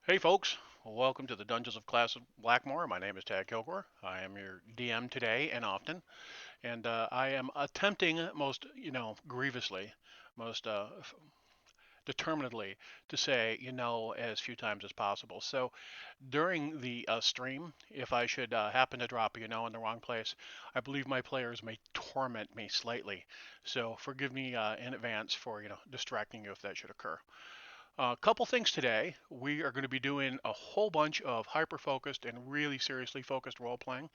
Hey folks, welcome to the Dungeons of Class of Blackmoor. My name is Tad Kilgore. I am your DM today and often, and I am attempting most, grievously, most determinedly to say, as few times as possible. So during the stream, if I should happen to drop in the wrong place, I believe my players may torment me slightly. So forgive me in advance for, distracting you if that should occur. A couple things today. We are going to be doing a whole bunch of hyper focused and really seriously focused role playing.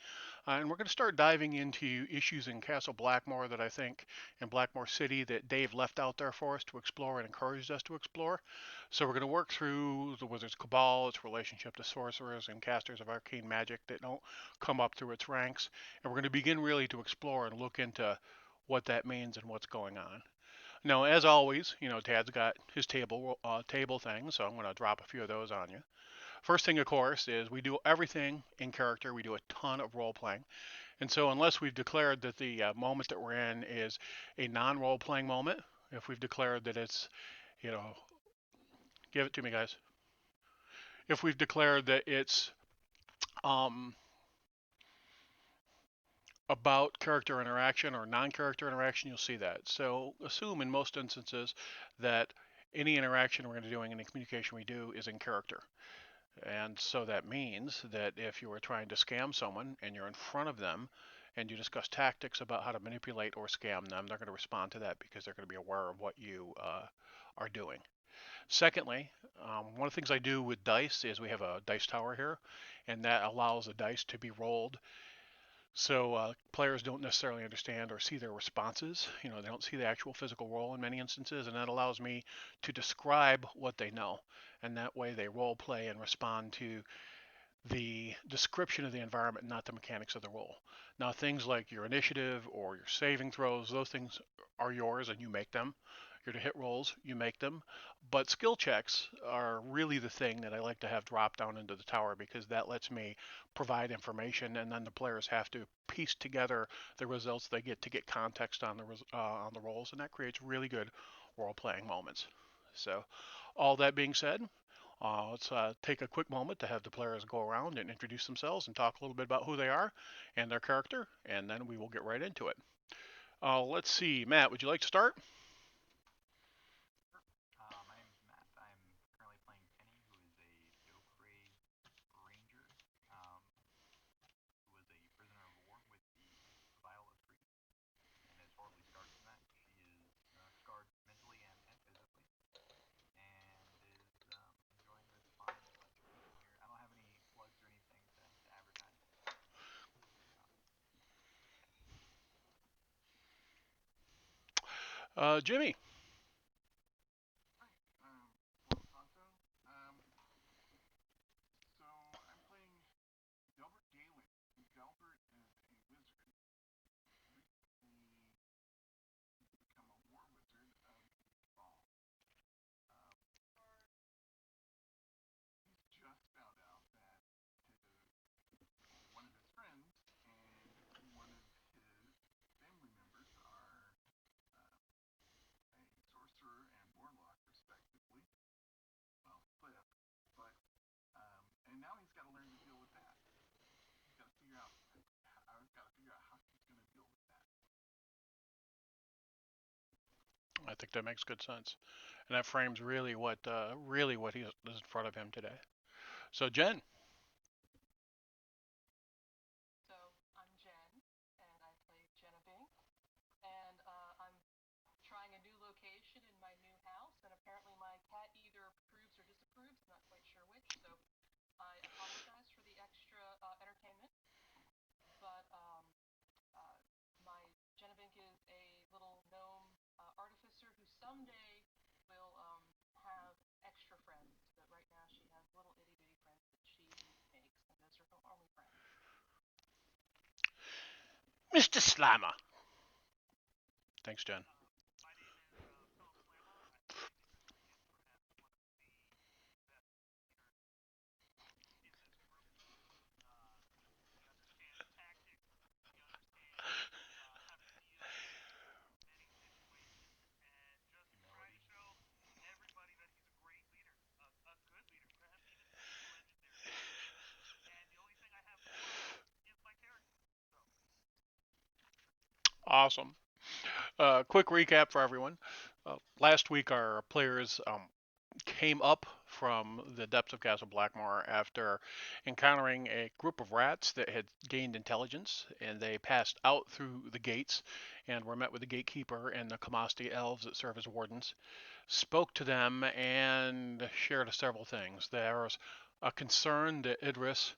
And we're going to start diving into issues in Castle Blackmoor that I think in Blackmoor City that Dave left out there for us to explore and encouraged us to explore. So we're going to work through the Wizard's Cabal, its relationship to sorcerers and casters of arcane magic that don't come up through its ranks. And we're going to begin really to explore and look into what that means and what's going on. Now, as always, Tad's got his table thing, so I'm going to drop a few of those on you. First thing, of course, is we do everything in character. We do a ton of role playing, and so unless we've declared that the moment that we're in is a non-role playing moment, if we've declared that it's, you know, give it to me, guys. If we've declared that it's um, about character interaction or non-character interaction, you'll see that. So assume in most instances that any interaction we're going to do, any communication we do, is in character. And so that means that if you are trying to scam someone and you're in front of them and you discuss tactics about how to manipulate or scam them, they're going to respond to that because they're going to be aware of what you are doing. Secondly, one of the things I do with dice is we have a dice tower here, and that allows the dice to be rolled so players don't necessarily understand or see their responses. They don't see the actual physical roll in many instances, and that allows me to describe what they know. And that way they role play and respond to the description of the environment, not the mechanics of the roll. Now, things like your initiative or your saving throws, those things are yours and you make them. Your to hit rolls, you make them. But skill checks are really the thing that I like to have drop down into the tower because that lets me provide information and then the players have to piece together the results they get to get context on the rolls, and that creates really good role playing moments. So, all that being said, let's take a quick moment to have the players go around and introduce themselves and talk a little bit about who they are and their character, and then we will get right into it. Let's see, Matt, would you like to start? Jimmy. I think that makes good sense, and that frames really what is in front of him today. So, Jen. Mr. Slammer. Thanks, Jen. Awesome. Quick recap for everyone. Last week, our players came up from the depths of Castle Blackmoor after encountering a group of rats that had gained intelligence, and they passed out through the gates and were met with the gatekeeper and the Kamasti elves that serve as wardens. Spoke to them and shared several things. There was a concern that Idris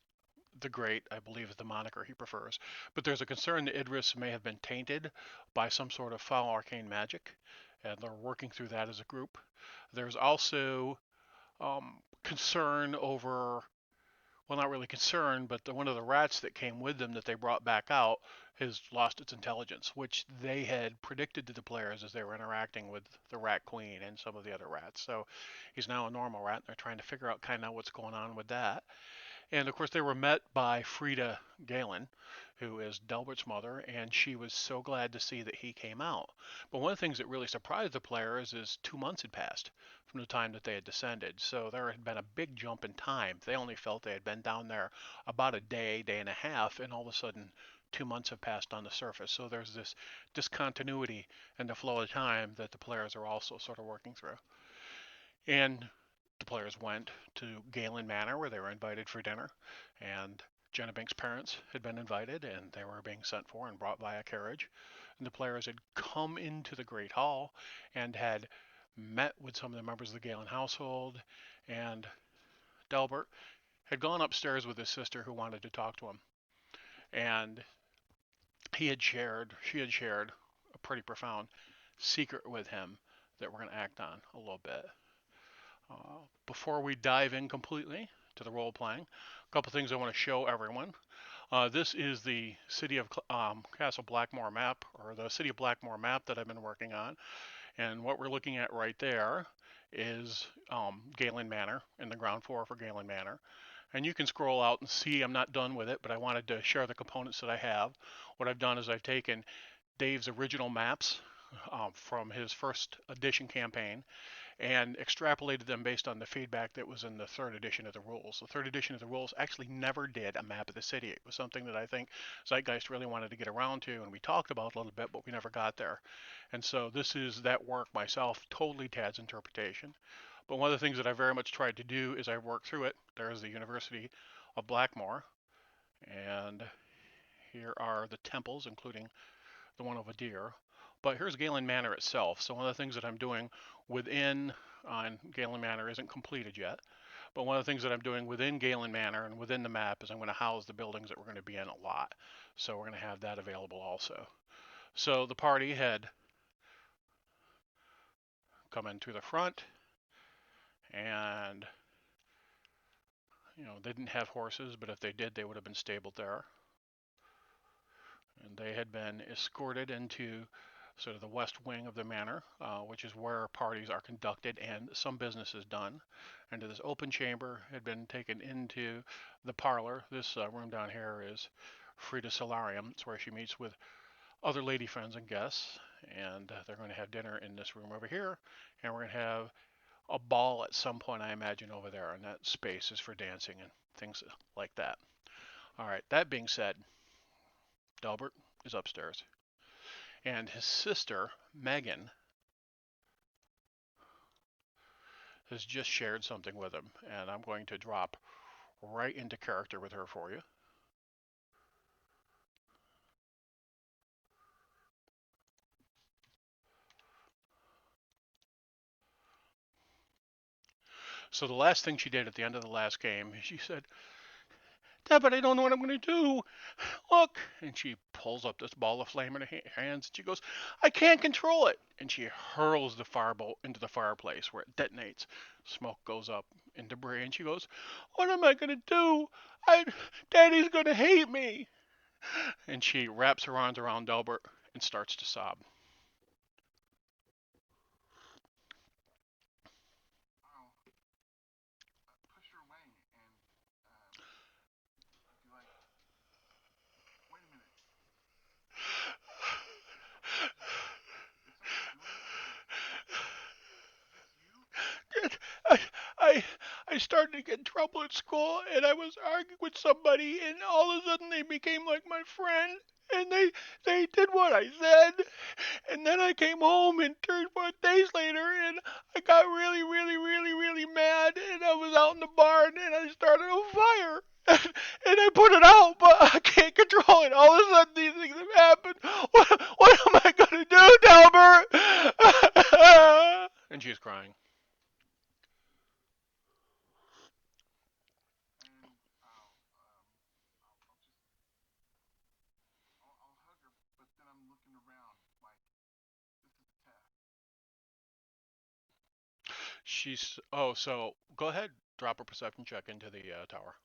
the Great, I believe is the moniker he prefers, but there's a concern that Idris may have been tainted by some sort of foul arcane magic, and they're working through that as a group. There's also concern over, well, not really concern, but one of the rats that came with them that they brought back out has lost its intelligence, which they had predicted to the players as they were interacting with the Rat Queen and some of the other rats. So he's now a normal rat, and they're trying to figure out kind of what's going on with that. And of course, they were met by Frida Galen, who is Delbert's mother, and she was so glad to see that he came out. But one of the things that really surprised the players is 2 months had passed from the time that they had descended. So there had been a big jump in time. They only felt they had been down there about a day, day and a half, and all of a sudden 2 months have passed on the surface. So there's this discontinuity in the flow of time that the players are also sort of working through. And the players went to Galen Manor where they were invited for dinner, and Jenna Bink's parents had been invited and they were being sent for and brought by a carriage. And the players had come into the Great Hall and had met with some of the members of the Galen household, and Delbert had gone upstairs with his sister who wanted to talk to him. And she had shared a pretty profound secret with him that we're going to act on a little bit. Before we dive in completely to the role playing, a couple things I want to show everyone. This is the City of Castle Blackmoor map, or the City of Blackmoor map that I've been working on. And what we're looking at right there is Galen Manor, in the ground floor for Galen Manor. And you can scroll out and see I'm not done with it, but I wanted to share the components that I have. What I've done is I've taken Dave's original maps from his first edition campaign and extrapolated them based on the feedback that was in the third edition of the rules. The third edition of the rules actually never did a map of the city. It was something that I think Zeitgeist really wanted to get around to, and we talked about a little bit, but we never got there. And so this is that work myself, totally Tad's interpretation. But one of the things that I very much tried to do is I worked through it. There's the University of Blackmoor, and here are the temples, including the one of a deer. But here's Galen Manor itself. So one of the things that I'm doing within, and Galen Manor isn't completed yet, but one of the things that I'm doing within Galen Manor and within the map is I'm going to house the buildings that we're going to be in a lot. So we're going to have that available also. So the party had come in through the front, and they didn't have horses, but if they did, they would have been stabled there. And they had been escorted into sort of the west wing of the manor, which is where parties are conducted and some business is done. And this open chamber had been taken into the parlor. This room down here is Frida's solarium. It's where she meets with other lady friends and guests. And they're going to have dinner in this room over here. And we're going to have a ball at some point, I imagine, over there. And that space is for dancing and things like that. All right, that being said, Delbert is upstairs. And his sister, Megan, has just shared something with him. And I'm going to drop right into character with her for you. So the last thing she did at the end of the last game, she said, Dad, but I don't know what I'm going to do. Look. And she pulls up this ball of flame in her hands. And she goes, I can't control it. And she hurls the firebolt into the fireplace where it detonates. Smoke goes up in debris. And she goes, what am I going to do? Daddy's going to hate me. And she wraps her arms around Delbert and starts to sob. I, I, I started to get in trouble at school, and I was arguing with somebody, and all of a sudden they became like my friend, and they did what I said. And then I came home and 3 or 4 days later, and I got really, really, really, really mad, and I was out in the barn, and I started a fire. And I put it out, but I can't control it. All of a sudden, these things have happened. What am I gonna do, Delbert? And she's crying. She's so go ahead, drop a perception check into the tower.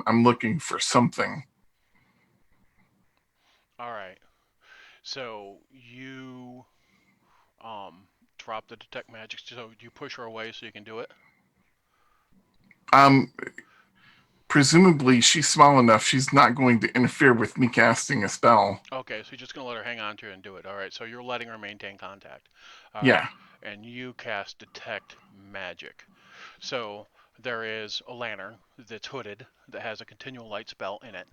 I'm looking for something. All right. So you drop the detect magic. So you push her away so you can do it. Um, Presumably she's small enough. She's not going to interfere with me casting a spell. Okay, so you're just gonna let her hang on to it and do it. All right. So you're letting her maintain contact. All right. Yeah. And you cast detect magic. So there is a lantern that's hooded that has a continual light spell in it.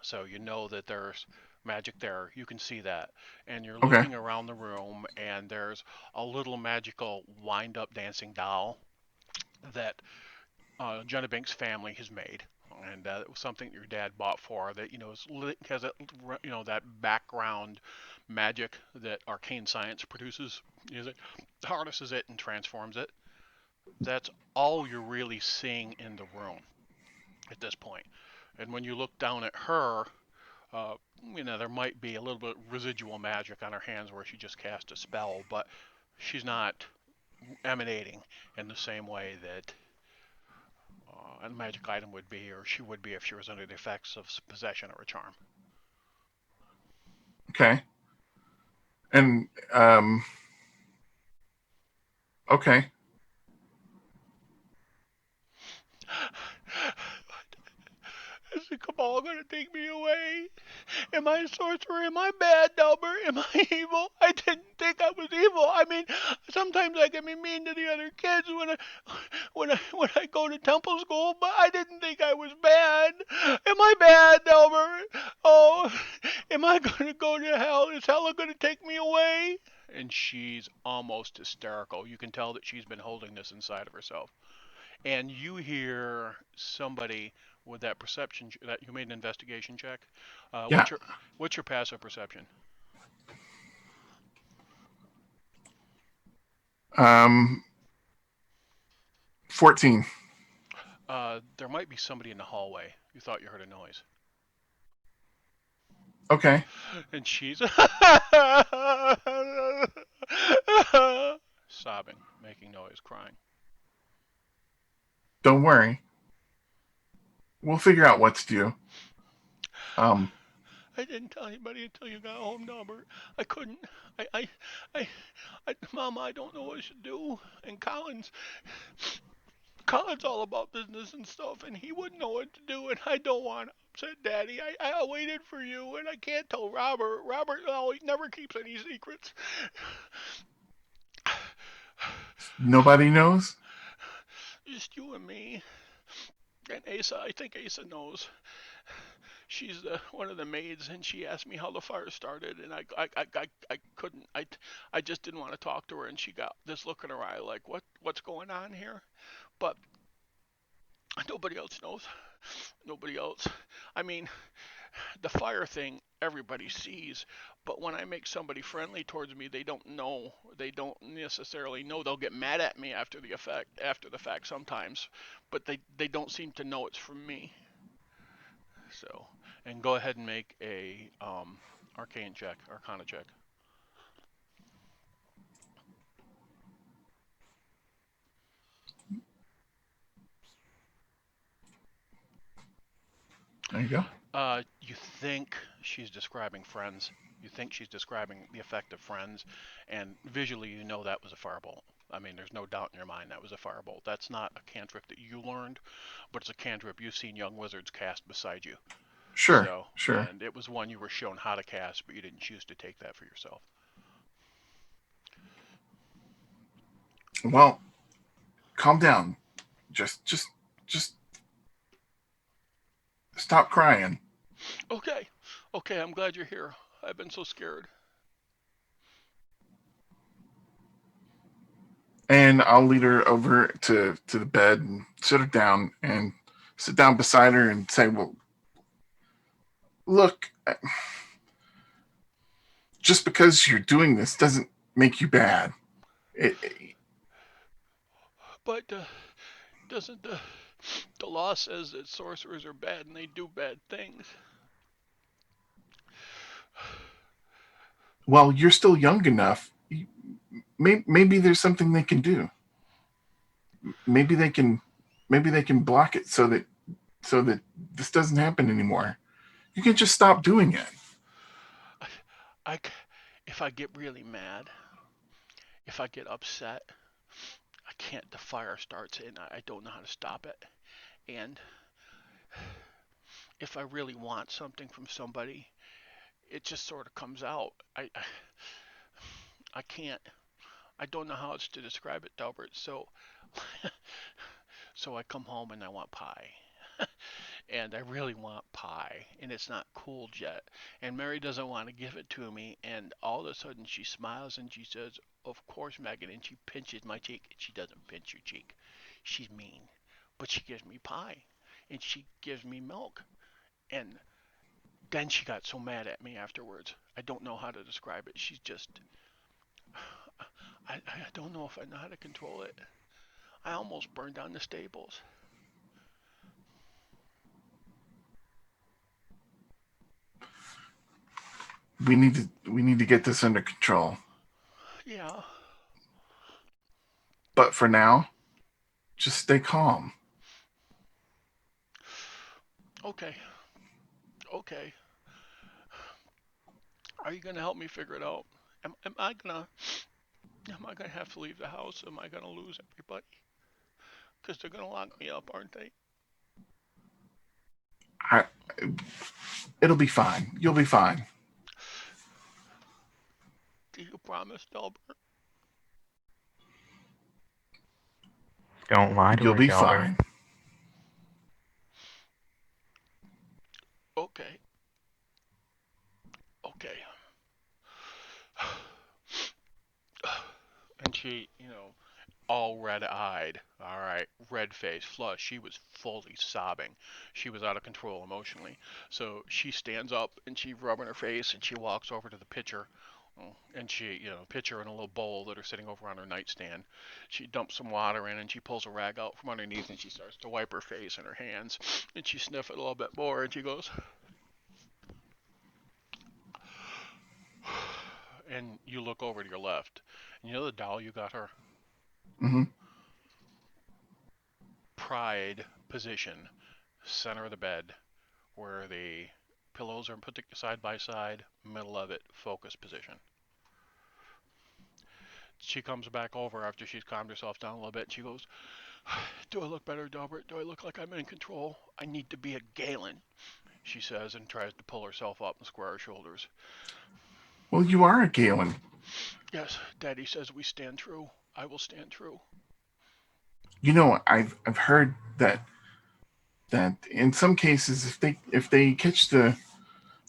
So you know that there's magic there. You can see that. And you're Okay. looking around the room, and there's a little magical wind up dancing doll that Jenna Binks' family has made. And it was something your dad bought for her that has that that background magic that arcane science produces. It harnesses it and transforms it. That's all you're really seeing in the room at this point. And when you look down at her, uh, there might be a little bit of residual magic on her hands where she just cast a spell, but she's not emanating in the same way that a magic item would be, or she would be if she was under the effects of possession or a charm. Okay. And okay. Is the cabal gonna take me away? Am I a sorcerer? Am I bad, Delbert? Am I evil? I didn't think I was evil. I mean, sometimes I can be mean to the other kids when I go to temple school, but I didn't think I was bad. Am I bad, Delbert? Oh, am I gonna go to hell? Is hell gonna take me away? And she's almost hysterical. You can tell that she's been holding this inside of herself. And you hear somebody with that perception that you made an investigation check. Uh, Yeah. what's your what's your passive perception? Um 14. There might be somebody in the hallway. You thought you heard a noise, Okay. and she's sobbing, making noise, crying. Don't worry. We'll figure out what to do. Um I didn't tell anybody until you got home, Albert. I couldn't. I, I, I, Mama, I don't know what I should do. And Colin's all about business and stuff, and he wouldn't know what to do, and I don't want to upset Daddy. I waited for you, and I can't tell Robert. Robert, no, he never keeps any secrets. Nobody knows? Just you and me. And Asa, I think Asa knows. She's one of the maids, and she asked me how the fire started, and I couldn't. I just didn't want to talk to her, and she got this look in her eye like, what's going on here? But nobody else knows. Nobody else. I mean, the fire thing everybody sees, but when I make somebody friendly towards me, they don't know. They don't necessarily know. They'll get mad at me after the fact sometimes, but they don't seem to know it's from me. So, and go ahead and make a arcane check, arcana check. There you go. You think she's describing friends. You think she's describing the effect of friends, and visually you know that was a firebolt. I mean, there's no doubt in your mind that was a firebolt. That's not a cantrip that you learned, but it's a cantrip you've seen young wizards cast beside you. Sure, So, sure. and it was one you were shown how to cast, but you didn't choose to take that for yourself. Well, calm down. Just stop crying. Okay, okay, I'm glad you're here. I've been so scared. And I'll lead her over to the bed and sit her down and sit down beside her and say, "Well, look, just because you're doing this doesn't make you bad. It, But doesn't the law says that sorcerers are bad and they do bad things? well, you're still young enough. Maybe there's something they can do. Maybe they can maybe they can block it so that this doesn't happen anymore. You can just stop doing it. I, I, if I get really mad, if I get upset, I can't. The fire starts and I don't know how to stop it. And if I really want something from somebody, it just sort of comes out. I can't. I don't know how else to describe it, Delbert. So, so I come home and I want pie. And I really want pie, and it's not cooled yet. And Mary doesn't want to give it to me, and all of a sudden she smiles and she says, "Of course, Megan," and she pinches my cheek. She doesn't pinch your cheek. She's mean, but she gives me pie, and she gives me milk, and then she got so mad at me afterwards. I don't know how to describe it. She's just, I don't know if I know how to control it. I almost burned down the stables. We need to get this under control. Yeah, But for now, just stay calm. okay, okay. Are you gonna help me figure it out? Am I gonna have to leave the house? Am I gonna lose everybody? Because they're gonna lock me up, aren't they? I, it'll be fine. You'll be fine. Do you promise, Delbert? Don't lie to You'll her, be Delbert. fine. Okay, okay. And she, all red-eyed, all right, red face, flushed. She was fully sobbing. She was out of control emotionally. So she stands up and she's rubbing her face and she walks over to the pitcher. And she, pitcher in a little bowl that are sitting over on her nightstand. She dumps some water in and she pulls a rag out from underneath and she starts to wipe her face and her hands. And she sniffs it a little bit more and she goes, and you look over to your left. And you know the doll you got her? Hmm. Pride position, center of the bed, where the pillows are put side by side, middle of it, focus position. She comes back over after she's calmed herself down a little bit. And she goes, "Do I look better, Delbert? Do I look like I'm in control? I need to be a Galen," she says, and tries to pull herself up and square her shoulders. Well, you are a Galen. "Yes, Daddy says we stand true. I will stand true." You know, I've heard that in some cases, if they catch the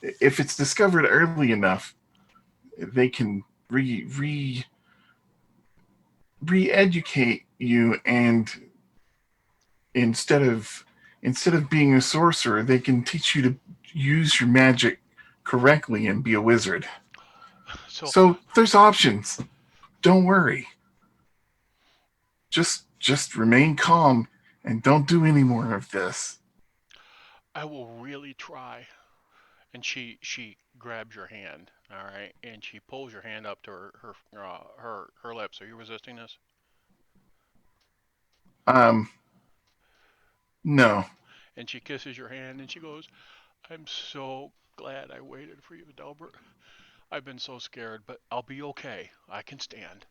if it's discovered early enough, they can re-educate you, and instead of instead of being a sorcerer, they can teach you to use your magic correctly and be a wizard. So So there's options. Don't worry. Just remain calm and don't do any more of this. I will really try. And she grabs your hand, all right, and she pulls your hand up to her lips. Are you resisting this? Um, no. And she kisses your hand and she goes, "I'm so glad I waited for you, Delbert. I've been so scared, but I'll be okay. I can stand."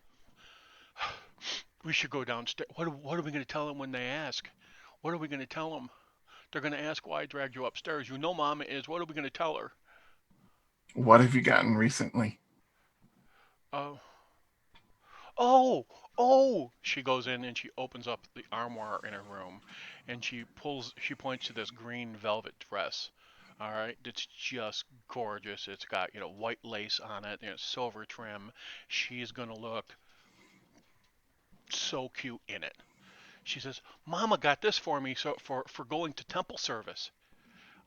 We should go downstairs. What are we going to tell them when they ask? What are we going to tell them? They're going to ask why I dragged you upstairs. You know Mama is. What are we going to tell her? What have you gotten recently? Uh, oh, oh. She goes in and she opens up the armoire in her room, and she points to this green velvet dress. All right, it's just gorgeous. It's got white lace on it, silver trim. She's gonna look so cute in it. She says, "Mama got this for me so for going to temple service.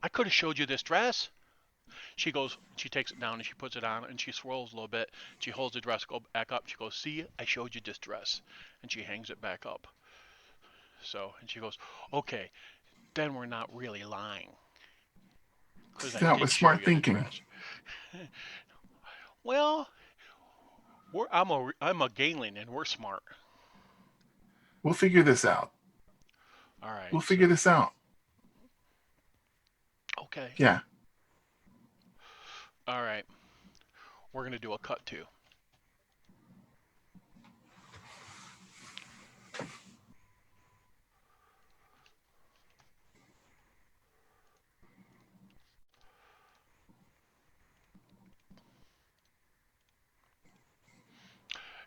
I could have showed you this dress." She takes it down and she puts it on and she swirls a little bit. She holds the dress go back up. She goes, "See, I showed you this dress," and she hangs it back up. And she goes, "Okay, then we're not really lying because See, I that did was show smart you the thinking. dress." Well, I'm a Galen and we're smart. We'll figure this out. All right, We'll figure so this out. okay, Yeah. all right, we're gonna do a cut too.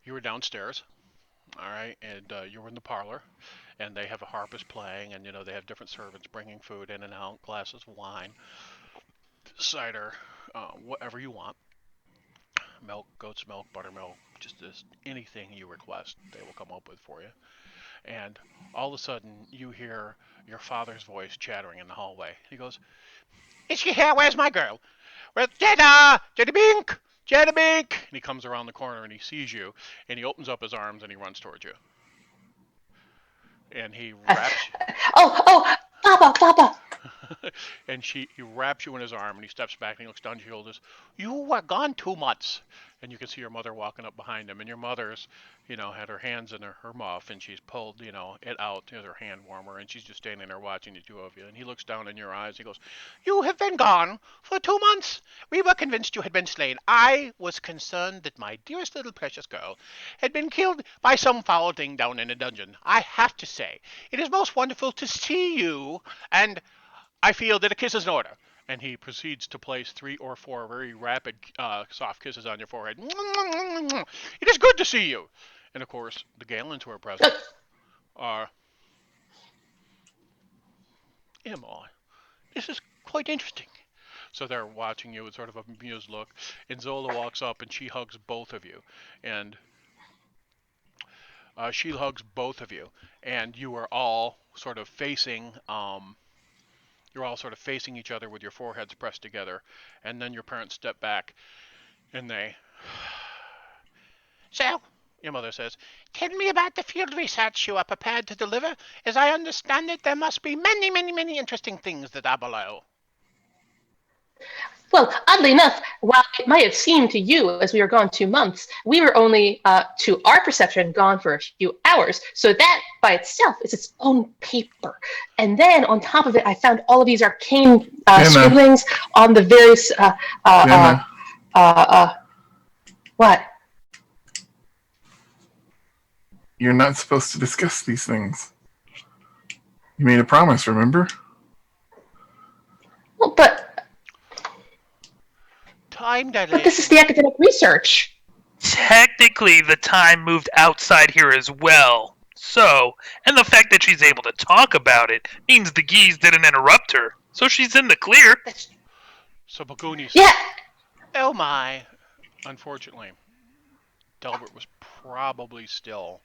You were downstairs, all right, and you were in the parlor, and they have a harpist playing, and they have different servants bringing food in and out, glasses of wine, cider, whatever you want, milk, goat's milk, buttermilk, just anything you request, they will come up with for you. And all of a sudden, you hear your father's voice chattering in the hallway. He goes, "Is she here? Where's my girl? Where's Jenna? Jenny Bink? Jenna Bink?" And he comes around the corner and he sees you, and he opens up his arms and he runs towards you, and he Uh, wraps oh, Papa, Papa. and he wraps you in his arm and he steps back and he looks down your shoulders. "You were gone 2 months." And you can see your mother walking up behind him, and your mother's, had her hands in her muff and she's pulled, it out, her hand warmer, and she's just standing there watching the two of you. And he looks down in your eyes. He goes, "You have been gone for 2 months. We were convinced you had been slain. I was concerned that my dearest little precious girl had been killed by some foul thing down in a dungeon. I have to say, it is most wonderful to see you, and I feel that a kiss is in order." And he proceeds to place 3 or 4 very rapid, soft kisses on your forehead. "It is good to see you." And of course, the Galens who are Uh, present are, "Emma, this is quite interesting." So they're watching you with sort of a amused look. And Zola walks up and And she hugs both of you. And you are all sort of facing you're all sort of facing each other with your foreheads pressed together, and then your parents step back and they. "So," your mother says, "tell me about the field research you are prepared to deliver. As I understand it, there must be many, many, many interesting things that are below." well, oddly enough, while it might have seemed to you as we were gone 2 months, we were only, to our perception, gone for a few hours. So that by itself is its own paper. And then on top of it, I found all of these arcane Jenna, scribblings on the various. Uh, Jenna, uh, what? you're not supposed to discuss these things. You made a promise, remember? Well, Time but this is dilation. the academic research. Technically, the time moved outside here as well. So, and the fact that she's able to talk about it means the geese didn't interrupt her. So she's in the clear. That's, So Baguni yeah. says, "Oh my." Unfortunately, Delbert was probably still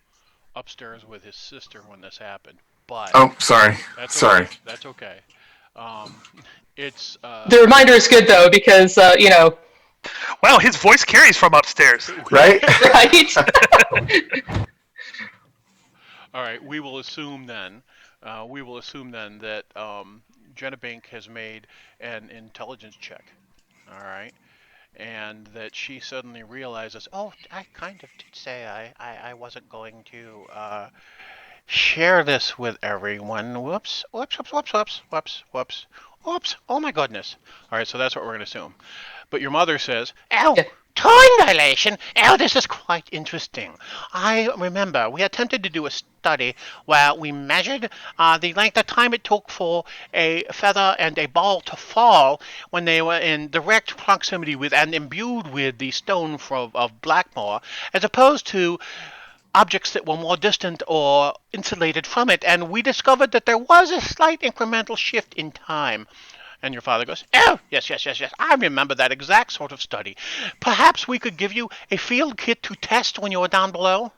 upstairs with his sister when this happened, but Oh, sorry. that's Sorry. okay. That's okay. Um, it's The reminder is good though because Wow, his voice carries from upstairs. Right? right. All right. We will assume then that Jenna Bink has made an intelligence check. All right. And that she suddenly realizes, "Oh, I kind of did say I wasn't going to share this with everyone. Whoops, whoops, whoops, whoops, whoops, whoops, whoops, whoops. Oh my goodness." All right, so that's what we're going to assume. But your mother says, "Oh, Yeah. Time dilation? Oh, this is quite interesting. I remember we attempted to do a study where we measured the length of time it took for a feather and a ball to fall when they were in direct proximity with and imbued with the stone of Blackmoor, as opposed to objects that were more distant or insulated from it, and we discovered that there was a slight incremental shift in time. And your father goes, oh, yes, yes, yes, yes, I remember that exact sort of study. Perhaps we could give you a field kit to test when you are down below?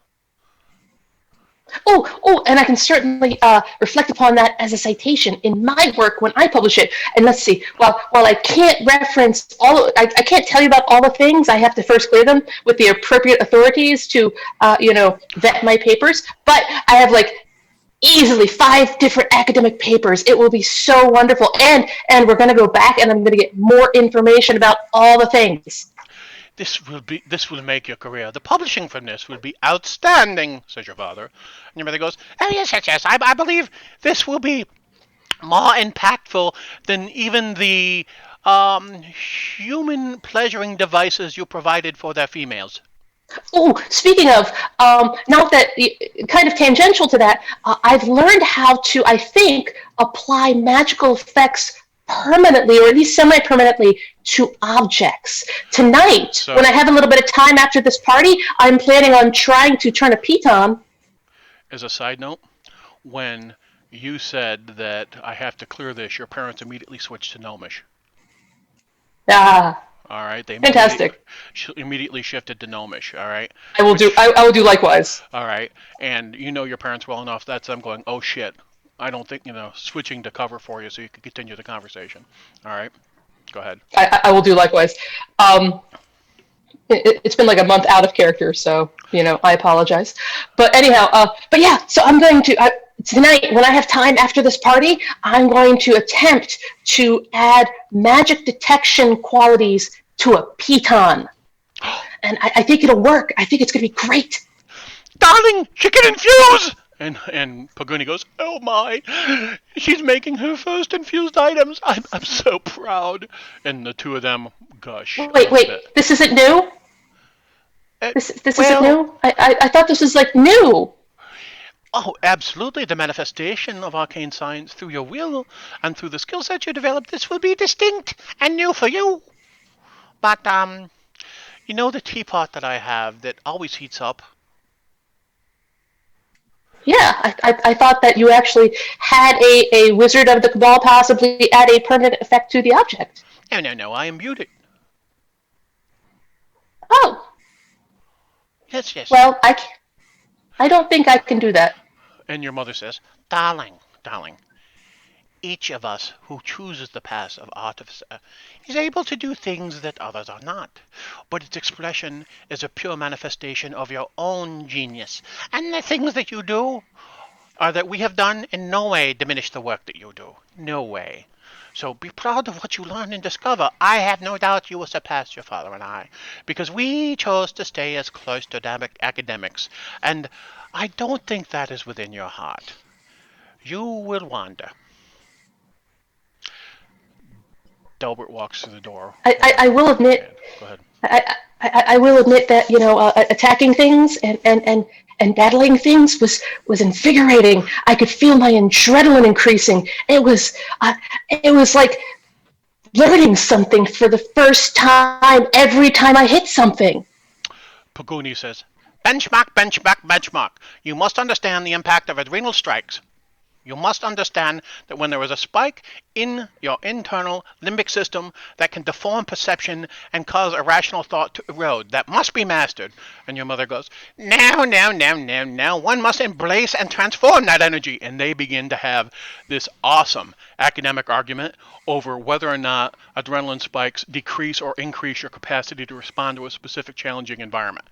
And I can certainly reflect upon that as a citation in my work when I publish it. And let's see, while I can't reference I can't tell you about all the things. I have to first clear them with the appropriate authorities to, vet my papers. But I have like easily 5 different academic papers. It will be so wonderful, and we're going to go back, and I'm going to get more information about all the things. This will make your career. The publishing from this will be outstanding, says your father. And your mother goes, oh, yes, yes, yes, I believe this will be more impactful than even the human pleasuring devices you provided for their females. Oh, speaking of, not that kind of tangential to that, I've learned how to, I think, apply magical effects permanently, or at least semi-permanently, to objects. Tonight, So, when I have a little bit of time after this party, I'm planning on trying to turn a piton. as a side note, when you said that I have to clear this, your parents immediately switched to Gnomish. Ah, All right, they fantastic. immediately shifted to Gnomish. All right, I will do. which I will do likewise. all right, and you know your parents well enough. That's them going, oh shit. I don't think switching to cover for you so you can continue the conversation. All right, go ahead. I will do likewise. Um, it's been like a month out of character, so I apologize. But anyhow, but yeah, so I'm going to tonight when I have time after this party, I'm going to attempt to add magic detection qualities to a piton, and I think it'll work. I think it's going to be great. Darling, she can infuse! And Paguni goes, oh my, she's making her first infused items. I'm so proud. And the two of them gush a Wait, little bit. wait, this isn't new. Uh, This isn't well, new. I thought this was like new. oh, absolutely. The manifestation of arcane science through your will and through the skill set you develop, this will be distinct and new for you. But, you know the teapot that I have that always heats up? Yeah, I thought that you actually had a Wizard of the Cabal possibly add a permanent effect to the object. No, no, no, I imbued it. Oh, Yes, yes. well, I don't think I can do that. And your mother says, darling, darling, each of us who chooses the path of artificer is able to do things that others are not, but its expression is a pure manifestation of your own genius, and the things that you do are that we have done in no way diminish the work that you do. No way. So be proud of what you learn and discover. I have no doubt you will surpass your father and I, because we chose to stay as close to academics, and I don't think that is within your heart. You will wander. Delbert walks through the door, I will holding his admit hand. Go ahead. I will admit that attacking things and battling things was invigorating. I could feel my adrenaline increasing. It was like learning something for the first time every time I hit something. Paguni says, benchmark, benchmark, benchmark. You must understand the impact of adrenal strikes. You must understand that when there is a spike in your internal limbic system that can deform perception and cause irrational thought to erode, that must be mastered. And your mother goes, no, no, no, no, no. One must embrace and transform that energy. And they begin to have this awesome academic argument over whether or not adrenaline spikes decrease or increase your capacity to respond to a specific challenging environment.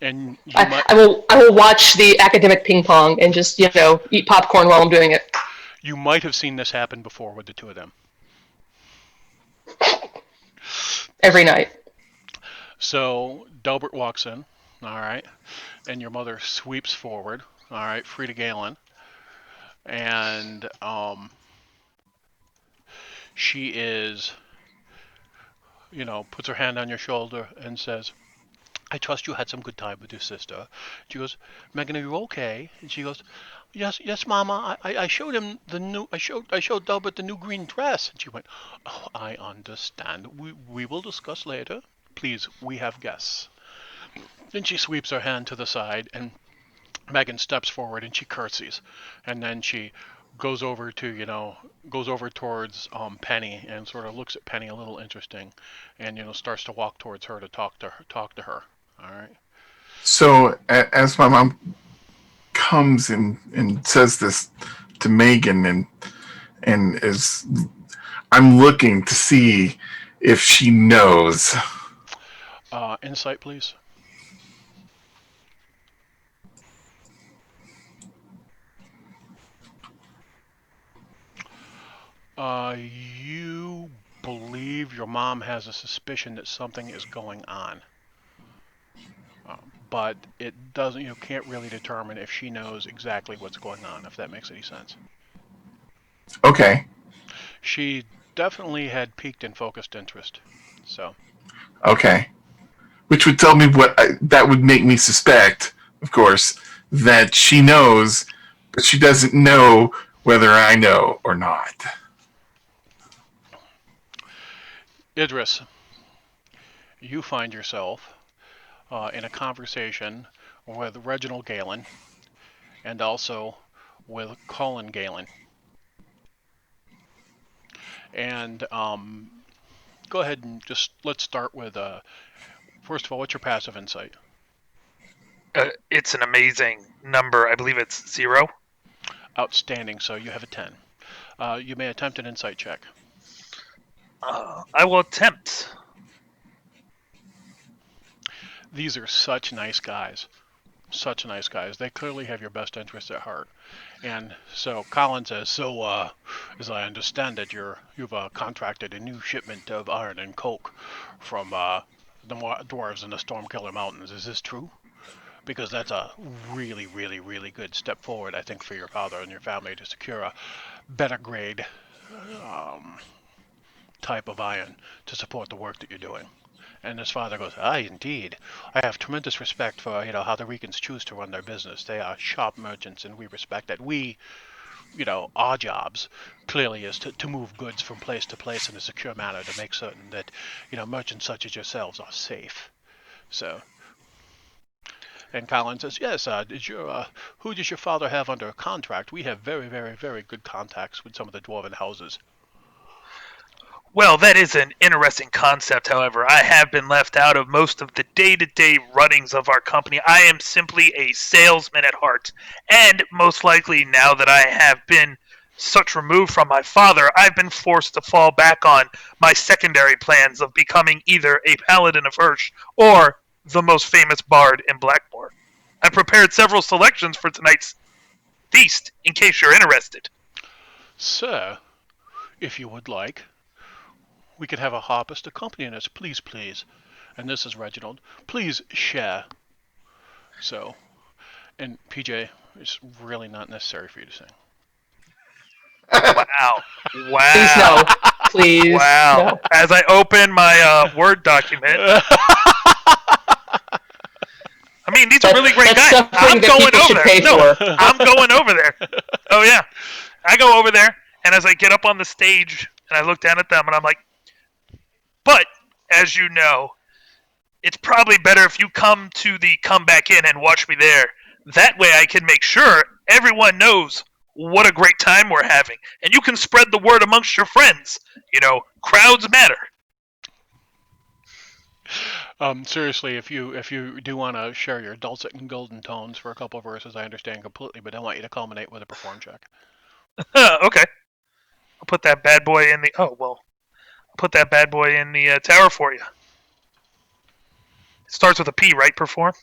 And I will watch the academic ping pong and just eat popcorn while I'm doing it. you might have seen this happen before with the two of them. Every night. So Delbert walks in, all right, and your mother sweeps forward, all right, Frida Galen, and she is, puts her hand on your shoulder and says, I trust you had some good time with your sister. She goes, Megan, are you okay? And she goes, Yes, yes, Mama. I showed him the new. I showed Delbert the new green dress. And she went, Oh, I understand. We will discuss later. Please, we have guests. Then she sweeps her hand to the side, and Megan steps forward and she curtsies, and then she goes over to goes over towards Penny and sort of looks at Penny a little interesting, and starts to walk towards her to talk to her. All right. So as my mom comes and says this to Megan and is I'm looking to see if she knows. Insight, please. You believe your mom has a suspicion that something is going on, but it doesn't. You can't really determine if she knows exactly what's going on. If that makes any sense. Okay. She definitely had peaked and focused interest. So Okay. Which would tell me that would make me suspect, of course, that she knows, but she doesn't know whether I know or not. Idris, you find yourself in a conversation with Reginald Galen and also with Colin Galen. And go ahead and just let's start with first of all, what's your passive insight? It's an amazing number. I believe it's 0. Outstanding. So you have a 10. You may attempt an insight check. I will attempt. These are such nice guys. Such nice guys. They clearly have your best interest at heart. And so Colin says, so as I understand it, you've contracted a new shipment of iron and coke from the dwarves in the Stormkiller Mountains. Is this true? Because that's a really, really, really good step forward, I think, for your father and your family to secure a better grade um, type of iron to support the work that you're doing. And his father goes, Aye, indeed. I have tremendous respect for, how the Ricans choose to run their business. They are sharp merchants, and we respect that. Our jobs clearly is to move goods from place to place in a secure manner to make certain that, merchants such as yourselves are safe. So, and Colin says, Yes, who does your father have under contract? We have very, very, very good contacts with some of the dwarven houses. Well, that is an interesting concept, however. I have been left out of most of the day-to-day runnings of our company. I am simply a salesman at heart. And most likely, now that I have been such removed from my father, I've been forced to fall back on my secondary plans of becoming either a paladin of Hirsch or the most famous bard in Blackmoor. I prepared several selections for tonight's feast, in case you're interested. Sir, if you would like, we could have a harpist accompanying us, please, please. And this is Reginald. Please share. So, and PJ, it's really not necessary for you to sing. Wow. Please Wow. no. Please Wow. no. As I open my Word document, I mean, these are really great That's guys. something I'm that going people over should there. pay No, for. I'm going over there. Oh, yeah. I go over there, and as I get up on the stage, and I look down at them, and I'm like, but, as you know, it's probably better if you come back in and watch me there. That way I can make sure everyone knows what a great time we're having. And you can spread the word amongst your friends. Crowds matter. Seriously, if you do want to share your dulcet and golden tones for a couple of verses, I understand completely, but I want you to culminate with a perform check. Okay. I'll put that bad boy in the... Oh, well. I'll put that bad boy in the tower for you. It starts with a P, right? Perform?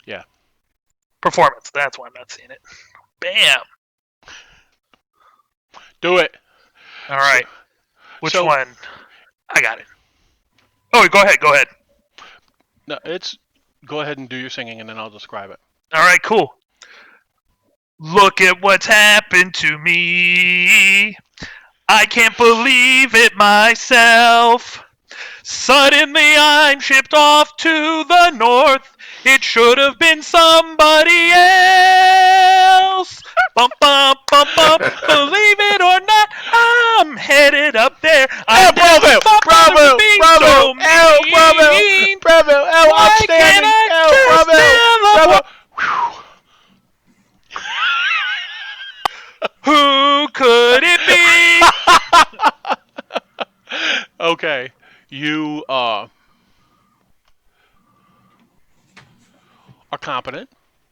Yeah. Performance. That's why I'm not seeing it. Bam. Do it. All right. Which so- one? I got it. Oh, go ahead. No, go ahead and do your singing, and then I'll describe it. All right, cool. Look at what's happened to me. I can't believe it myself. Suddenly I'm shipped off to the north. It should have been somebody else. Bum bum bum bum. Believe it or not, I'm headed up there. I never thought I would be so mean. Why can't I just tell who could it be? Okay, you are competent.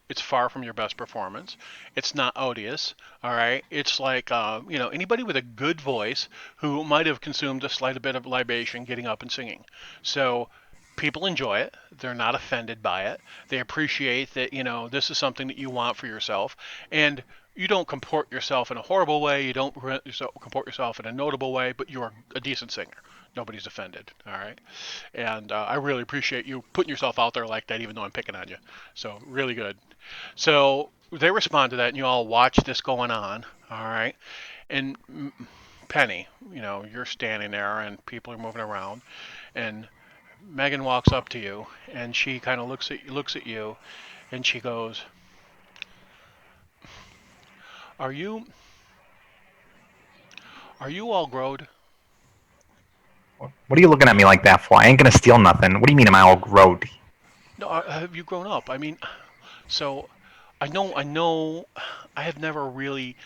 It's far from your best performance. It's not odious. All right. It's like anybody with a good voice who might have consumed a slight bit of libation getting up and singing. So people enjoy it. They're not offended by it. They appreciate that this is something that you want for yourself, and you don't comport yourself in a horrible way. You don't comport yourself in a notable way, but you're a decent singer. Nobody's offended. All right. And I really appreciate you putting yourself out there like that, even though I'm picking on you. So really good. So they respond to that, and you all watch this going on. All right. And Penny, you're standing there, and people are moving around, and Megan walks up to you, and she kind of looks at you, and she goes, "Are you all growed?" What are you looking at me like that for? I ain't gonna steal nothing. What do you mean, am I all growed? No, have you grown up? I mean, so I know, I have never really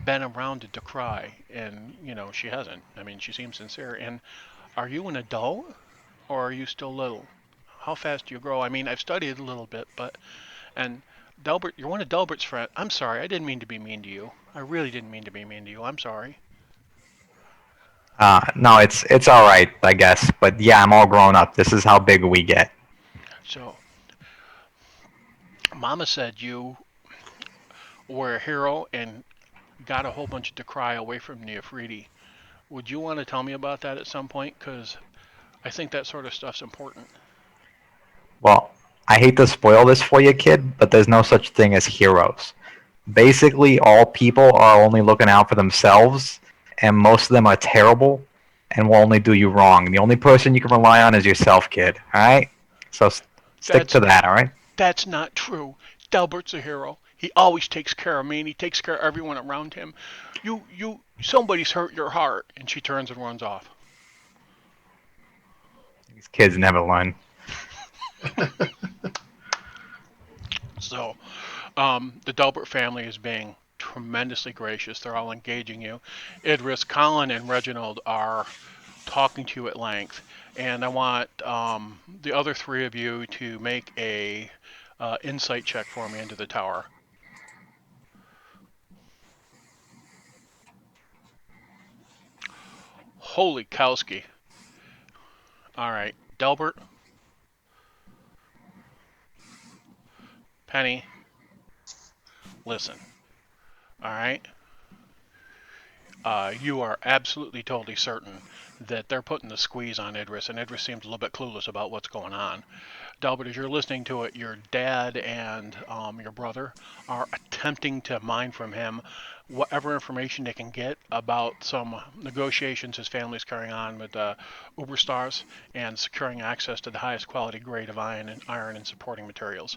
been around it to cry, and she hasn't. I mean, she seems sincere. And are you an adult, or are you still little? How fast do you grow? I mean, I've studied a little bit, and Delbert, you're one of Delbert's friends. I'm sorry, I didn't mean to be mean to you. I really didn't mean to be mean to you. I'm sorry. No, it's all right, I guess. But yeah, I'm all grown up. This is how big we get. So, Mama said you were a hero and got a whole bunch of decry away from Neofridi. Would you want to tell me about that at some point? Because I think that sort of stuff's important. Well, I hate to spoil this for you, kid, but there's no such thing as heroes. Basically, all people are only looking out for themselves, and most of them are terrible and will only do you wrong. The only person you can rely on is yourself, kid. All right? So stick That's to that, all right? that's not true. Delbert's a hero. He always takes care of me, and he takes care of everyone around him. Somebody's hurt your heart. And she turns and runs off. These kids never learn. So, the Delbert family is being tremendously gracious. They're all engaging you. Idris, Colin, and Reginald are talking to you at length, and I want the other three of you to make a insight check for me into the tower. Holy Kowski. All right, Delbert, Penny, listen. All right, you are absolutely totally certain that they're putting the squeeze on Idris, and Idris seems a little bit clueless about what's going on. Delbert, as you're listening to it, your dad and your brother are attempting to mine from him whatever information they can get about some negotiations his family's carrying on with Uberstars and securing access to the highest quality grade of iron and supporting materials.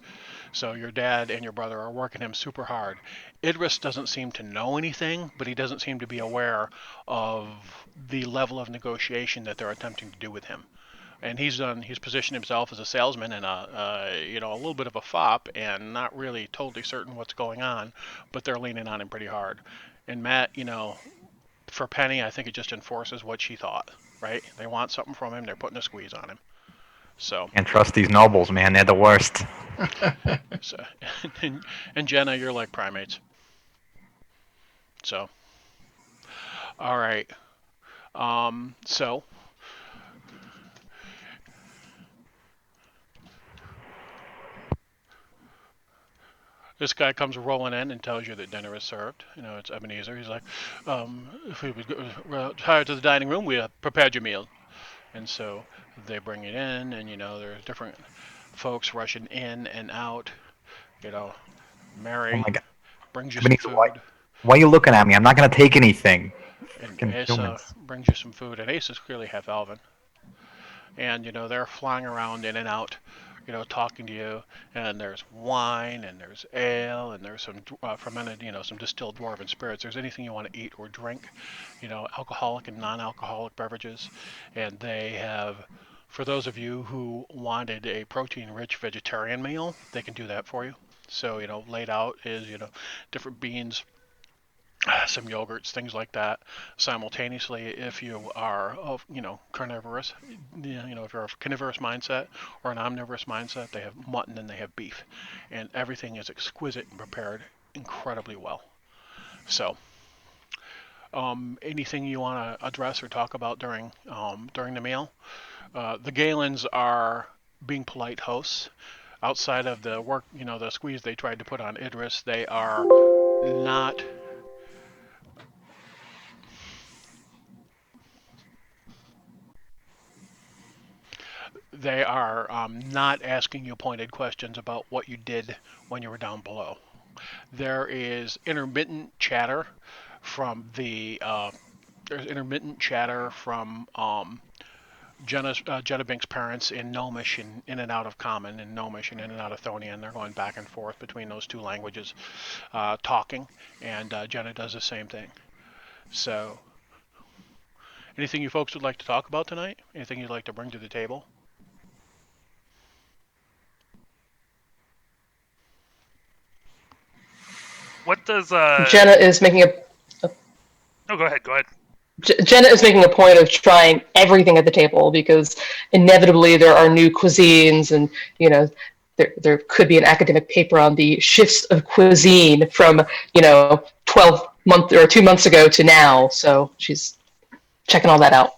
So your dad and your brother are working him super hard. Idris doesn't seem to know anything, but he doesn't seem to be aware of the level of negotiation that they're attempting to do with him. And he's positioned himself as a salesman and a little bit of a fop and not really totally certain what's going on, but they're leaning on him pretty hard. And Matt, for Penny, I think it just enforces what she thought, right? They want something from him, they're putting a squeeze on him. So, Can't trust these nobles, man. They're the worst. so and Jenna, you're like primates. So, all right. So this guy comes rolling in and tells you that dinner is served. It's Ebenezer. He's like, if we would retire to the dining room, we have prepared your meal. And so they bring it in, and there's different folks rushing in and out. You know, Oh Mary my god. brings you some Ebenezer, food, why are you looking at me? I'm not gonna take anything. and Freaking Asa humans. brings you some food, and Asa's clearly half Alvin. and they're flying around in and out, talking to you. And there's wine, and there's ale, and there's some fermented, some distilled dwarven spirits. There's anything you want to eat or drink, alcoholic and non-alcoholic beverages. And they have, for those of you who wanted a protein-rich vegetarian meal, they can do that for you. So, laid out is, different beans, some yogurts, things like that. Simultaneously, if you are of carnivorous, if you're of carnivorous mindset or an omnivorous mindset, they have mutton and they have beef, and everything is exquisite and prepared incredibly well. So, anything you want to address or talk about during the meal? The Galens are being polite hosts. Outside of the work, the squeeze they tried to put on Idris, they are not not asking you pointed questions about what you did when you were down below. There is intermittent chatter from Jenna Bink's parents in Gnomish and in and out of Common, and Gnomish and in and out of Thonian. They're going back and forth between those two languages, talking, and Jenna does the same thing. So, anything you folks would like to talk about tonight? Anything you'd like to bring to the table? What does Jenna is making No, go ahead. Go ahead. Jenna is making a point of trying everything at the table because inevitably there are new cuisines, and there could be an academic paper on the shifts of cuisine from 12 months or 2 months ago to now. So she's checking all that out.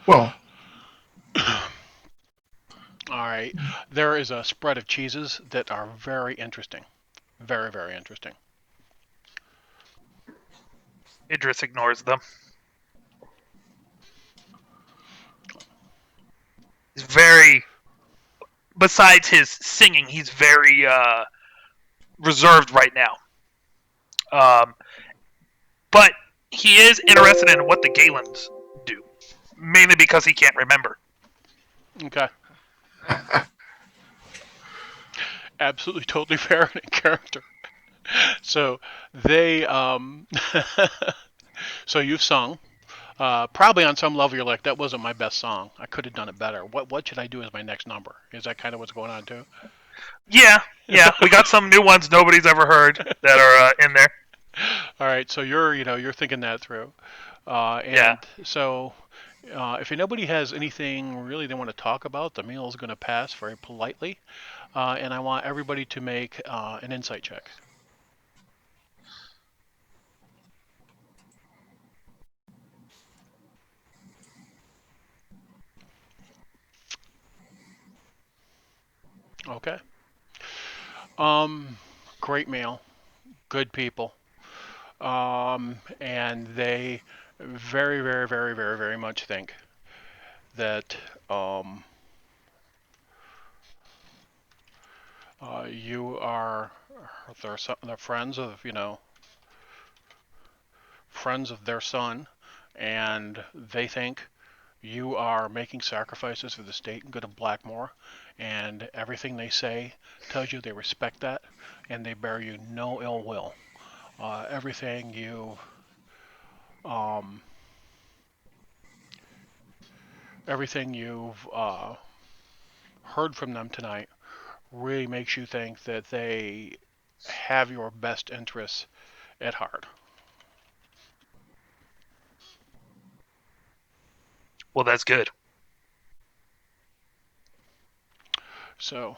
Well, All right. There is a spread of cheeses that are very interesting. Very, very interesting. Idris ignores them. He's very. Besides his singing, he's very reserved right now. But he is interested in what the Galens do, mainly because he can't remember. Okay. Absolutely, totally fair and in character. So they, so you've sung. Probably on some level you're like, that wasn't my best song. I could have done it better. What should I do as my next number? Is that kind of what's going on too? Yeah. We got some new ones nobody's ever heard that are in there. All right, so you're thinking that through, and Yeah. so if nobody has anything really they want to talk about, the meal is going to pass very politely, and I want everybody to make an insight check. Okay. Um, Great meal, good people, and they very, very, very, very, very much think that you are their friends of friends of their son, and they think you are making sacrifices for the state and good of Blackmoor, and everything they say tells you they respect that, and they bear you no ill will. Everything um, everything you've heard from them tonight really makes you think that they have your best interests at heart. Well, that's good. So,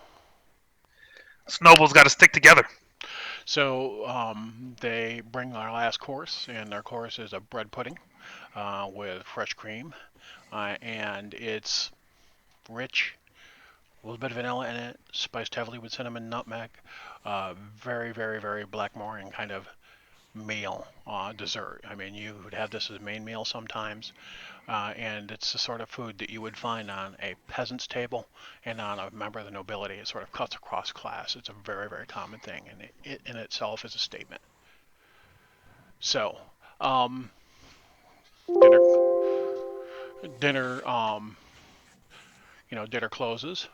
Snowball's got to stick together. they bring our last course, and their course is a bread pudding with fresh cream, and it's rich, a little bit of vanilla in it, spiced heavily with cinnamon, nutmeg. Very, very, very Blackmorian kind of meal dessert. I mean, you would have this as a main meal sometimes, and it's the sort of food that you would find on a peasant's table and on a member of the nobility. It sort of cuts across class. It's a very, very common thing, and it in itself is a statement. So, um, Dinner, dinner, dinner closes.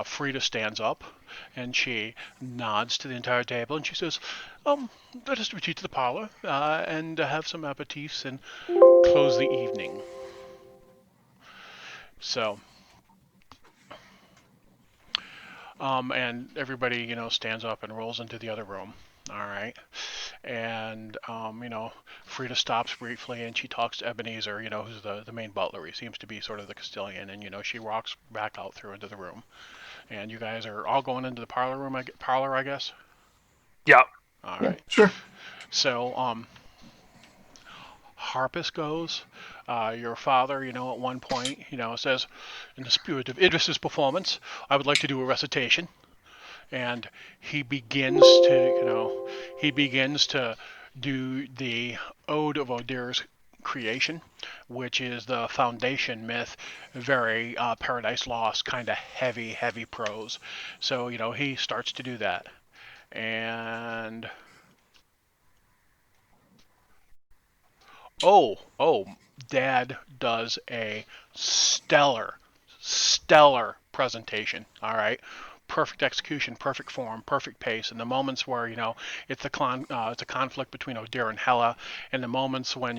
Frida stands up and she nods to the entire table and she says, let us retreat to the parlor and have some aperitifs and close the evening. So, and everybody, stands up and rolls into the other room. All right. And, Frida stops briefly and she talks to Ebenezer, who's the main butler. He seems to be sort of the Castilian. And, she walks back out through into the room. And you guys are all going into the parlor, I guess? Yeah. All Yeah, right. sure. So, Harpus goes. Your father, at one point, says, in the spirit of Idris's performance, I would like to do a recitation. And he begins to, do the Ode of Odir's creation, which is the foundation myth, very Paradise Lost, kind of heavy, heavy prose. So, he starts to do that. And oh, Dad does a stellar presentation. All right, perfect execution, perfect form, perfect pace. And the moments where it's a conflict between Odir and Hela, and the moments when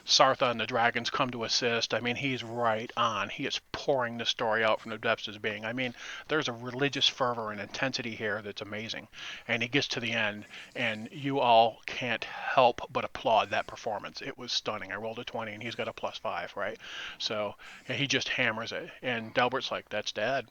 Sartha and the dragons come to assist. I mean, he's right on. He is pouring the story out from the depths of his being. I mean, there's a religious fervor and intensity here that's amazing. And he gets to the end, and you all can't help but applaud that performance. It was stunning. I rolled a 20, and he's got a +5, right? So he just hammers it. And Delbert's like, that's Dad.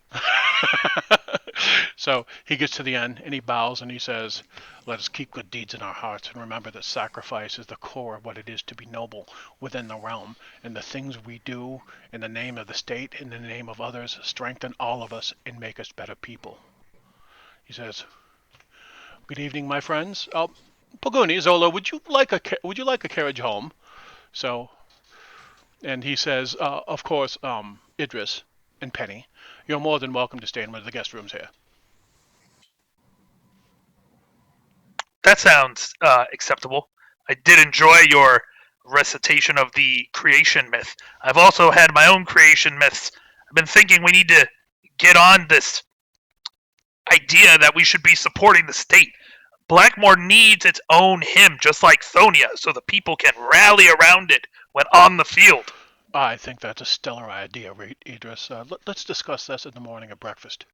So he gets to the end, and he bows, and he says, let us keep good deeds in our hearts, and remember that sacrifice is the core of what it is to be noble within the realm. And the things we do in the name of the state, in the name of others, strengthen all of us and make us better people. He says, good evening, my friends. Pogoni, Zola, would you like a carriage home? So, and he says, of course, Idris and Penny, you're more than welcome to stay in one of the guest rooms here. That sounds acceptable. I did enjoy your recitation of the creation myth. I've also had my own creation myths. I've been thinking we need to get on this idea that we should be supporting the state. Blackmoor needs its own hymn, just like Thonia, so the people can rally around it when on the field. I think that's a stellar idea, Idris. Let's discuss this in the morning at breakfast.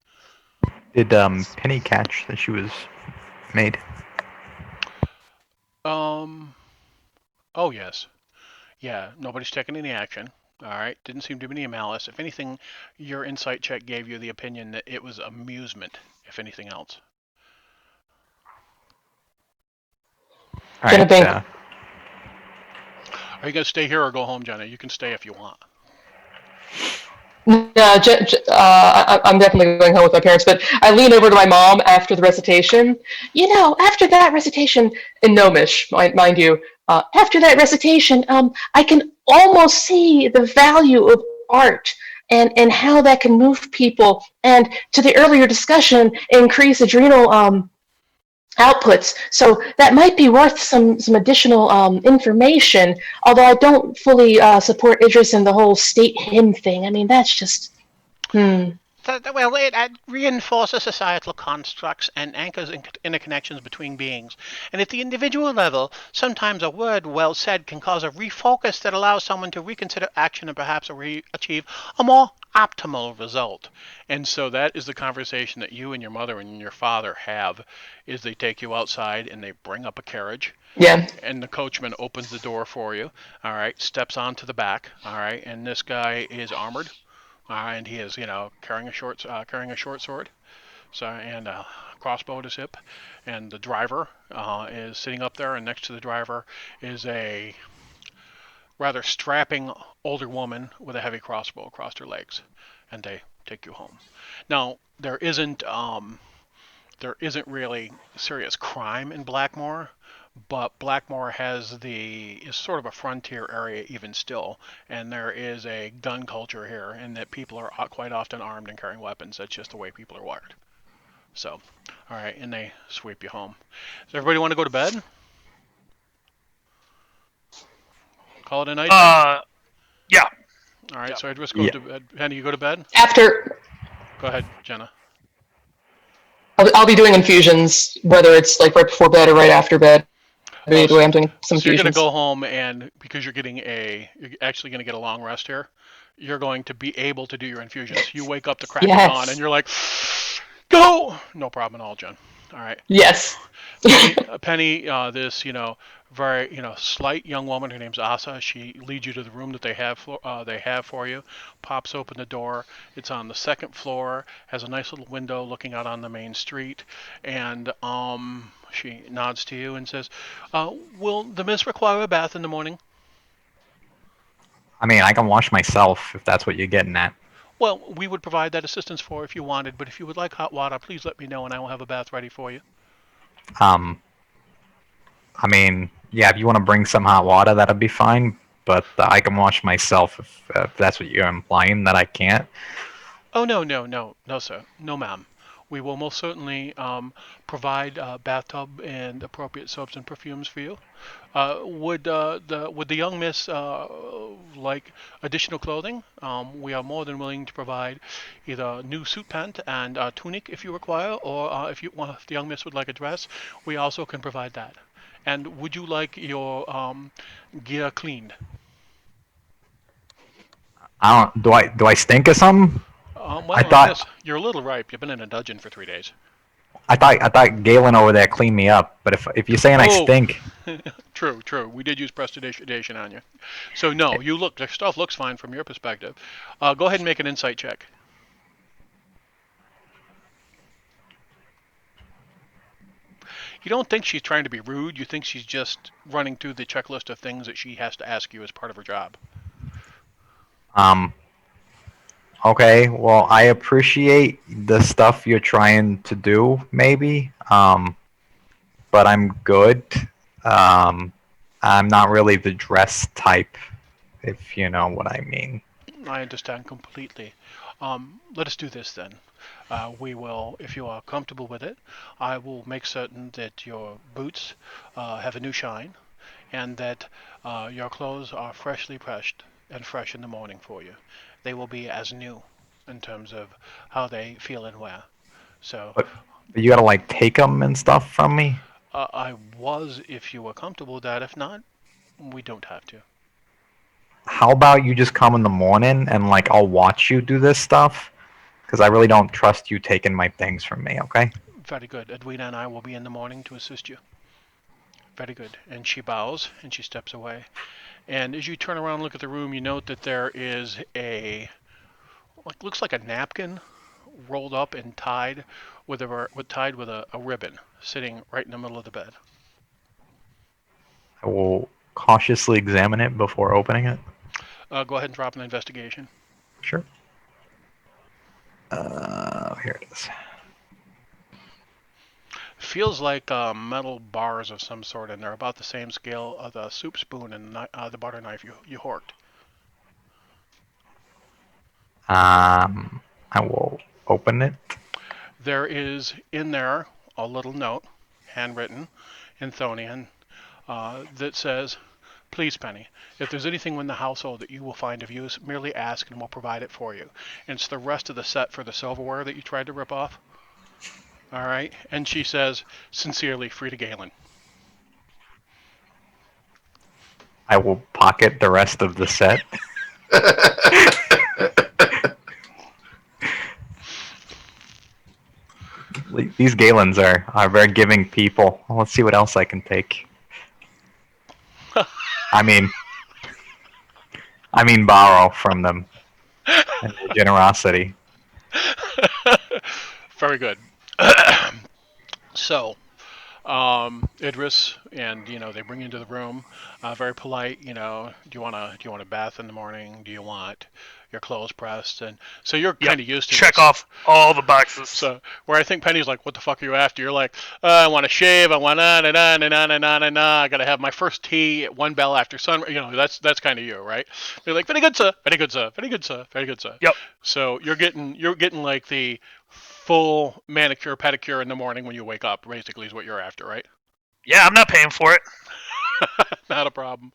Did Penny catch that she was made? Um. Oh yes. Yeah. Nobody's taking any action. All right. Didn't seem to be any malice. If anything, your insight check gave you the opinion that it was amusement. If anything else. All Gonna right. bank. Are you gonna stay here or go home, Jenna? You can stay if you want. No, I'm definitely going home with my parents. But I lean over to my mom after the recitation. After that recitation in Gnomish, mind you, after that recitation, I can almost see the value of art and how that can move people. And to the earlier discussion, increase adrenal outputs. So that might be worth some additional information. Although I don't fully support Idris and the whole state hymn thing. I mean, that's just Well, it reinforces societal constructs and anchors interconnections between beings. And at the individual level, sometimes a word well said can cause a refocus that allows someone to reconsider action and perhaps achieve a more optimal result. And so that is the conversation that you and your mother and your father have. Is they take you outside and they bring up a carriage, yeah. and the coachman opens the door for you. All right, steps onto the back. All right, and this guy is armored, and he is, carrying a short sword, so and a crossbow at his hip, and the driver is sitting up there, and next to the driver is a rather strapping older woman with a heavy crossbow across her legs, and they take you home. Now there isn't really serious crime in Blackmoor, but Blackmoor is sort of a frontier area even still, and there is a gun culture here, and that people are quite often armed and carrying weapons. That's just the way people are wired. So, all right, and they sweep you home. Does everybody want to go to bed? Call it a night then. Yeah. All right, Yeah. so Idris goes to bed. Penny, you go to bed? After Go ahead, Jenna. I'll be doing infusions, whether it's like right before bed or right after bed. Oh, Either way, I'm doing some so you're going to infusions. go home, and because you're actually going to get a long rest here, you're going to be able to do your infusions. You wake up the crack of dawn, and Yes. you're like, go! No problem at all, Jen. All right. Yes. Penny, this, very, slight young woman. Her name's Asa. She leads you to the room that they have for you. Pops open the door. It's on the second floor. Has a nice little window looking out on the main street. And she nods to you and says, "Will the miss require a bath in the morning?" I mean, I can wash myself if that's what you're getting at. Well, we would provide that assistance for if you wanted, but if you would like hot water, please let me know and I will have a bath ready for you. Um, I mean, yeah, if you want to bring some hot water, that'd be fine. But I can wash myself if that's what you're implying that I can't. Oh, no, no, no, no, sir. No, ma'am. We will most certainly provide a bathtub and appropriate soaps and perfumes for you. Would the young miss like additional clothing? We are more than willing to provide either a new suit pant and tunic if you require, or if the young miss would like a dress, we also can provide that. And would you like your gear cleaned? I don't. Do I stink or something? I Well, I thought guess you're a little ripe. You've been in a dungeon for 3 days. I thought Galen over there cleaned me up. But if you're saying I Oh, stink, true, true. We did use prestidigitation on you. So no, the stuff looks fine from your perspective. Go ahead and make an insight check. You don't think she's trying to be rude. You think she's just running through the checklist of things that she has to ask you as part of her job. um, okay. Well, I appreciate the stuff you're trying to do, maybe. But I'm good. Um, I'm not really the dress type, if you know what I mean. I understand completely. Let us do this then. We will, if you are comfortable with it, I will make certain that your boots have a new shine and that your clothes are freshly pressed and fresh in the morning for you. They will be as new in terms of how they feel and wear. So But you gotta like take them and stuff from me. I was, if you were comfortable with that. If not, we don't have to. How about you just come in the morning and like I'll watch you do this stuff? Because I really don't trust you taking my things from me. Okay. Very good. Edwina and I will be in the morning to assist you. Very good. And she bows and she steps away. And as you turn around and look at the room, you note that there is looks like a napkin rolled up and tied with a ribbon sitting right in the middle of the bed. I will cautiously examine it before opening it. Go ahead and drop an investigation. Sure. Here it is. Feels like metal bars of some sort, and they're about the same scale of the soup spoon and the butter knife you horked. I will open it. There is in there a little note, handwritten in Thonian, that says, "Please, Penny, if there's anything in the household that you will find of use, merely ask and we'll provide it for you." And it's the rest of the set for the silverware that you tried to rip off. All right. And she says, "Sincerely, Frida Galen." I will pocket the rest of the set. These Galens are very giving people. Let's see what else I can take. I mean borrow from them and their generosity. Very good. So, Idris, and they bring you into the room, very polite. Do you want a bath in the morning? Do you want your clothes pressed? And so you're Yep. kind of used to Check this. off all the boxes. So where I think Penny's like, "What the fuck are you after?" You're like, "I want to shave. I want na na na na na na na na. I gotta have my first tea at one bell after sun." That's kind of you, right? They're like, "Very good, sir. Very good, sir. Very good, sir. Very good, sir." Yep. So you're getting like the full manicure pedicure in the morning when you wake up. Basically, is what you're after, right? Yeah, I'm not paying for it. Not a problem.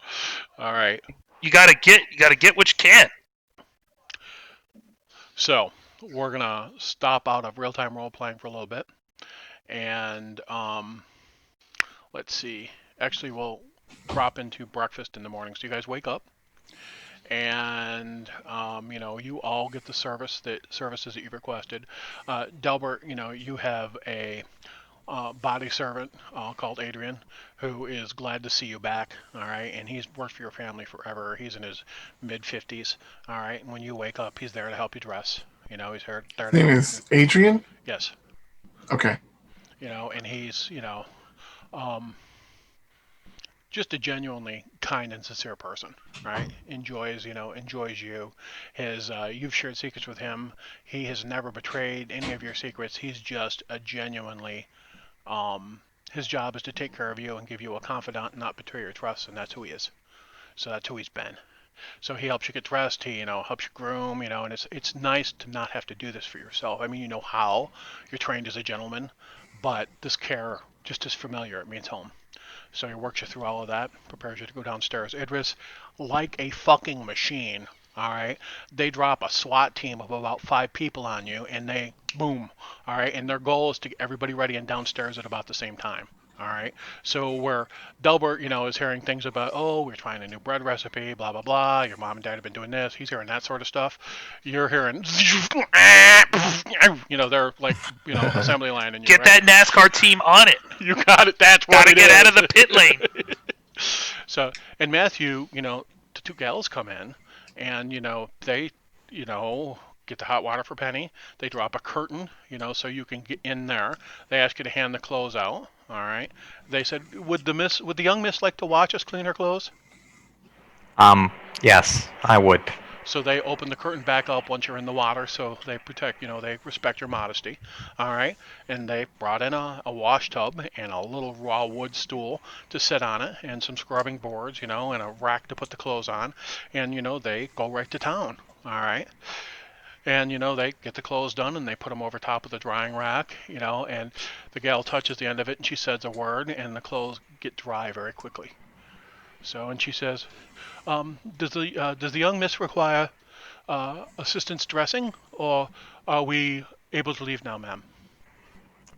All right. You gotta get what you can. So we're gonna stop out of real-time role playing for a little bit, and let's see. Actually, we'll drop into breakfast in the morning. So you guys wake up, and you all get the services that you've requested. Delbert, you have a body servant called Adrian, who is glad to see you back. All right, and he's worked for your family forever. He's in his mid 50s. All right, and when you wake up, he's there to help you dress. He's there His to name help. is Adrian. Yes, Okay. and he's um, just a genuinely kind and sincere person, right? Enjoys you. You've shared secrets with him. He has never betrayed any of your secrets. He's just a genuinely um, his job is to take care of you and give you a confidant and not betray your trust, and that's who he is. So that's who he's been. So he helps you get dressed. He helps you groom. And it's nice to not have to do this for yourself. I mean, you know how you're trained as a gentleman, but this care just is familiar. It means home. So he works you through all of that, prepares you to go downstairs. Idris, like a fucking machine, all right, they drop a SWAT team of about 5 people on you, and they boom, all right, and their goal is to get everybody ready and downstairs at about the same time. All right. So where Delbert, is hearing things about, oh, we're trying a new bread recipe, blah blah blah. Your mom and dad have been doing this. He's hearing that sort of stuff. You're hearing, they're like, assembly line, and you're Get right. that NASCAR team on it. You got it. That's what Gotta it get is. out of the pit lane. So, and Matthew, the two gals come in, and they, get the hot water for Penny. They drop a curtain, so you can get in there. They ask you to hand the clothes out. All right. They said, would the young miss like to watch us clean her clothes? Yes, I would. So they open the curtain back up once you're in the water, so they protect, they respect your modesty. All right. And they brought in a wash tub and a little raw wood stool to sit on it, and some scrubbing boards, and a rack to put the clothes on. And, they go right to town. All right. And, they get the clothes done and they put them over top of the drying rack, and the gal touches the end of it and she says a word, and the clothes get dry very quickly. So, and she says, does the young miss require assistance dressing, or are we able to leave now, ma'am?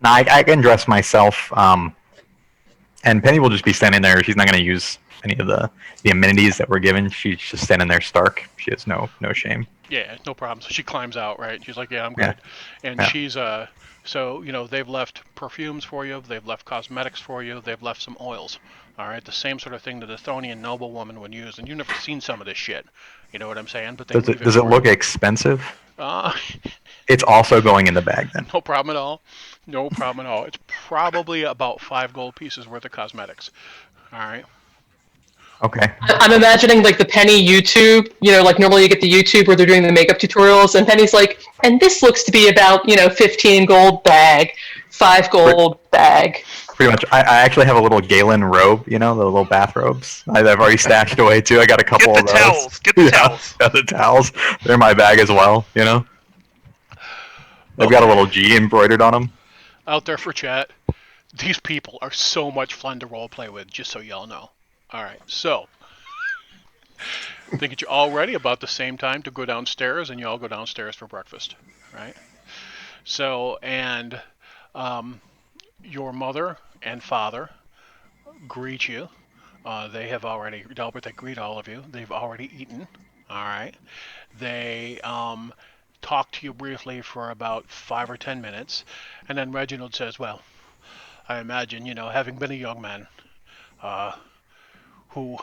Now I can dress myself. And Penny will just be standing there. She's not going to use any of the amenities that we're given. She's just standing there stark. She has no shame. Yeah, no problem. So she climbs out, right? She's like, yeah, I'm Yeah. good. And Yeah. she's so they've left perfumes for you, they've left cosmetics for you, they've left some oils. All right, the same sort of thing that a Thonian noblewoman would use, and you've never seen some of this shit. You know what I'm saying? But they Does leave it it does it for look you. expensive? Uh, It's also going in the bag then. no problem at all. No problem at all. It's probably about 5 gold pieces worth of cosmetics. All right. Okay. I'm imagining like the Penny YouTube, like normally you get the YouTube where they're doing the makeup tutorials, and Penny's like, and this looks to be about, 15 gold bag, 5 Pretty, gold bag. pretty much. I actually have a little Galen robe. The little bathrobes. I've already stashed away too. I got a Get couple the of those. towels. Get the Yeah, towels. got the towels. They're in my bag as well. They've got a Okay. little G embroidered on them. Out there for chat. These people are so much fun to role play with, just so y'all know. All right. So, I think you're all ready about the same time to go downstairs, and you all go downstairs for breakfast, right? So, and um, your mother and father greet you. They have already, Delbert, they greet all of you. They've already eaten. All right. They talk to you briefly for about 5 or 10 minutes, and then Reginald says, "Well, I imagine, having been a young man uh, who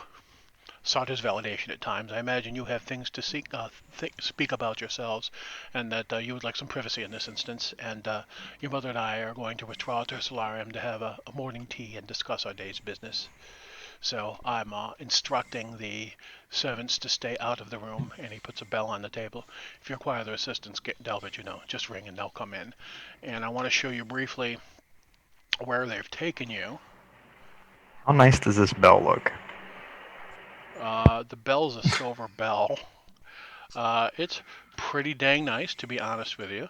sought his validation at times, I imagine you have things to speak about yourselves, and that you would like some privacy in this instance. And your mother and I are going to withdraw to her solarium to have a morning tea and discuss our day's business. So I'm instructing the servants to stay out of the room," and he puts a bell on the table. "If you require their assistance, Delbert, just ring and they'll come in. And I want to show you briefly where they've taken you." How nice does this bell look? The bell's a silver bell. It's pretty dang nice, to be honest with you.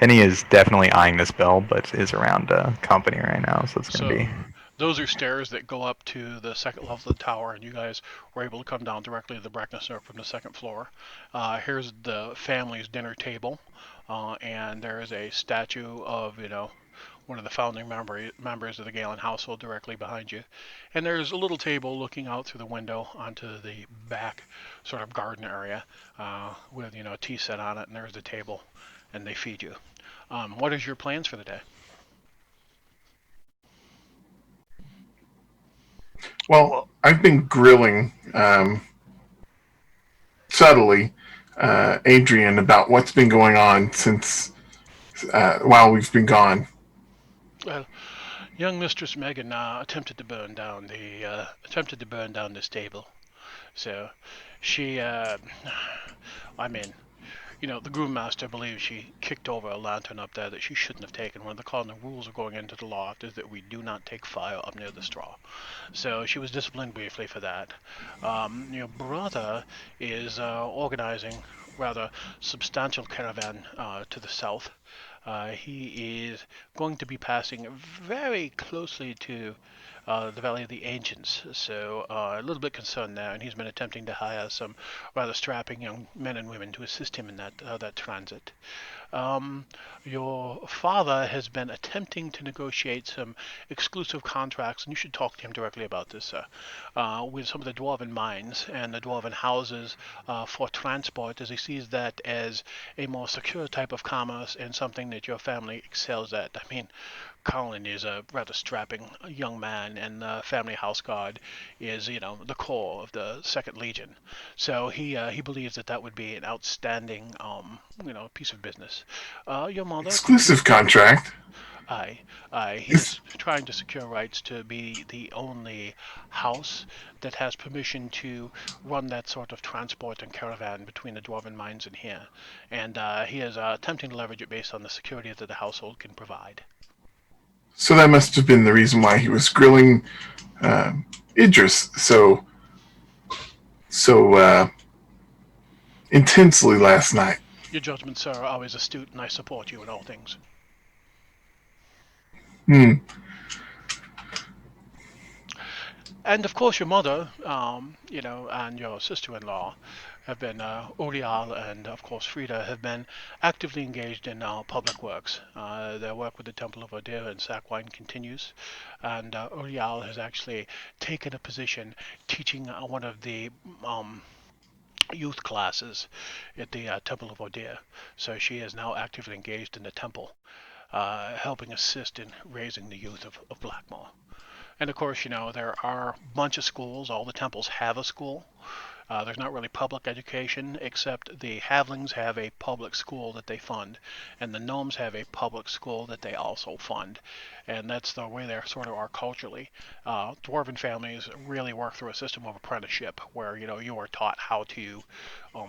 And Penny is definitely eyeing this bill, but is around company right now, so it's going to So be. those are stairs that go up to the second level of the tower, and you guys were able to come down directly to the breakfast nook from the second floor. Here's the family's dinner table, and there is a statue of, one of the founding members of the Galen household directly behind you. And there's a little table looking out through the window onto the back sort of garden area with, a tea set on it, and there's the table, and they feed you. What is your plans for the day? Well, Well, I've been grilling subtly Adrian about what's been going on since while we've been gone. Well, young Mistress Megan attempted to burn down this table. So she, I mean, the groom-master believes she kicked over a lantern up there that she shouldn't have taken. One of the cardinal rules of going into the loft is that we do not take fire up near the straw. So she was disciplined briefly for that. Your brother is organizing rather substantial caravan to the south. He is going to be passing very closely to the Valley of the Ancients, so a little bit concerned there, and he's been attempting to hire some rather strapping young men and women to assist him in that transit. Um, your father has been attempting to negotiate some exclusive contracts, and you should talk to him directly about this, with some of the dwarven mines and the dwarven houses for transport, as he sees that as a more secure type of commerce and something that your family excels at. I mean, Colin is a rather strapping young man, and the family house guard is, the core of the Second Legion. So he believes that would be an outstanding, piece of business. Your mother Exclusive contract. I, he Is is trying to secure rights to be the only house that has permission to run that sort of transport and caravan between the dwarven mines and here, and he is attempting to leverage it based on the security that the household can provide. so that must have been the reason why he was grilling Idris so intensely last night. Your judgments, sir, are always astute, and I support you in all things. Hmm. And of course, your mother, and your sister-in-law have been, Uriel and of course Frida, have been actively engaged in public works. Their work with the Temple of Odir and Sakwine continues, and Uriel has actually taken a position teaching one of the youth classes at the Temple of Odir. So she is now actively engaged in the temple, helping assist in raising the youth of Blackmoor. And of course, there are a bunch of schools. All the temples have a school. There's not really public education, except the Havlings have a public school that they fund, and the Gnomes have a public school that they also fund. And that's the way they sort of are culturally. Dwarven families really work through a system of apprenticeship, where you are taught how to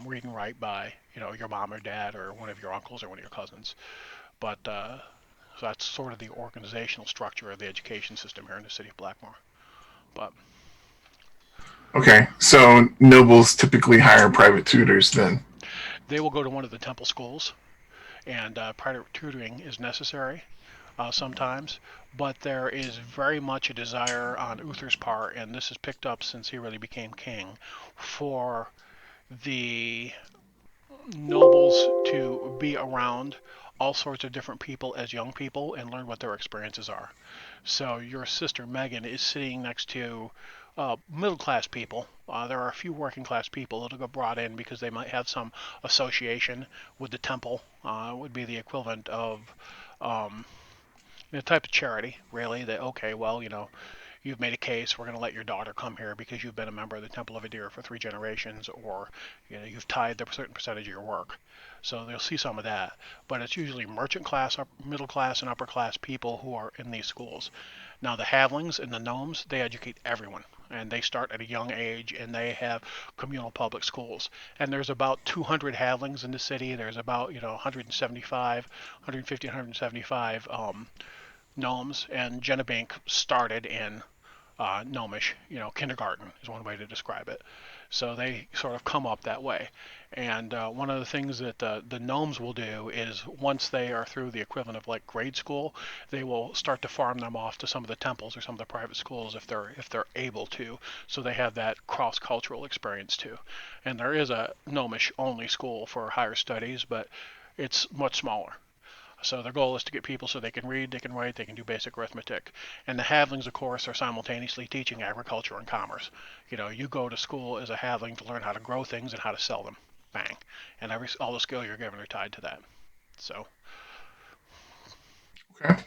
read and write by your mom or dad or one of your uncles or one of your cousins. But so that's sort of the organizational structure of the education system here in the city of Blackmoor. But Okay, so nobles typically hire private tutors then. they will go to one of the temple schools, and private tutoring is necessary sometimes. But there is very much a desire on Uther's part, and this is picked up since he really became king, for the nobles to be around all sorts of different people as young people and learn what their experiences are. So your sister Megan is sitting next to middle class people. There are a few working class people that'll get brought in because they might have some association with the temple. Would be the equivalent of um, a type of charity, really. That okay, well, you've made a case. We're going to let your daughter come here because you've been a member of the Temple of Adir for 3 generations, or you've tied a certain percentage of your work. So they'll see some of that, but it's usually merchant class, middle class, and upper class people who are in these schools. Now the Havlings and the Gnomes, they educate everyone, and they start at a young age, and they have communal public schools. And there's about 200 Havlings in the city. There's about 175, 150, 175 gnomes, and Genebank started in gnomish, kindergarten is one way to describe it. So they sort of come up that way. And one of the things that the gnomes will do is once they are through the equivalent of like grade school, they will start to farm them off to some of the temples or some of the private schools if they're able to. So they have that cross-cultural experience too. And there is a gnomish only school for higher studies, but it's much smaller. So their goal is to get people so they can read, they can write, they can do basic arithmetic. And the halflings, of course, are simultaneously teaching agriculture and commerce. You go to school as a halfling to learn how to grow things and how to sell them. Bang. And all the skill you're given are tied to that. So. Okay.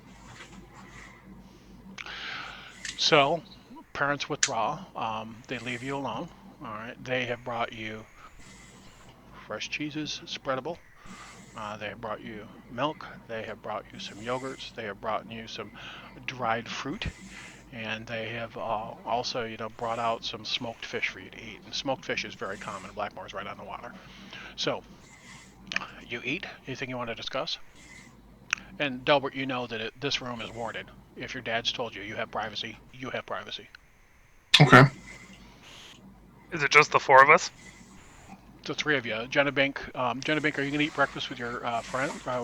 So, parents withdraw. They leave you alone. All right. They have brought you fresh cheeses, spreadable. They have brought you milk. They have brought you some yogurts. They have brought you some dried fruit, and they have also, brought out some smoked fish for you to eat. And smoked fish is very common. Blackmoor is right on the water. So you eat. Anything you want to discuss? And Delbert, you know that this room is warded. If your dad's told you have privacy, you have privacy. Okay. Is it just the four of us? The three of you. Jenabink, are you going to eat breakfast with your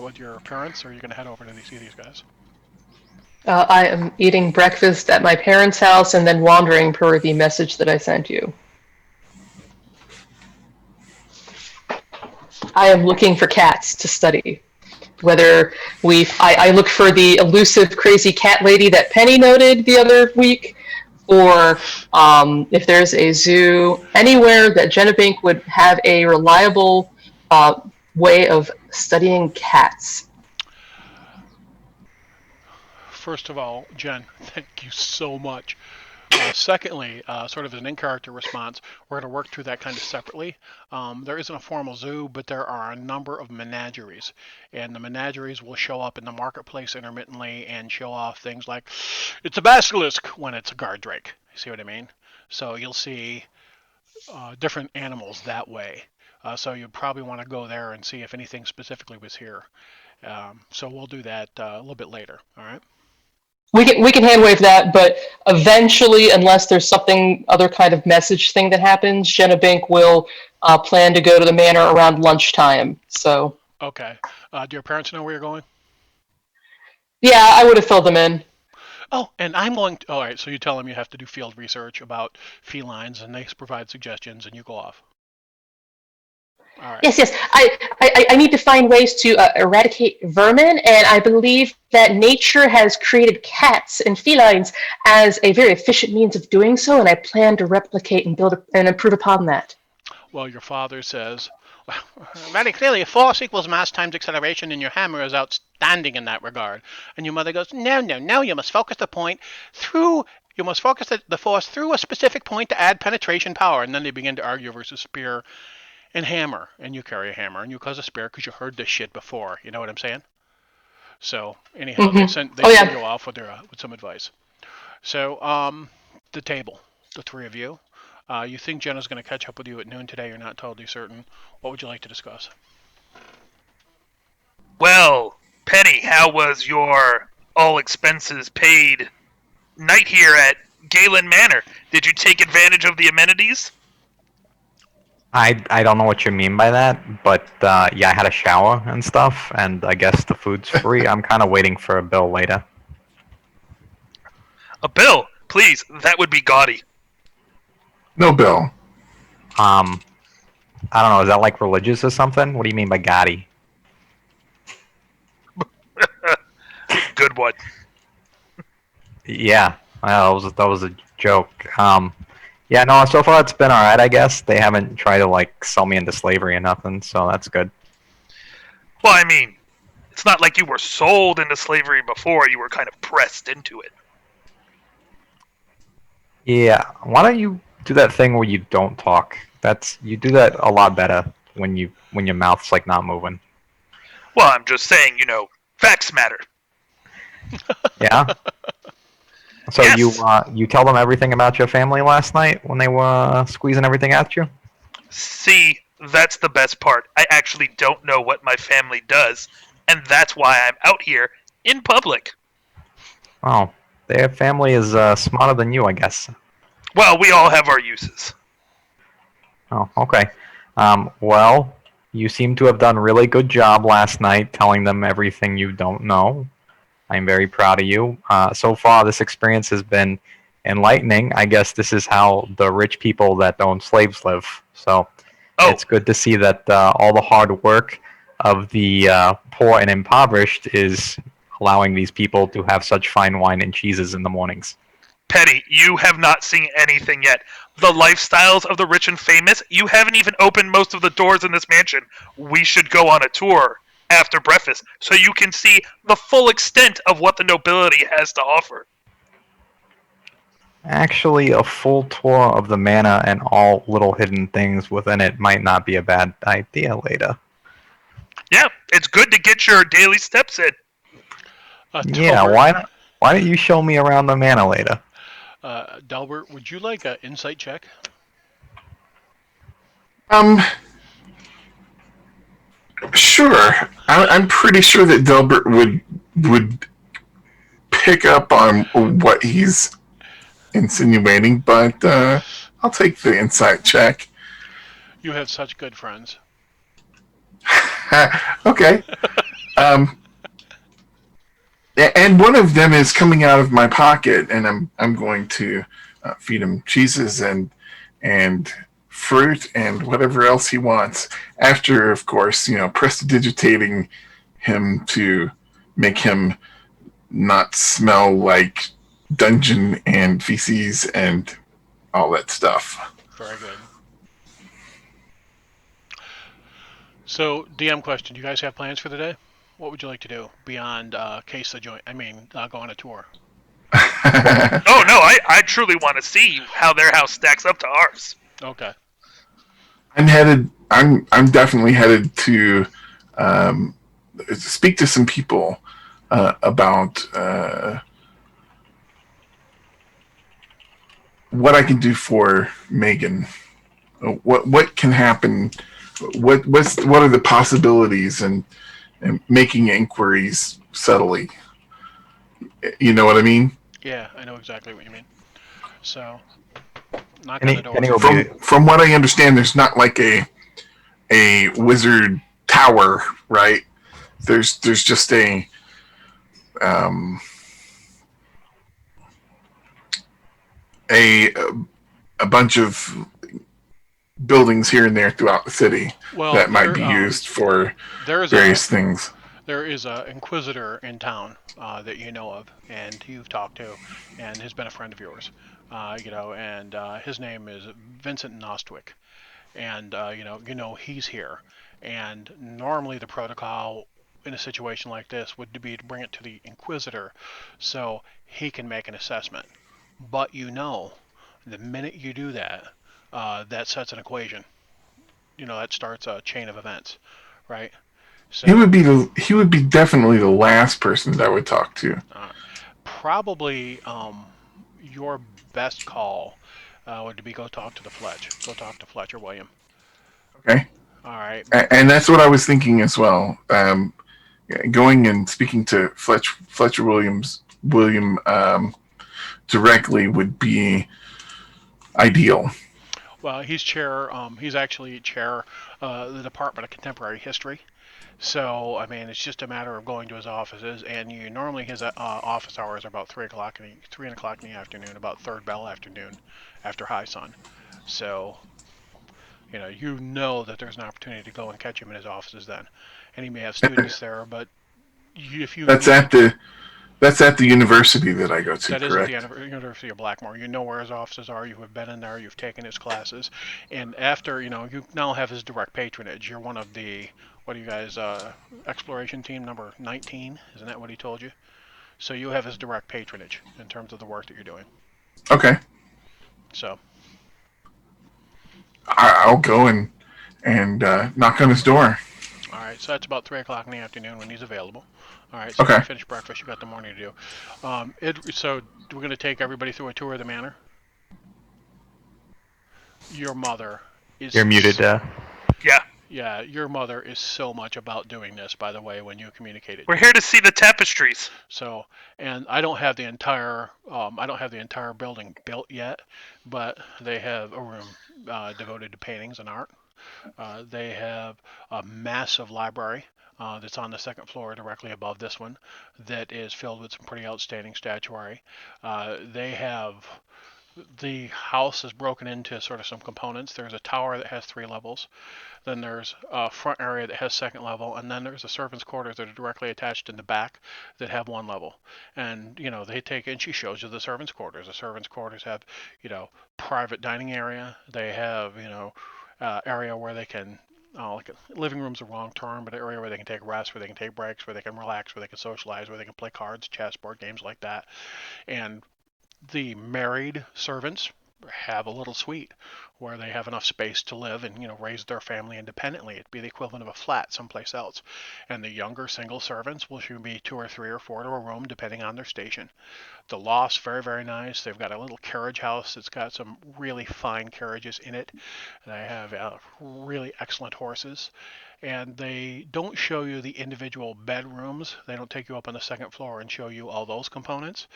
with your parents, or are you going to head over to see these guys? I am eating breakfast at my parents' house and then wandering per the message that I sent you. I am looking for cats to study. Whether I look for the elusive, crazy cat lady that Penny noted the other week, or if there's a zoo anywhere that Jenabink would have a reliable way of studying cats. First of all, Jen, thank you so much. Secondly, sort of as an in-character response, we're going to work through that kind of separately. There isn't a formal zoo, but there are a number of menageries, and the menageries will show up in the marketplace intermittently and show off things like, it's a basilisk when it's a guard drake. You see what I mean? So you'll see different animals that way. So you'd probably want to go there and see if anything specifically was here. So we'll do that a little bit later. All right. We can hand wave that, but eventually, unless there's something other kind of message thing that happens, Jenna Bink will plan to go to the manor around lunchtime. So. Okay. Do your parents know where you're going? Yeah, I would have filled them in. Oh, and I'm going to. All right, so you tell them you have to do field research about felines, and they provide suggestions, and you go off. All right. Yes. I need to find ways to eradicate vermin, and I believe that nature has created cats and felines as a very efficient means of doing so, and I plan to replicate and build and improve upon that. Well, your father says, well, very clearly, force equals mass times acceleration, and your hammer is outstanding in that regard. And your mother goes, no, you must focus the point through. You must focus the force through a specific point to add penetration power. And then they begin to argue versus spear and hammer. And you carry a hammer, and you cause a spear because you heard this shit before. You know what I'm saying? So anyhow, they send you off with some advice. So the table, the three of you. You think Jenna's going to catch up with you at noon today? You're not totally certain. What would you like to discuss? Well, Penny, how was your all expenses paid night here at Galen Manor? Did you take advantage of the amenities? I don't know what you mean by that, but yeah, I had a shower and stuff, and I guess the food's free. I'm kind of waiting for a bill later. A bill? Please, that would be gaudy. No bill. I don't know, is that like religious or something? What do you mean by Gotti? Good one. Yeah, that was a joke. Yeah, no, so far it's been alright, I guess. They haven't tried to, like, sell me into slavery or nothing, so that's good. Well, I mean, it's not like you were sold into slavery before, you were kind of pressed into it. Yeah, why don't you do that thing where you don't talk? You do that a lot better when your mouth's, like, not moving. Well, I'm just saying, facts matter. Yeah? So yes. You tell them everything about your family last night when they were squeezing everything at you? See, that's the best part. I actually don't know what my family does, and that's why I'm out here in public. Oh, their family is smarter than you, I guess. Well, we all have our uses. Oh, okay. Well, you seem to have done a really good job last night telling them everything you don't know. I'm very proud of you. So far, this experience has been enlightening. I guess this is how the rich people that own slaves live. So Oh, it's good to see that all the hard work of the poor and impoverished is allowing these people to have such fine wine and cheeses in the mornings. Petty, you have not seen anything yet. The lifestyles of the rich and famous, you haven't even opened most of the doors in this mansion. We should go on a tour after breakfast so you can see the full extent of what the nobility has to offer. Actually, a full tour of the manor and all little hidden things within it might not be a bad idea later. Yeah, it's good to get your daily steps in. Yeah, Delbert, why don't you show me around the manor later? Delbert, would you like an insight check? Um, sure. I'm pretty sure that Delbert would pick up on what he's insinuating, but I'll take the insight check. You have such good friends. Okay. Um, and one of them is coming out of my pocket, and I'm going to feed him cheeses and fruit and whatever else he wants. After, of course, prestidigitating him to make him not smell like dungeon and feces and all that stuff. Very good. So, DM question: do you guys have plans for the day? What would you like to do beyond case the joint? I mean, go on a tour. Oh no, I truly want to see how their house stacks up to ours. Okay. I'm definitely headed to um, speak to some people about what I can do for Megan. What can happen? What are the possibilities and making inquiries subtly? You know what I mean? Yeah, I know exactly what you mean. So, knock on the door. Penny will be From what I understand, there's not like a wizard tower, right? There's just um, a a bunch of buildings here and there throughout the city Well, that might be used for there's various things. there is a inquisitor in town that you know of, and you've talked to, and has been a friend of yours. And his name is Vincent Nostwick, and he's here. And normally the protocol in a situation like this would be to bring it to the inquisitor, so he can make an assessment. But the minute you do that, that sets an equation. That starts a chain of events, right? So He would be definitely the last person that I would talk to. probably your best call would be go talk to the Fletch. Go talk to Fletcher William. Okay, All right. and that's what I was thinking as well. Going and speaking to Fletcher William directly would be ideal. Well, he's chair. He's actually chair the Department of Contemporary History. So I mean, it's just a matter of going to his offices, and normally his office hours are about 3 o'clock in the afternoon, about third bell afternoon, after high sun. So that there's an opportunity to go and catch him in his offices then, and he may have students there, but if you That's at the university that I go to. that is at the Correct. University of Blackmoor. You know where his offices are. You have been in there. You've taken his classes, and after you now have his direct patronage. You're one of the what are you guys exploration team number 19? Isn't that what he told you? So you have his direct patronage in terms of the work that you're doing. Okay, So I'll go and knock on his door. all right, so that's about 3 o'clock in the afternoon when he's available. All right, so Okay. when you finish breakfast, you got the morning to do. So we're going to take everybody through a tour of the manor. Your mother is. you're muted. Yeah. Yeah, your mother is so much about doing this, by the way, when you communicate it We're to here her. to see the tapestries. So, and I don't have the entire building built yet, but they have a room devoted to paintings and art. They have a massive library that's on the second floor, directly above this one, that is filled with some pretty outstanding statuary. They have the house is broken into sort of some components. There's a tower that has 3 levels. Then there's a front area that has second level, and then there's the servants' quarters that are directly attached in the back that have 1 level. And they take and she shows you the servants' quarters. The servants' quarters have private dining area. They have area where they can. Like living room's a wrong term, but an area where they can take rest, where they can take breaks, where they can relax, where they can socialize, where they can play cards, chess, board games like that. And the married servants have a little suite where they have enough space to live and raise their family independently. It'd be the equivalent of a flat someplace else. And the younger single servants will should be 2 or 3 or 4 to a room depending on their station. The loft's very, very nice. They've got a little carriage house that's got some really fine carriages in it. They have really excellent horses. And they don't show you the individual bedrooms. They don't take you up on the second floor and show you all those components,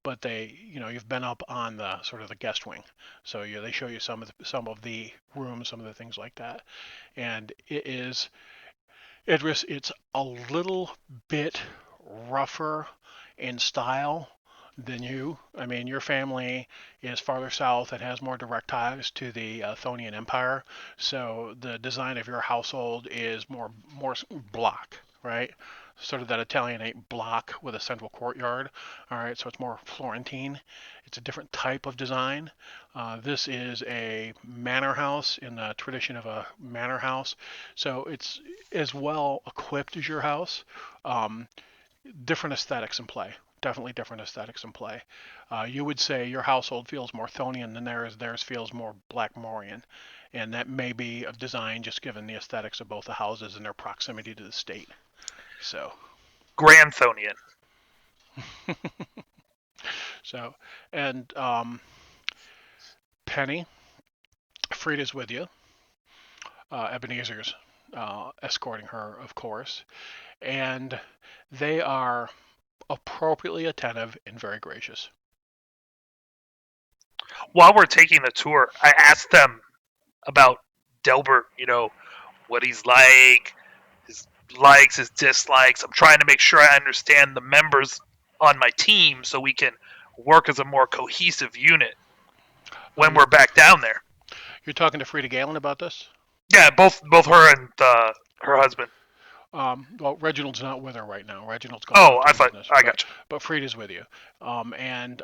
but you've been up on the sort of the guest wing, so they show you some of the rooms, some of the things like that, and it's a little bit rougher in style than you. I mean, your family is farther south and has more direct ties to the Thonian Empire, so the design of your household is more block, right? Sort of that Italianate block with a central courtyard. All right, so it's more Florentine. It's a different type of design. This is a manor house in the tradition of a manor house, so it's as well equipped as your house. Um, Different aesthetics in play. Definitely different aesthetics in play. You would say your household feels more Thonian than theirs. Theirs feels more Blackmoorian, and that may be of design just given the aesthetics of both the houses and their proximity to the state. So, Granthonian. so, and Penny, Frida's with you. Ebenezer's escorting her, of course, and they are appropriately attentive and very gracious. While we're taking the tour, I asked them about Delbert, what he's like, his likes, his dislikes. I'm trying to make sure I understand the members on my team so we can work as a more cohesive unit when You're we're back down there. talking to Frida Galen about this? Yeah, both her and her husband. Well, Reginald's not with her right now. Reginald's gone Oh, out I doing thought business, I but got you. Frida's with you, and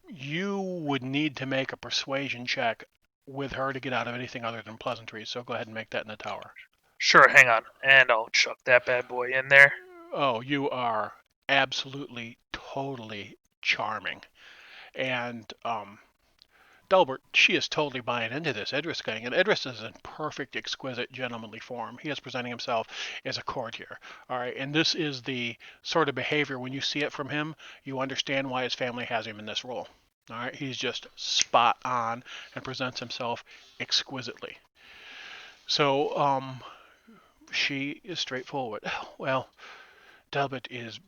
you would need to make a persuasion check with her to get out of anything other than pleasantries. So go ahead and make that in the tower. Sure, hang on, and I'll chuck that bad boy in there. Oh, you are absolutely, totally charming, and Delbert, she is totally buying into this Idris thing, and Idris is in perfect, exquisite, gentlemanly form. He is presenting himself as a courtier, all right, and this is the sort of behavior when you see it from him, you understand why his family has him in this role. All right, he's just spot on and presents himself exquisitely. So, she is straightforward. Well, Delbert is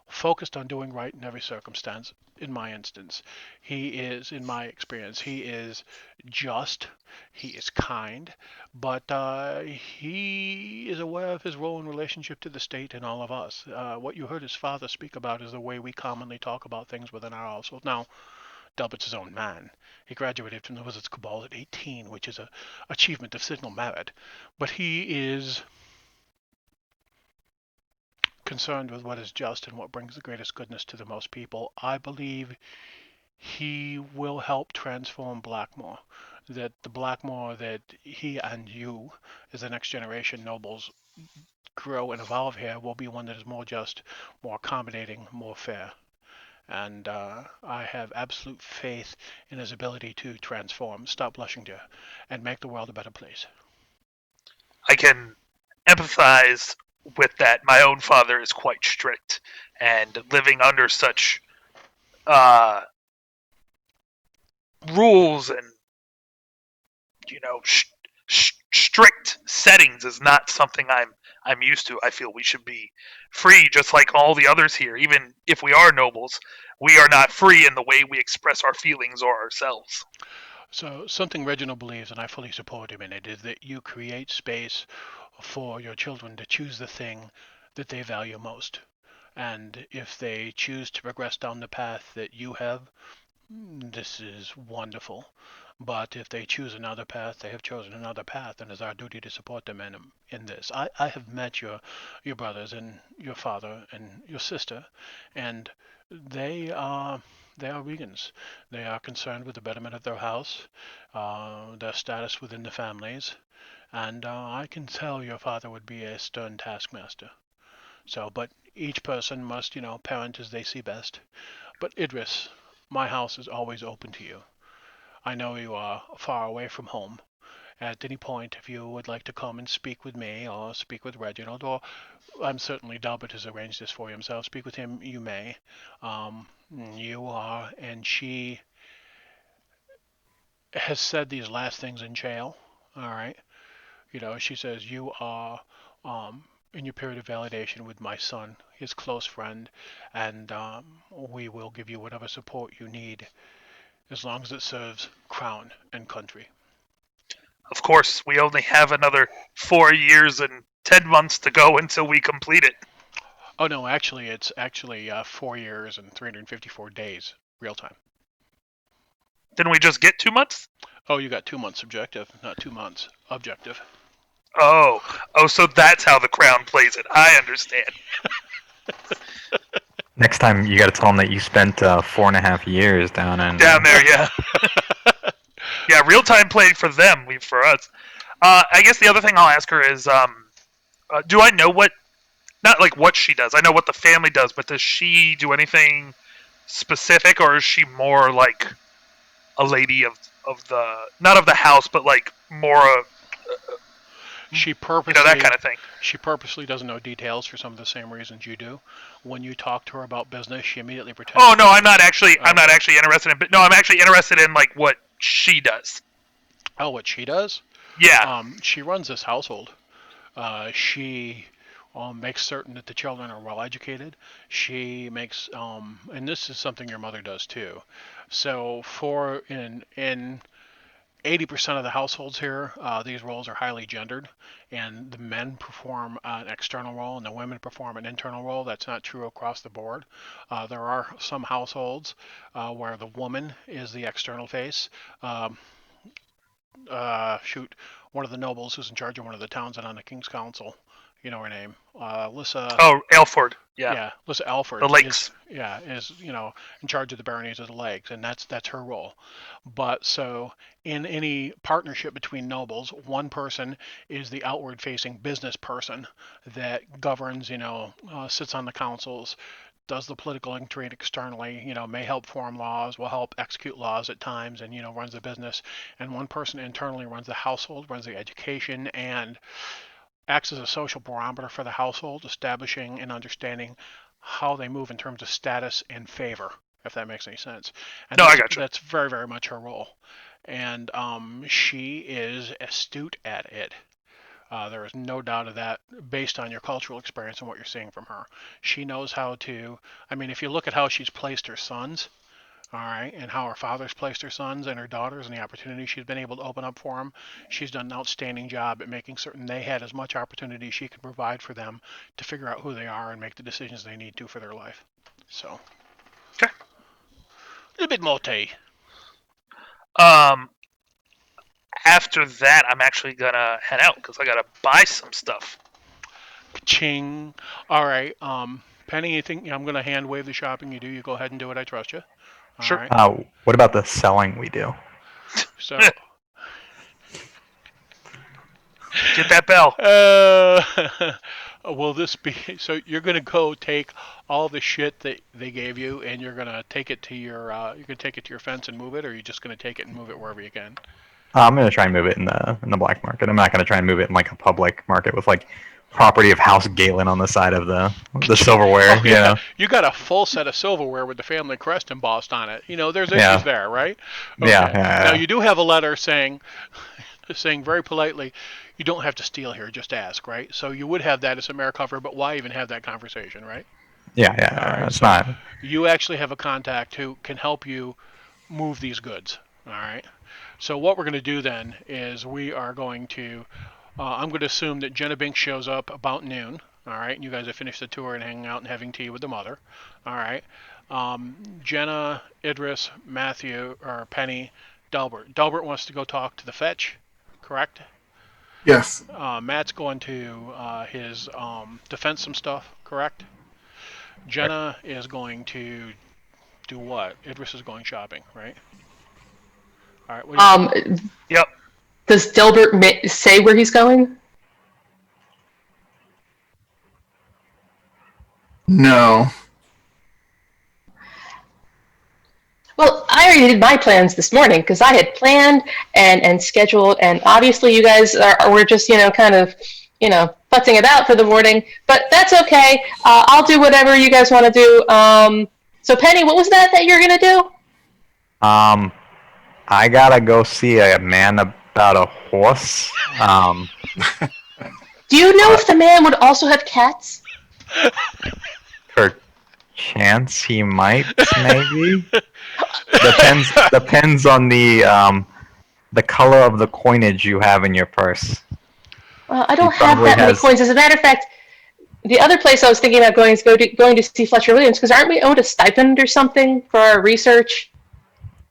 focused on doing right in every circumstance. In my instance, in my experience, he is just, he is kind, but he is aware of his role in relationship to the state and all of us. What you heard his father speak about is the way we commonly talk about things within our household. Now, Delbert's his own man. He graduated from the Wizard's Cabal at 18, which is a achievement of signal merit, but he is concerned with what is just and what brings the greatest goodness to the most people. I believe he will help transform Blackmoor. That the Blackmoor that he and you, as the next generation nobles, grow and evolve here will be one that is more just, more accommodating, more fair. And I have absolute faith in his ability to transform, stop blushing, dear, and make the world a better place. I can empathize with that. My own father is quite strict, and living under such uh, rules and strict settings is not something I'm used to. I feel we should be free, just like all the others here. Even if we are nobles, we are not free in the way we express our feelings or ourselves. So something Reginald believes, and I fully support him in it, is that you create space for your children to choose the thing that they value most. And if they choose to progress down the path that you have, this is wonderful. But if they choose another path, they have chosen another path, and it's our duty to support them in this. I have met your brothers and your father and your sister, and they are they are vegans. They are concerned with the betterment of their house, their status within the families, and I can tell your father would be a stern taskmaster. So, but each person must, parent as they see best. But Idris, my house is always open to you. I know you are far away from home. At any point, if you would like to come and speak with me or speak with Reginald, or I'm certainly Dalbert has arranged this for you himself, speak with him, you may. Um, you are, and she has said these last things in jail. All right. She says, you are in your period of validation with my son, his close friend, and we will give you whatever support you need as long as it serves Crown and country. Of course, we only have another 4 years and 10 months to go until we complete it. Oh, no, actually, it's actually 4 years and 354 days, real time. Didn't we just get 2 months? Oh, you got 2 months subjective, not 2 months objective. Oh, so that's how the crown plays it. I understand. Next time, you got to tell them that you spent 4.5 years down in. Down there, yeah. Yeah, real time played for them, for us. I guess the other thing I'll ask her is, do I know what, not like what she does, I know what the family does, but does she do anything specific, or is she more like a lady of the, not of the house, but like more of, She purposely, that kind of thing. She purposely doesn't know details for some of the same reasons you do. When you talk to her about business, she immediately pretends. Oh no, I'm not actually interested in. But no, I'm actually interested in like what she does. Oh, what she does? Yeah. She runs this household. She makes certain that the children are well educated. She makes, and this is something your mother does too. So for in 80% of the households here, these roles are highly gendered, and the men perform an external role and the women perform an internal role. That's not true across the board. There are some households where the woman is the external face. Um, one of the nobles who's in charge of one of the towns and on the King's Council, you know her name, Lissa. Oh, Aylford. Yeah. Yeah, Lissa Alford. The lakes. Is in charge of the baronies of the lakes, and that's her role. But so in any partnership between nobles, one person is the outward-facing business person that governs, sits on the councils, does the political intrigue externally, may help form laws, will help execute laws at times, and runs the business. And one person internally runs the household, runs the education, and acts as a social barometer for the household, establishing and understanding how they move in terms of status and favor, if that makes any sense. And no, I got you. That's very, very much her role. And she is astute at it. There is no doubt of that based on your cultural experience and what you're seeing from her. She knows how to, if you look at how she's placed her sons, all right, and how her father's placed her sons and her daughters and the opportunity she's been able to open up for them, she's done an outstanding job at making certain they had as much opportunity she could provide for them to figure out who they are and make the decisions they need to for their life. So, okay, a little bit multi. After that, I'm actually gonna head out because I gotta buy some stuff. Ching. All right. Penny, you think I'm gonna hand wave the shopping you do? You go ahead and do it. I trust you. All sure. Right. What about the selling we do? So. Get that bell. Will this be so? You're gonna go take all the shit that they gave you, and you're gonna take it to your fence and move it, or are you just gonna take it and move it wherever you can? I'm gonna try and move it in the black market. I'm not gonna try and move it in like a public market with like property of House Galen on the side of the silverware. Oh, yeah. You got a full set of silverware with the family crest embossed on it. There's issues there, right? Okay. Yeah. Now you do have a letter saying, saying very politely, you don't have to steal here, just ask, right? So you would have that as a mayor cover, but why even have that conversation, right? Yeah, All yeah, right, it's so not. you actually have a contact who can help you move these goods. All right. So what we're going to do then is we are going to, I'm going to assume that Jenna Binks shows up about noon. All right. And you guys have finished the tour and hanging out and having tea with the mother. All right. Jenna, Idris, Matthew, or Penny, Delbert. Delbert wants to go talk to the fetch, correct? Yes. Matt's going to his defense some stuff, correct? Jenna is going to do what? Idris is going shopping, right? All right. What do you think? Yep. Does Delbert say where he's going? No. Well, I already did my plans this morning because I had planned and scheduled, and obviously you guys were just kind of futzing about for the morning, but that's okay. I'll do whatever you guys want to do. So Penny, what was that you're gonna do? Um, I gotta go see a man about a horse. Do you know if the man would also have cats? Chance he might, maybe. Depends on the color of the coinage you have in your purse. I He don't have probably that many has. coins. As a matter of fact, the other place I was thinking about going is going to see Fletcher Williams, because aren't we owed a stipend or something for our research?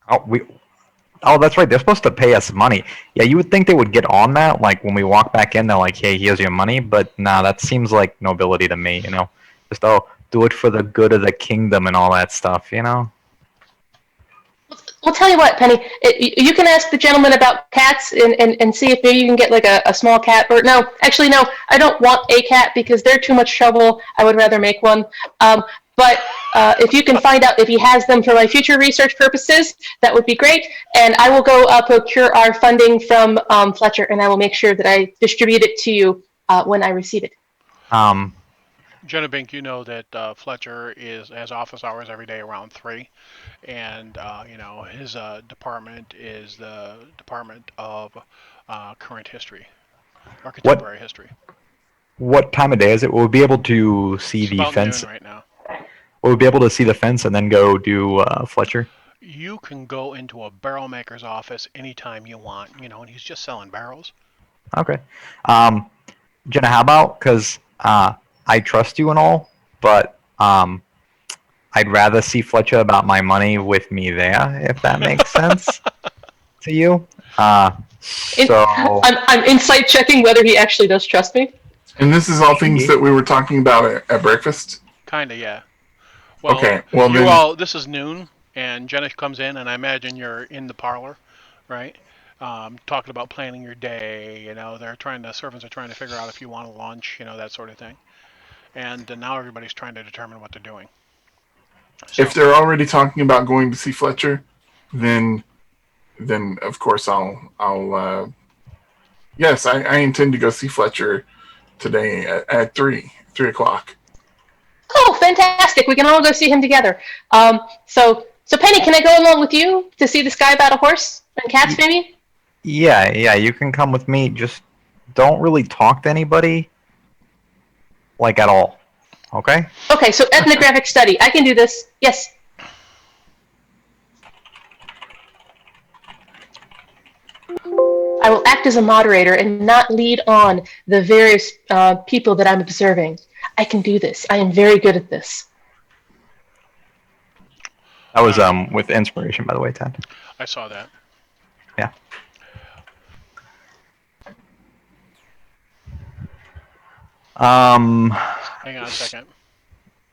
Oh, that's right. They're supposed to pay us money. Yeah, you would think they would get on that. Like when we walk back in, they're like, "Hey, here's your money." But nah, that seems like nobility to me. Just do it for the good of the kingdom and all that stuff. Well, tell you what, Penny, you can ask the gentleman about cats and see if maybe you can get like a small cat. Or no, actually, no, I don't want a cat because they're too much trouble. I would rather make one. But if you can find out if he has them for my future research purposes, that would be great. And I will go procure our funding from Fletcher, and I will make sure that I distribute it to you when I receive it. Um, Jenna Bink, you know that Fletcher has office hours every day around 3, and his department is the Department of Current History or what Contemporary History. what time of day is it? We'll be able to see It's the about noon fence. right now. We'll be able to see the fence and then go do Fletcher. You can go into a barrel maker's office anytime you want, and he's just selling barrels. Okay. Jenna, how about because I trust you and all, but I'd rather see Fletcher about my money with me there, if that makes sense to you. So I'm insight checking whether he actually does trust me. And this is all things that we were talking about at breakfast. Kinda, yeah. Well, Okay. Well, you then. all. This is noon, and Jenna comes in, and I imagine you're in the parlor, right? Talking about planning your day. Servants are trying to figure out if you want a lunch, that sort of thing. And now everybody's trying to determine what they're doing. So, If they're already talking about going to see Fletcher, then of course I'll yes, I intend to go see Fletcher today at 3 o'clock. Oh, fantastic! We can all go see him together. So Penny, can I go along with you to see this guy about a horse and cats, maybe? yeah, you can come with me. Just don't really talk to anybody, like at all. Okay? Okay, so ethnographic study. I can do this. Yes. I will act as a moderator and not lead on the various people that I'm observing. I can do this. I am very good at this. That was with inspiration, by the way, Ted. I saw that. Yeah. Hang on a second.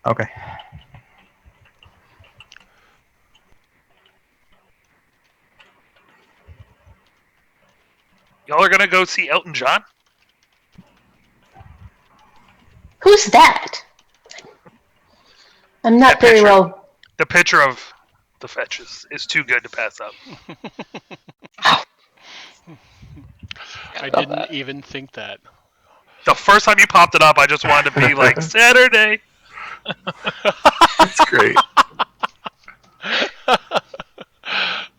Okay. Y'all are gonna go see Elton John? Who's that? I'm not That very picture. well. The picture of the fetch is too good to pass up. I didn't even think that. The first time you popped it up, I just wanted to be like, Saturday! That's great.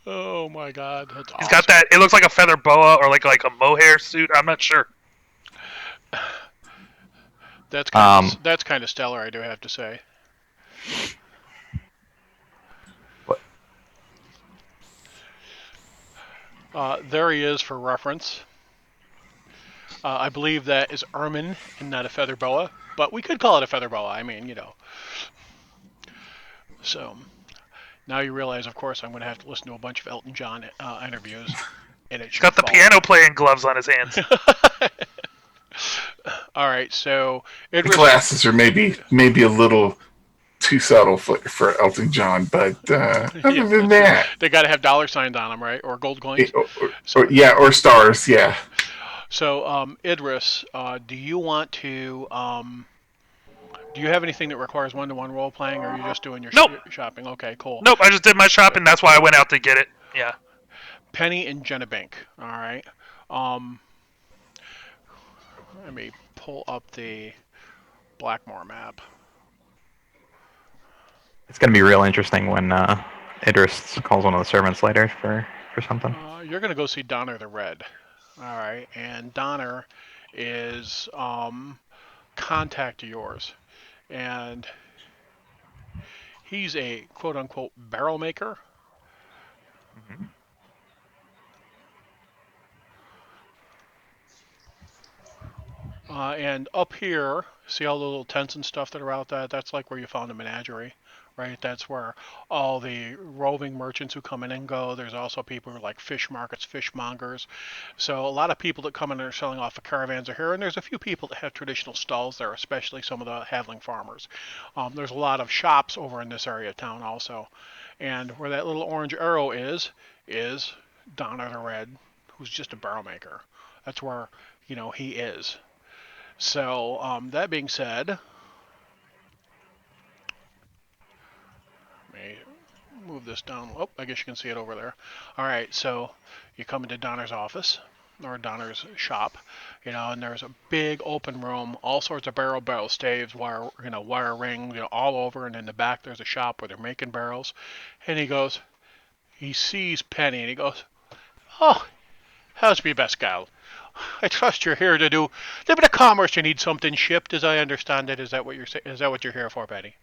Oh my my God, that's He's awesome. got that. It looks like a feather boa or like a mohair suit. I'm not sure. Um, That's kind of stellar, I do have to say. what- There he is for reference. I believe that is ermine and not a feather boa, but we could call it a feather boa. I mean, So now you realize, of course, I'm going to have to listen to a bunch of Elton John interviews, and it He's should got the fall piano playing gloves on his hands. apart. All right, so The Idris. glasses are maybe a little too subtle for Elton John, but Yeah, other than that's true. that, They got to have dollar signs on them, right, or gold coins. or So, yeah, or stars, yeah. so Idris, do you want to? Do you have anything that requires one-to-one role playing, or are you just doing your Nope. shopping? Okay, cool. Nope. I just did my shopping. That's why I went out to get it. Yeah. Penny and Jenna Bink. All right. Um, Let me pull up the Blackmoor map. it's gonna be real interesting when Idris calls one of the servants later for something. You're gonna go see Donner the Red. All right, and Donner is contact of yours, and he's a quote unquote barrel maker. Mhm. And up here, see all the little tents and stuff that are out there? That's like where you found a menagerie, right? That's where all the roving merchants who come in and go. There's also people who are like fish markets, fishmongers. So a lot of people that come in and are selling off of caravans are here, and there's a few people that have traditional stalls there, especially some of the Havling farmers. There's a lot of shops over in this area of town also. And where that little orange arrow is Donner the Red, who's just a barrel maker. That's where, he is. So, that being said, let me move this down. Oh, I guess you can see it over there. All right, so you come into Donner's office or Donner's shop, and there's a big open room, all sorts of barrel staves, wire ring, all over, and in the back there's a shop where they're making barrels. And he sees Penny, and he goes, "Oh, how's me best gal? I trust you're here to do a bit of commerce. You need something shipped, as I understand it. Is that what you're here for, Penny?"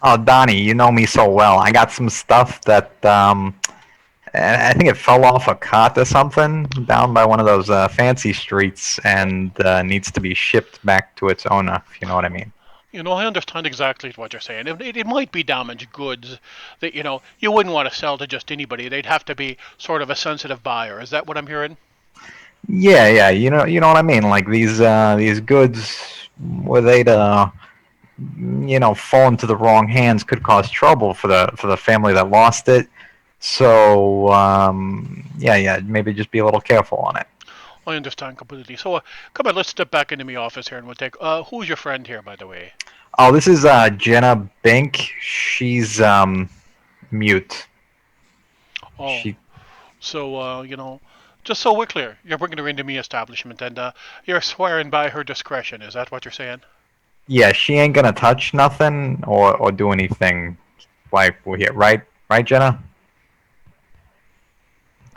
Oh, Donnie, you know me so well. I got some stuff that I think it fell off a cot or something down by one of those fancy streets and needs to be shipped back to its owner, if you know what I mean. I understand exactly what you're saying. It might be damaged goods that, you wouldn't want to sell to just anybody. They'd have to be sort of a sensitive buyer. Is that what I'm hearing? Yeah, yeah, you know what I mean. Like these goods, were they to fall into the wrong hands, could cause trouble for the family that lost it. So yeah, yeah, maybe just be a little careful on it. I understand completely. So, come on, let's step back into my office here and we'll take. Who's your friend here, by the way? Oh, this is Jenna Bink. She's mute. Oh, She so, just so we're clear, you're bringing her into me establishment and you're swearing by her discretion. Is that what you're saying? Yeah, she ain't gonna touch nothing or do anything like we're here, right? Right, Jenna?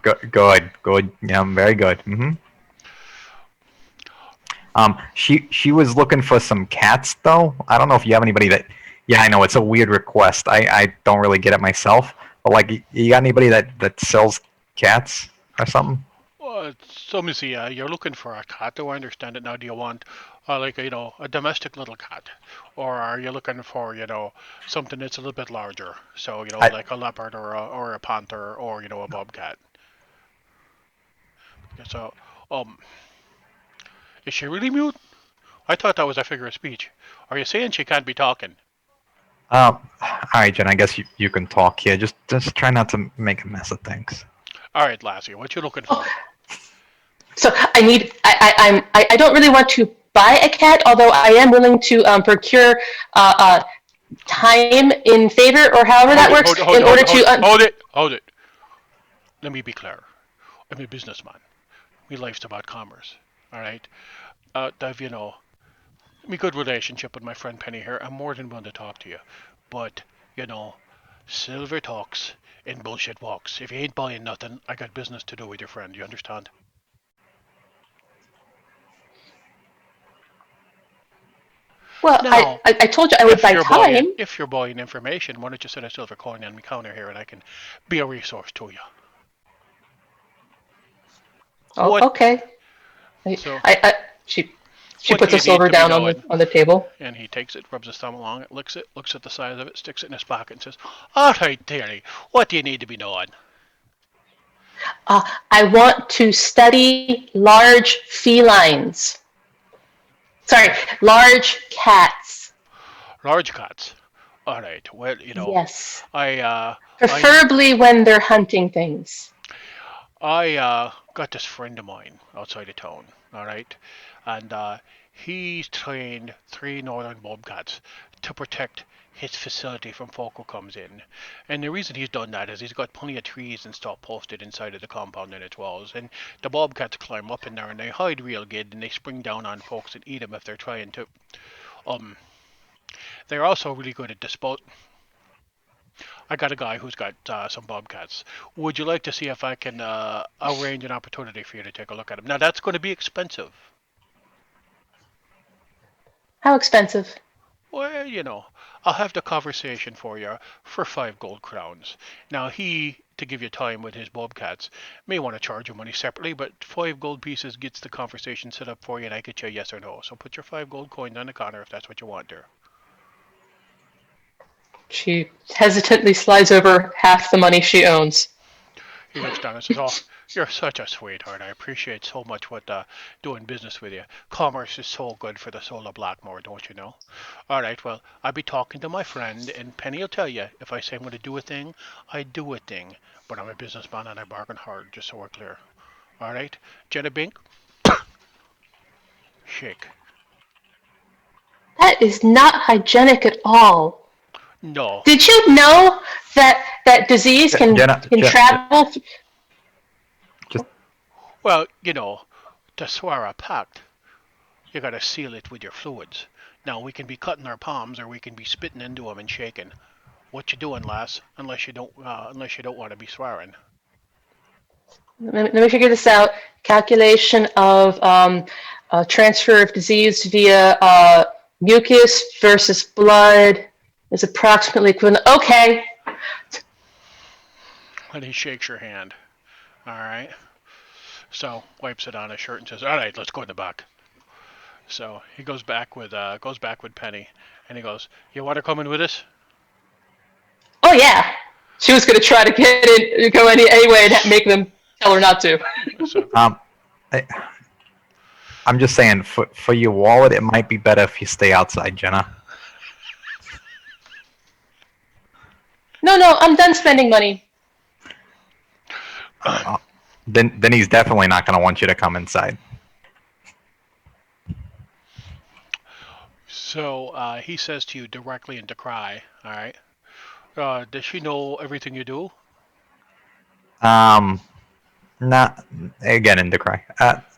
Good, good, good. Yeah, very good. She was looking for some cats though. I don't know if you have anybody that. Yeah, I know it's a weird request. I don't really get it myself. But like, you got anybody that sells cats or something? So let me see. You're looking for a cat. Do I understand it now? Do you want, like, a domestic little cat, or are you looking for, something that's a little bit larger? So, I like a leopard or a panther or a bobcat. So, um, is she really mute? I thought that was a figure of speech. Are you saying she can't be talking? all right, Jen. I guess you can talk here. Just try not to make a mess of things. All right, Lassie, what you looking Oh, for? so I don't really want to buy a cat, although I am willing to procure time in favor or however Hold that it, works hold it, hold in it, hold order it, hold to. it, hold it, hold it. Let me be clear. I'm a businessman. My life's about commerce. All right. I've, me good relationship with my friend Penny here. I'm more than willing to talk to you, but you know, Silver talks and bullshit walks. If you ain't buying nothing, I got business to do with your friend. You understand? Well, Now, I told you I would buy time. if you're buying information, why don't you set a silver coin on my counter here, and I can be a resource to you. Oh, What? okay. So, She what do puts a you need silver to be down knowing? on the table. And he takes it, rubs his thumb along it, licks it, looks at the size of it, sticks it in his pocket, and says, "All right, dearie, what do you need to be knowing?" I want to study large felines. Sorry, large cats. Large cats. All right. Well, Yes. I I Preferably when they're hunting things. I got this friend of mine outside of town. All right, and he's trained three northern bobcats to protect his facility from folk who comes in. And the reason he's done that is he's got plenty of trees and stuff posted inside of the compound and its walls. And the bobcats climb up in there and they hide real good and they spring down on folks and eat them if they're trying to. Um, they're also really good at disposing. I got a guy who's got some bobcats. Would you like to see if I can arrange an opportunity for you to take a look at them? Now that's going to be expensive. How expensive? Well, I'll have the conversation for you for 5 gold crowns. Now to give you time with his bobcats, may want to charge you money separately, but 5 gold pieces gets the conversation set up for you, and I get you a yes or no. So put your 5 gold coins on the counter if that's what you want there. She hesitantly slides over half the money she owns. He looks down and says, "Oh, you're such a sweetheart. I appreciate so much what doing business with you. Commerce is so good for the soul of Blackmoor, don't you know? All right, well, I'll be talking to my friend, and Penny'll tell you if I say I'm going to do a thing, I do a thing. But I'm a businessman and I bargain hard, just so we're clear. All right, Jenna Bink, shake. That is not hygienic at all. No, Did you know that disease can travel? Just well, to swear a pact, you got to seal it with your fluids. Now we can be cutting our palms or we can be spitting into them and shaking. What you doing, lass? Unless you don't want to be swearing. Let me figure this out. Calculation of transfer of disease via mucus versus blood is approximately equivalent. Okay. And he shakes your hand. All right. So wipes it on his shirt and says, "All right, let's go in the back." So he goes back with Penny, and he goes, "You want to come in with us?" Oh yeah. She was going to try to get in, go any way and make them tell her not to. So I, I'm just saying, for your wallet, it might be better if you stay outside, Jenna. No, I'm done spending money. Then he's definitely not going to want you to come inside. so he says to you directly in Decry, all right. Does she know everything you do? Um, not again in Decry.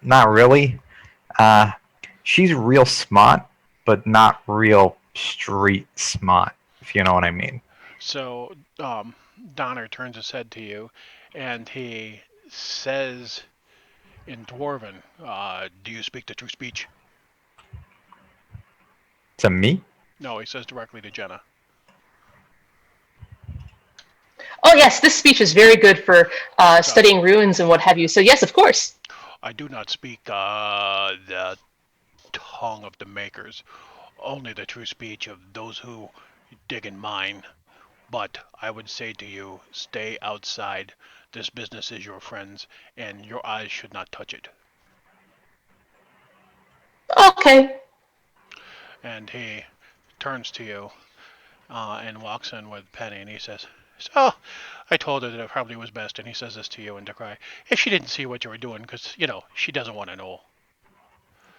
Not really. She's real smart, but not real street smart, if you know what I mean. So Donner turns his head to you, and he says in Dwarven, "Do you speak the true speech?" To me? No, he says directly to Jenna. Oh yes, this speech is very good for studying runes and what have you. So yes, of course. I do not speak the tongue of the makers, only the true speech of those who dig and mine. But I would say to you, stay outside. This business is your friend's, and your eyes should not touch it. Okay. And he turns to you and walks in with Penny, and he says, "So, I told her that it probably was best." And he says this to you and to cry, if she didn't see what you were doing, because she doesn't want to know.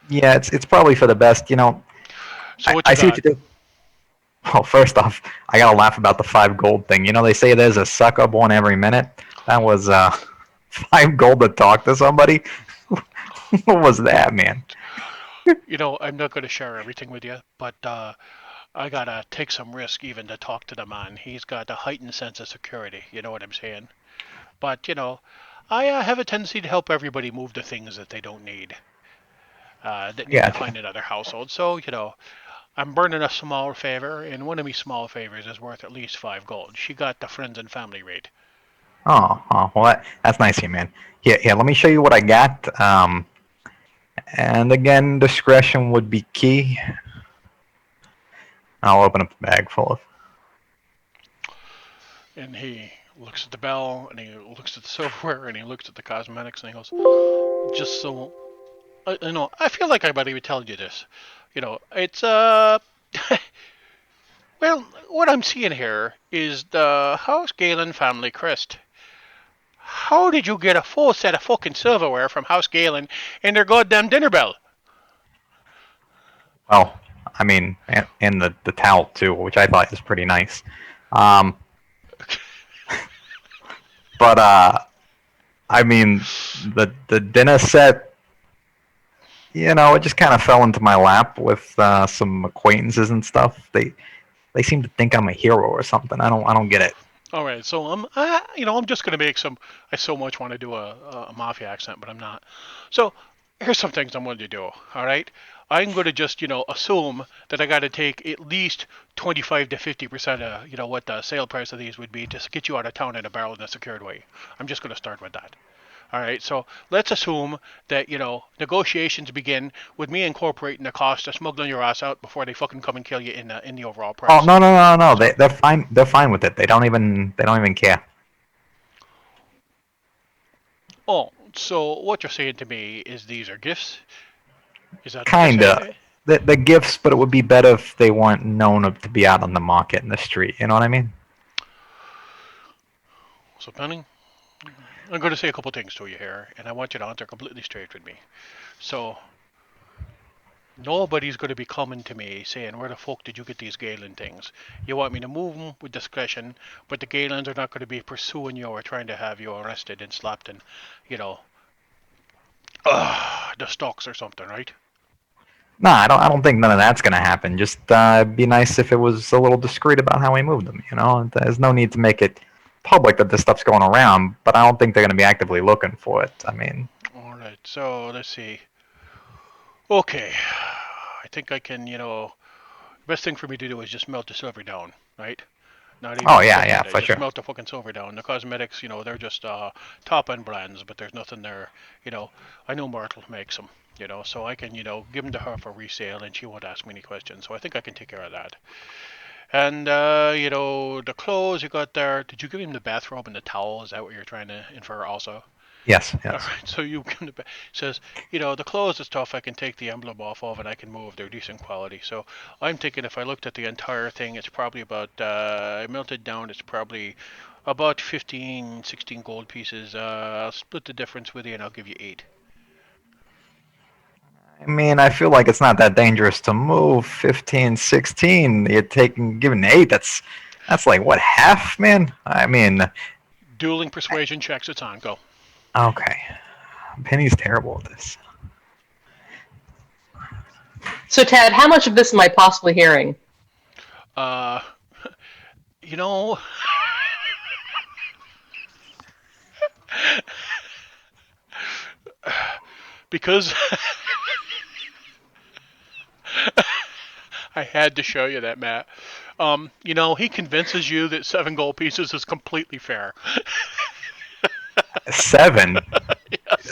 Yeah, it's probably for the best. So what you I see got? what you do. Well, first off, I gotta laugh about the 5 gold thing. They say there's a sucker born every minute. That was 5 gold to talk to somebody. What was that, man? I'm not going to share everything with you, but I gotta take some risk even to talk to the man. He's got a heightened sense of security. You know what I'm saying? But I have a tendency to help everybody move the things that they don't need, that need to Gotcha. find another household. So I'm burning a small favor, and one of me small favors is worth at least 5 gold. She got the friends and family rate. Well, that's nice of you, man. Here, let me show you what I got. And again, discretion would be key. I'll open up the bag full of. And he looks at the bell, and he looks at the silverware, and he looks at the cosmetics, and he goes, "Just so I feel like I better be telling you this. It's well, what I'm seeing here is the House Galen family crest. How did you get a full set of fucking silverware from House Galen in their goddamn dinner bell?" Well, I mean, and the towel too, which I thought was pretty nice. Um, but I mean, the dinner set, it just kind of fell into my lap with some acquaintances and stuff. They seem to think I'm a hero or something. I don't get it. All right, so I'm just gonna make some. I so much want to do a mafia accent, but I'm not. So here's some things I'm going to do. All right, I'm going to just assume that I got to take at least 25 to 50% of what the sale price of these would be to get you out of town in a barrel in a secured way. I'm just going to start with that. All right, so let's assume that negotiations begin with me incorporating the cost of smuggling your ass out before they fucking come and kill you in the overall Oh, price. no. So They're fine. They're fine with it. They don't even care. Oh, so what you're saying to me is these are gifts? Is that what you're Kinda. saying? The gifts, but it would be better if they weren't known to be out on the market in the street. You know what I mean? So, Penny, I'm going to say a couple things to you here, and I want you to answer completely straight with me. So, nobody's going to be coming to me saying, "Where the fuck did you get these Galen things?" You want me to move them with discretion, but the Galens are not going to be pursuing you or trying to have you arrested and slapped in, you know, the stocks or something, right? No, I don't think none of that's gonna happen. Just it'd be nice if it was a little discreet about how we moved them. There's no need to make it public that this stuff's going around. But I don't think they're gonna be actively looking for it. I mean, All right, so let's see. Okay, I think I can, the best thing for me to do is just melt the silver down, right? Not oh even yeah, look yeah, at it. for Just sure. melt the fucking silver down. The cosmetics, they're just top end brands, but there's nothing there. I know Myrtle makes them. So I can, give them to her for resale, and she won't ask me any questions. So I think I can take care of that. And the clothes you got there. Did you give him the bathrobe and the towel? Is that what you're trying to infer, also? Yes, All yes. right, so you can says, the clothes and stuff I can take the emblem off of and I can move. They're decent quality. So I'm thinking if I looked at the entire thing, it's probably about I melted down. It's probably about 15, 16 gold pieces. I'll split the difference with you and I'll give you 8. I mean, I feel like it's not that dangerous to move 15, 16. You're giving 8. That's like what, half, man? I mean, Dueling persuasion checks. It's on. Go. okay. Penny's terrible at this. So, Tad, how much of this am I possibly hearing? Uh, you know, because I had to show you that, Matt. He convinces you that 7 gold pieces is completely fair. 7.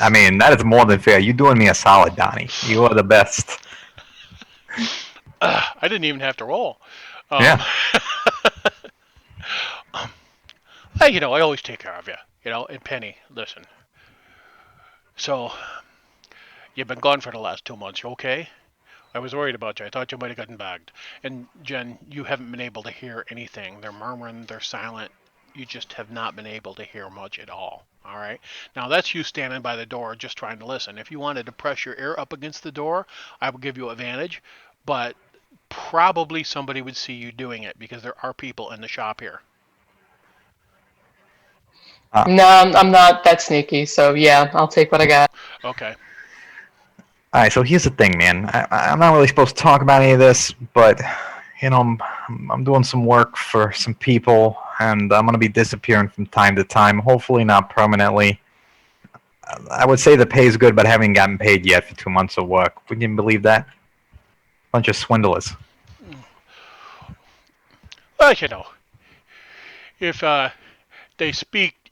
I Yes. mean, that is more than fair. You're doing me a solid, Donnie. You are the best. I didn't even have to roll. Um, Yeah. I always take care of you. And Penny, listen. So, you've been gone for the last 2 months. You okay? I was worried about you. I thought you might have gotten bagged. And Jen, you haven't been able to hear anything. They're murmuring, they're silent. You just have not been able to hear much at all. All right. Now that's you standing by the door just trying to listen. If you wanted to press your ear up against the door, I would give you advantage. But probably somebody would see you doing it because there are people in the shop here. Uh, No, I'm not that sneaky. So yeah, I'll take what I got. Okay. all right, so here's the thing, man. I'm not really supposed to talk about any of this, but I'm doing some work for some people, and I'm going to be disappearing from time to time. Hopefully, not permanently. I would say the pay is good, but I haven't gotten paid yet for 2 months of work. Would you believe that? Bunch of swindlers. Well, if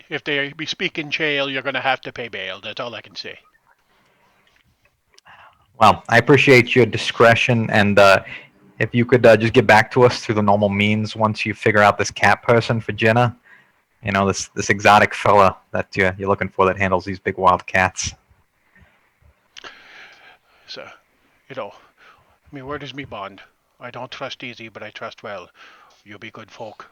if they be speaking jail, you're gonna have to pay bail. That's all I can say. Well, I appreciate your discretion, and if you could just get back to us through the normal means once you figure out this cat person for Jenna. This exotic fella that you're looking for that handles these big wild cats. So, where does me bond? I don't trust easy, but I trust well. You be good folk.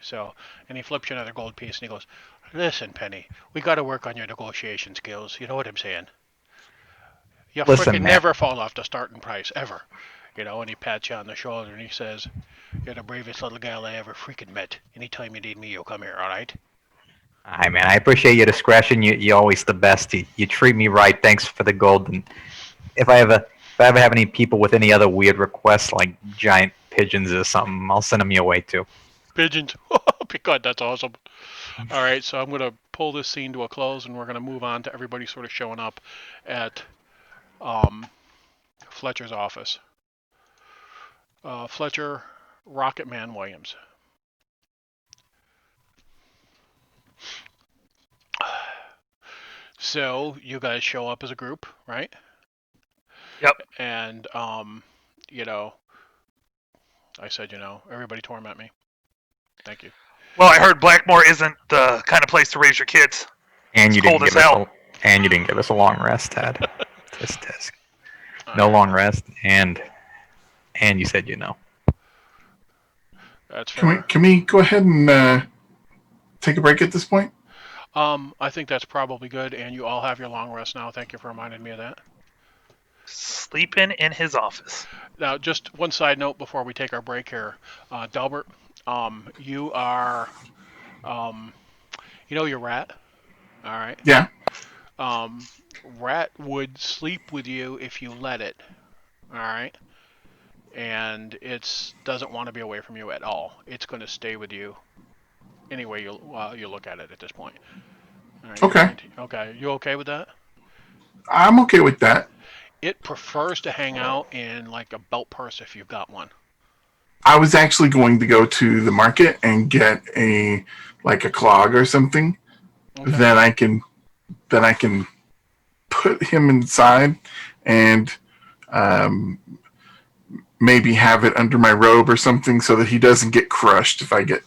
So, and he flips you another gold piece and he goes, "Listen, Penny, we got to work on your negotiation skills. You know what I'm saying? You Listen, frickin' man. never fall off the starting price, ever." And he pats you on the shoulder and he says, "You're the bravest little gal I ever freaking met. Anytime you need me, you'll come here, all right?" Hi, man. I appreciate your discretion. You're always the best. You treat me right. Thanks for the gold. And if I ever have any people with any other weird requests, like giant pigeons or something, I'll send them your way too. Pigeons. God, that's awesome. All right, so I'm going to pull this scene to a close and we're going to move on to everybody sort of showing up at um, Fletcher's office. Fletcher, Rocketman Williams. So you guys show up as a group, right? Yep. And you know, I said, everybody torment me. Thank you. Well, I heard Blackmoor isn't the kind of place to raise your kids. And It's you didn't cold as give us hell. a long rest, Ted. Tisk. No All right, long rest, and you said you know. that's Can we fair. can we go ahead and take a break at this point? I think that's probably good, and you all have your long rest now. Thank you for reminding me of that. Sleeping in his office. Now, just one side note before we take our break here, Delbert, you are, um, your rat. All right. Yeah. Um, Rat would sleep with you if you let it. All right. And it doesn't want to be away from you at all. It's going to stay with you anyway you look at it at this point. All right. Okay. Okay. You okay with that? I'm okay with that. It prefers to hang out in like a belt purse if you've got one. I was actually going to go to the market and get a clog or something Okay. that I can put him inside and um, maybe have it under my robe or something so that he doesn't get crushed if I get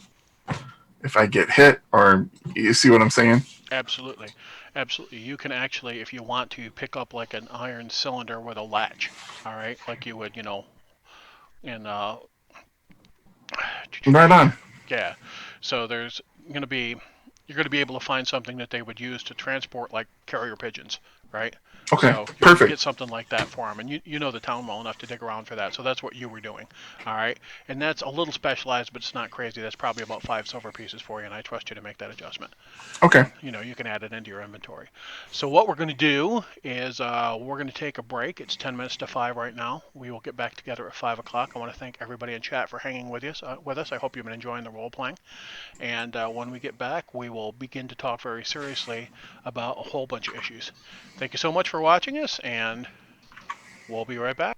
hit, or you see what I'm saying? Absolutely. Absolutely. You can actually, if you want to, pick up like an iron cylinder with a latch. All right. Like you would, in Right on. yeah. So going to be you're going to be able to find something that they would use to transport like carrier pigeons, right? Okay. So you're going to Perfect. get something like that for them, and you know the town well enough to dig around for that. So that's what you were doing, all right? And that's a little specialized, but it's not crazy. That's probably about 5 silver pieces for you, and I trust you to make that adjustment. Okay. You can add it into your inventory. So what we're going to do is we're going to take a break. It's 10 minutes to 5 right now. We will get back together at 5 o'clock. I want to thank everybody in chat for hanging with us. I hope you've been enjoying the role playing. And when we get back, we will begin to talk very seriously about a whole bunch of issues. Thank you so much for watching us, and we'll be right back.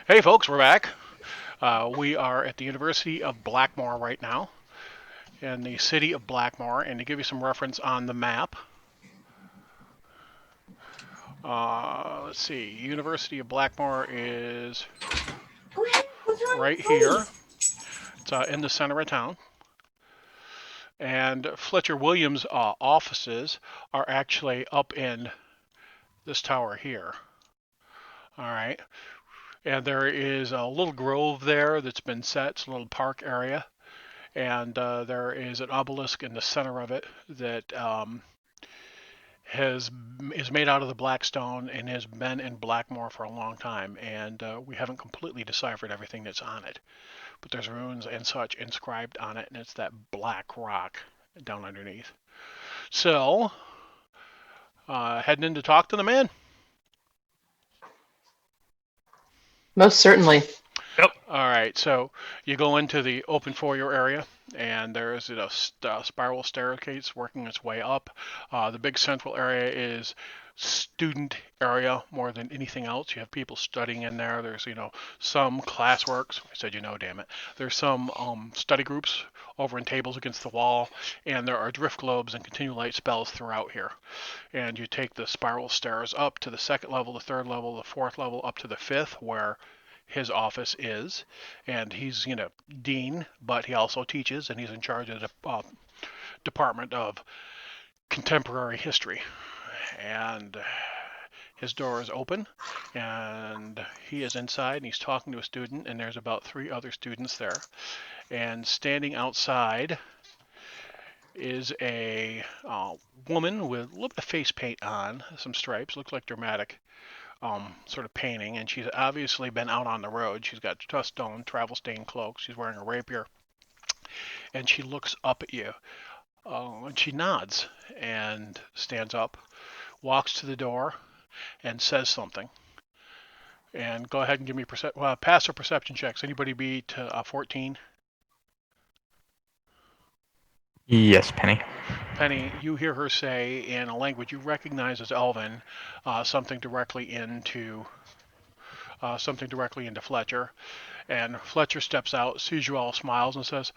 Hey, folks, we're back. We are at the University of Blackmoor right now, in the city of Blackmoor. And to give you some reference on the map, let's see, University of Blackmoor is right here. It's in the center of town. And Fletcher Williams' offices are actually up in this tower here. All right. And there is a little grove there that's been set. It's a little park area. And there is an obelisk in the center of it that has is made out of the black stone and has been in Blackmoor for a long time. And we haven't completely deciphered everything that's on it. But there's runes and such inscribed on it, and it's that black rock down underneath. So, heading in to talk to the man. Most certainly. Yep. All right, so you go into the open foyer area, and there's a spiral staircase working its way up. The big central area is student area more than anything else. You have people studying in there. There's some classworks. I said damn it. There's some study groups over in tables against the wall, and there are drift globes and continue light spells throughout here. And you take the spiral stairs up to the second level, the third level, the fourth level, up to the fifth, where his office is, and he's dean, but he also teaches, and he's in charge of the department of contemporary history. And his door is open, and he is inside, and he's talking to a student, and there's about 3 other students there. And standing outside is a woman with a little bit of face paint on, some stripes, looks like dramatic sort of painting, and she's obviously been out on the road. She's got stone, travel stained cloak. She's wearing a rapier, and she looks up at you, and she nods and stands up, walks to the door, and says something. And go ahead and give me pass or perception checks. Anybody beat 14? Yes, Penny. Penny, you hear her say in a language you recognize as Elven, something directly into Fletcher. And Fletcher steps out, sees you all, smiles, and says,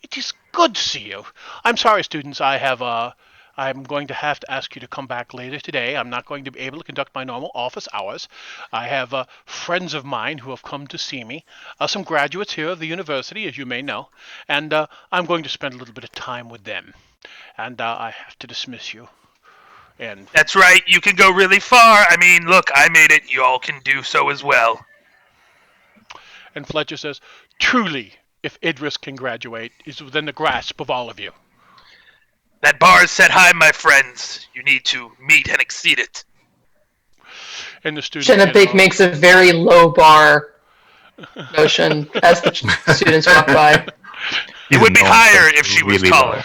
"It is good to see you. I'm sorry, students. I'm going to have to ask you to come back later today. I'm not going to be able to conduct my normal office hours. I have friends of mine who have come to see me, some graduates here of the university, as you may know, and I'm going to spend a little bit of time with them. And I have to dismiss you." And That's right. You can go really far. I mean, look, I made it. You all can do so as well. Fletcher says, "Truly, if Idris can graduate, is within the grasp of all of you." That bar is set high, my friends. You need to meet and exceed it. And the students Chenabig makes a very low bar motion as the students walk by. It would be higher if she was really taller.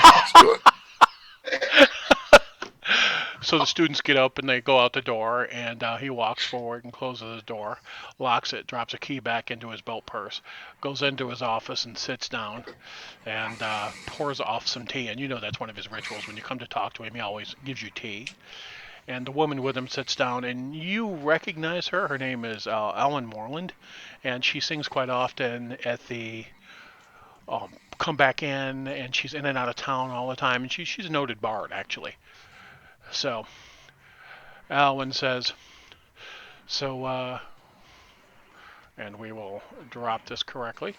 Let's do it. So the students get up and they go out the door, and he walks forward and closes the door, locks it, drops a key back into his belt purse, goes into his office and sits down, and pours off some tea. And that's one of his rituals. When you come to talk to him, he always gives you tea. And the woman with him sits down, and you recognize her. Her name is Ellen Moreland, and she sings quite often at the come back in, and she's in and out of town all the time, and she's a noted bard, actually. So Alwyn says, so, and we will drop this correctly.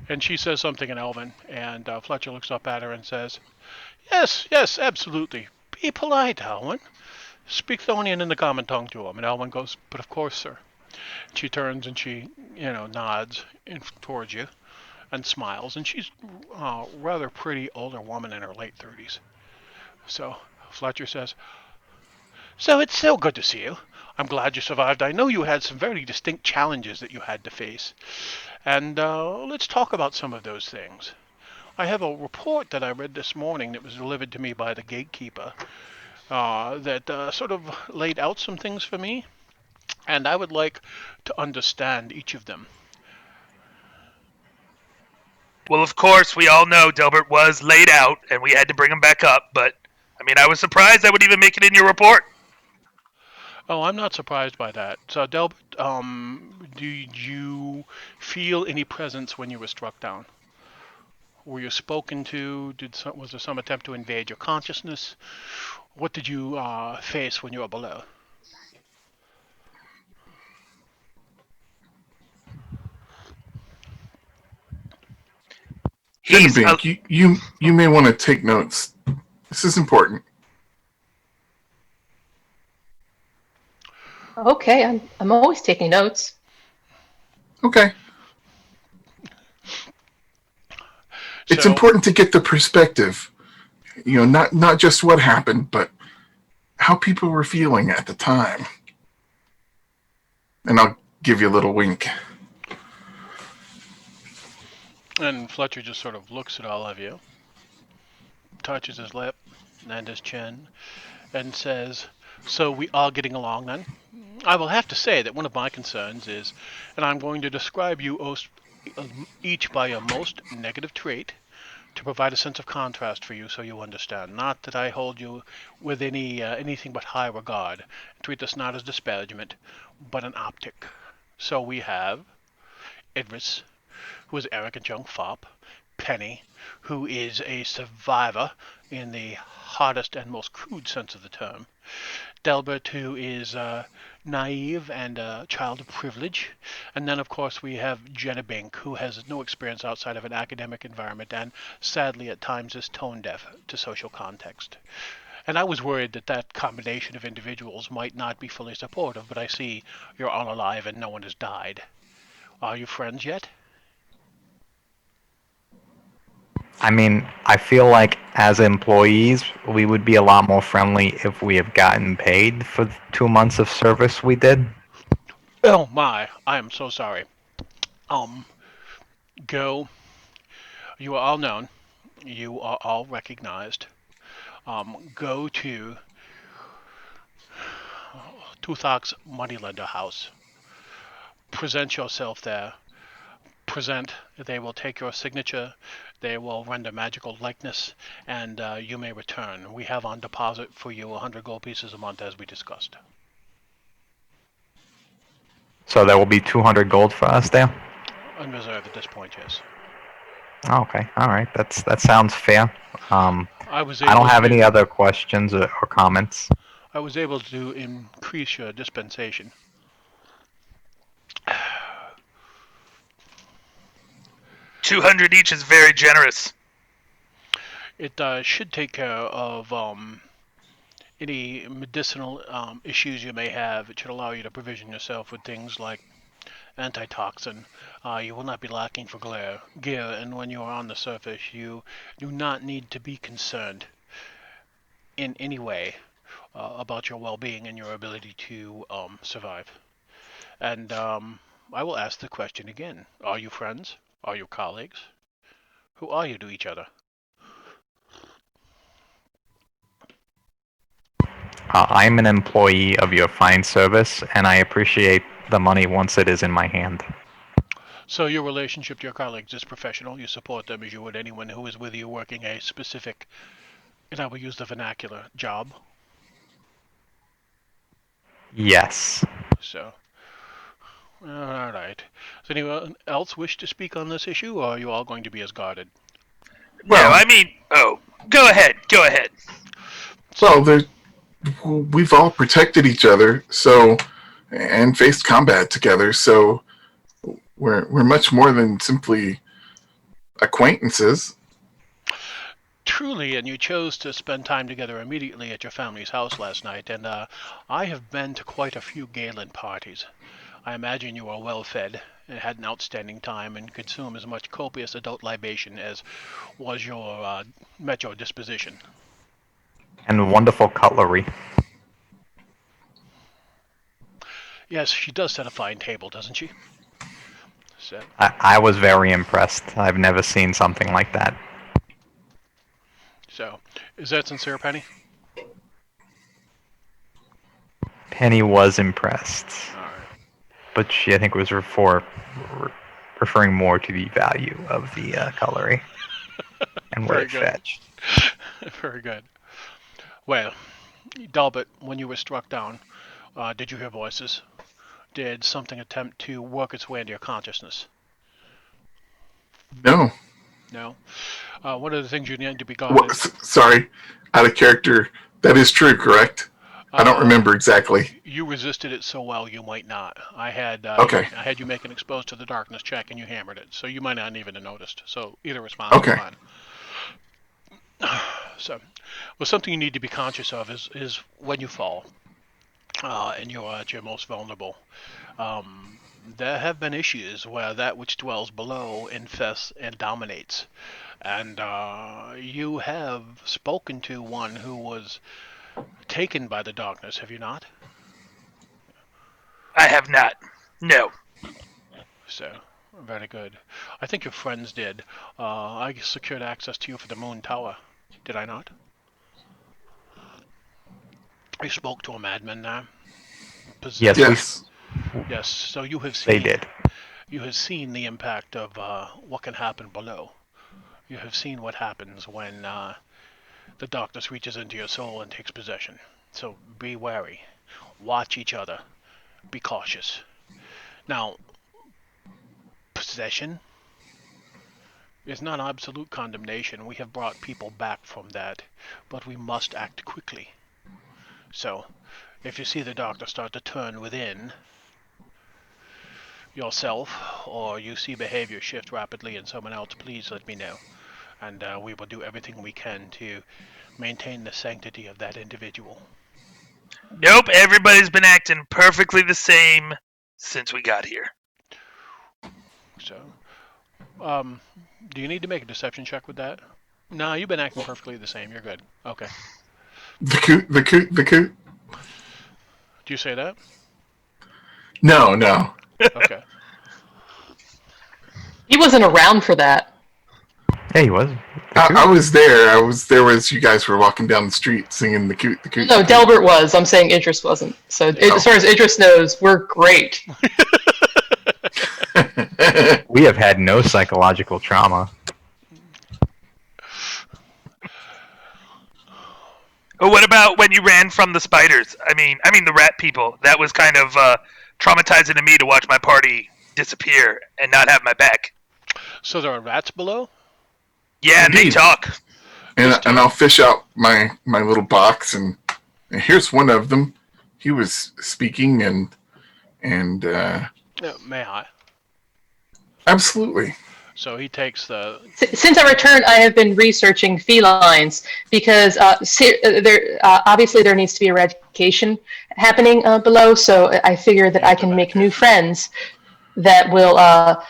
And she says something in Elven, and Fletcher looks up at her and says, "Yes, yes, absolutely. Be polite, Alwyn. Speak Thonian in the common tongue to him." And Alwyn goes, "But of course, sir." She turns and she, nods towards you and smiles. And she's a rather pretty older woman in her late 30s. So Fletcher says, "So it's so good to see you. I'm glad you survived. I know you had some very distinct challenges that you had to face. And let's talk about some of those things. I have a report that I read this morning that was delivered to me by the gatekeeper that sort of laid out some things for me, and I would like to understand each of them. Well, of course, we all know Delbert was laid out, and we had to bring him back up. But I mean, I was surprised that would even make it in your report. Oh, I'm not surprised by that. So, Delbert, did you feel any presence when you were struck down? Were you spoken to? Was there some attempt to invade your consciousness? What did you face when you were below? He's Genevieve, you may want to take notes. This is important. Okay, I'm always taking notes. Okay. It's So, important to get the perspective. Not just what happened, but how people were feeling at the time. And I'll give you a little wink. and Fletcher just sort of looks at all of you, touches his lip and his chin, and says, "So we are getting along then?" I will have to say that one of my concerns is, and I'm going to describe you each by your most negative trait to provide a sense of contrast for you so you understand. Not that I hold you with anything but high regard. Treat this not as disparagement, but an optic. So we have Idris, who is arrogant young fop; Penny, who is a survivor in the hardest and most crude sense of the term; Delbert, who is naive and a child of privilege; and then, of course, we have Jenna Bink, who has no experience outside of an academic environment and sadly at times is tone deaf to social context. And I was worried that that combination of individuals might not be fully supportive, but I see you're all alive and no one has died. Are you friends yet? I mean, I feel like as employees, we would be a lot more friendly if we have gotten paid for the 2 months of service we did. Oh my, I am so sorry. Um, Go. You are all known. You are all recognized. Go to Tuthok's moneylender house. Present yourself there. Present. They will take your signature. They will render magical likeness, and you may return. We have on deposit for you 100 gold pieces a month, as we discussed. So there will be 200 gold for us there. Unreserved at this point, yes. Okay, all right, that sounds fair. I was I don't able have any to. other questions or comments. I was able to increase your dispensation. 200 each is very generous. It should take care of any medicinal issues you may have. It should allow you to provision yourself with things like antitoxin. You will not be lacking for gear, and when you are on the surface, you do not need to be concerned in any way about your well-being and your ability to survive. And I will ask the question again: Are you friends? Are you colleagues? Who are you to each other? I'm an employee of your fine service, and I appreciate the money once it is in my hand. So your relationship to your colleagues is professional. You support them as you would anyone who is with you working a specific, and I will use the vernacular, job. Yes. So, all right. Does anyone else wish to speak on this issue, or are you all going to be as guarded? No, Well, I mean, oh, go ahead, go ahead. well, we've all protected each other, and faced combat together, so we're much more than simply acquaintances. Truly, and you chose to spend time together immediately at your family's house last night, and I have been to quite a few Galen parties. I imagine you are well fed and had an outstanding time and consume as much copious adult libation as was your met your disposition. And wonderful cutlery. Yes, she does set a fine table, doesn't she? So, I was very impressed. I've never seen something like that. so is that sincere, Penny? Penny was impressed, All right. but she, I think, was for referring more to the value of the cutlery and what Very it good. fetched. Very good. Well, Delbert, when you were struck down, did you hear voices? Did something attempt to work its way into your consciousness? No. No. One of the things you need to be guarded. Sorry, out of character. That is true, correct? I don't Uh, remember exactly. you resisted it so well you might not. Okay. I had you make an exposed to the darkness check and you hammered it, so you might not even have noticed. So either response is Okay. fine. So, well, something you need to be conscious of is when you fall, and you're at your most vulnerable. Um, there have been issues where that which dwells below infests and dominates. And you have spoken to one who was taken by the darkness, have you not? I have not. No. So, very good. I think your friends did. I secured access to you for the Moon Tower, did I not? I spoke to a madman there, Yes, possessed. Yes. Yes, so they did. you have seen the impact of what can happen below. You have seen what happens when the darkness reaches into your soul and takes possession. So be wary. Watch each other. Be cautious. Now, possession is not absolute condemnation. We have brought people back from that, but we must act quickly. So, if you see the doctor start to turn within yourself, or you see behavior shift rapidly in someone else, please let me know. And we will do everything we can to maintain the sanctity of that individual. Nope, everybody's been acting perfectly the same since we got here. So, um, do you need to make a deception check with that? No, you've been acting perfectly the same. You're good. Okay. The coot, the coot, the coot. Do you say that? No, no. Okay. He wasn't around for that. Yeah, he was. I was there. I was there as you guys were walking down the street singing the coot, the coot. No, the coot. Delbert was. I'm saying Idris wasn't. So Yeah. as far as Idris knows, we're great. We have had no psychological trauma. Oh, what about when you ran from the spiders? I mean the rat people. That was kind of traumatizing to me to watch my party disappear and not have my back. So there are rats below? Yeah, and they Indeed. talk. and I'll fish out my little box, and here's one of them. He was speaking, and May I? absolutely. So he takes the. Since I returned, I have been researching felines because obviously there needs to be eradication happening below. So I figure that I can make new friends that will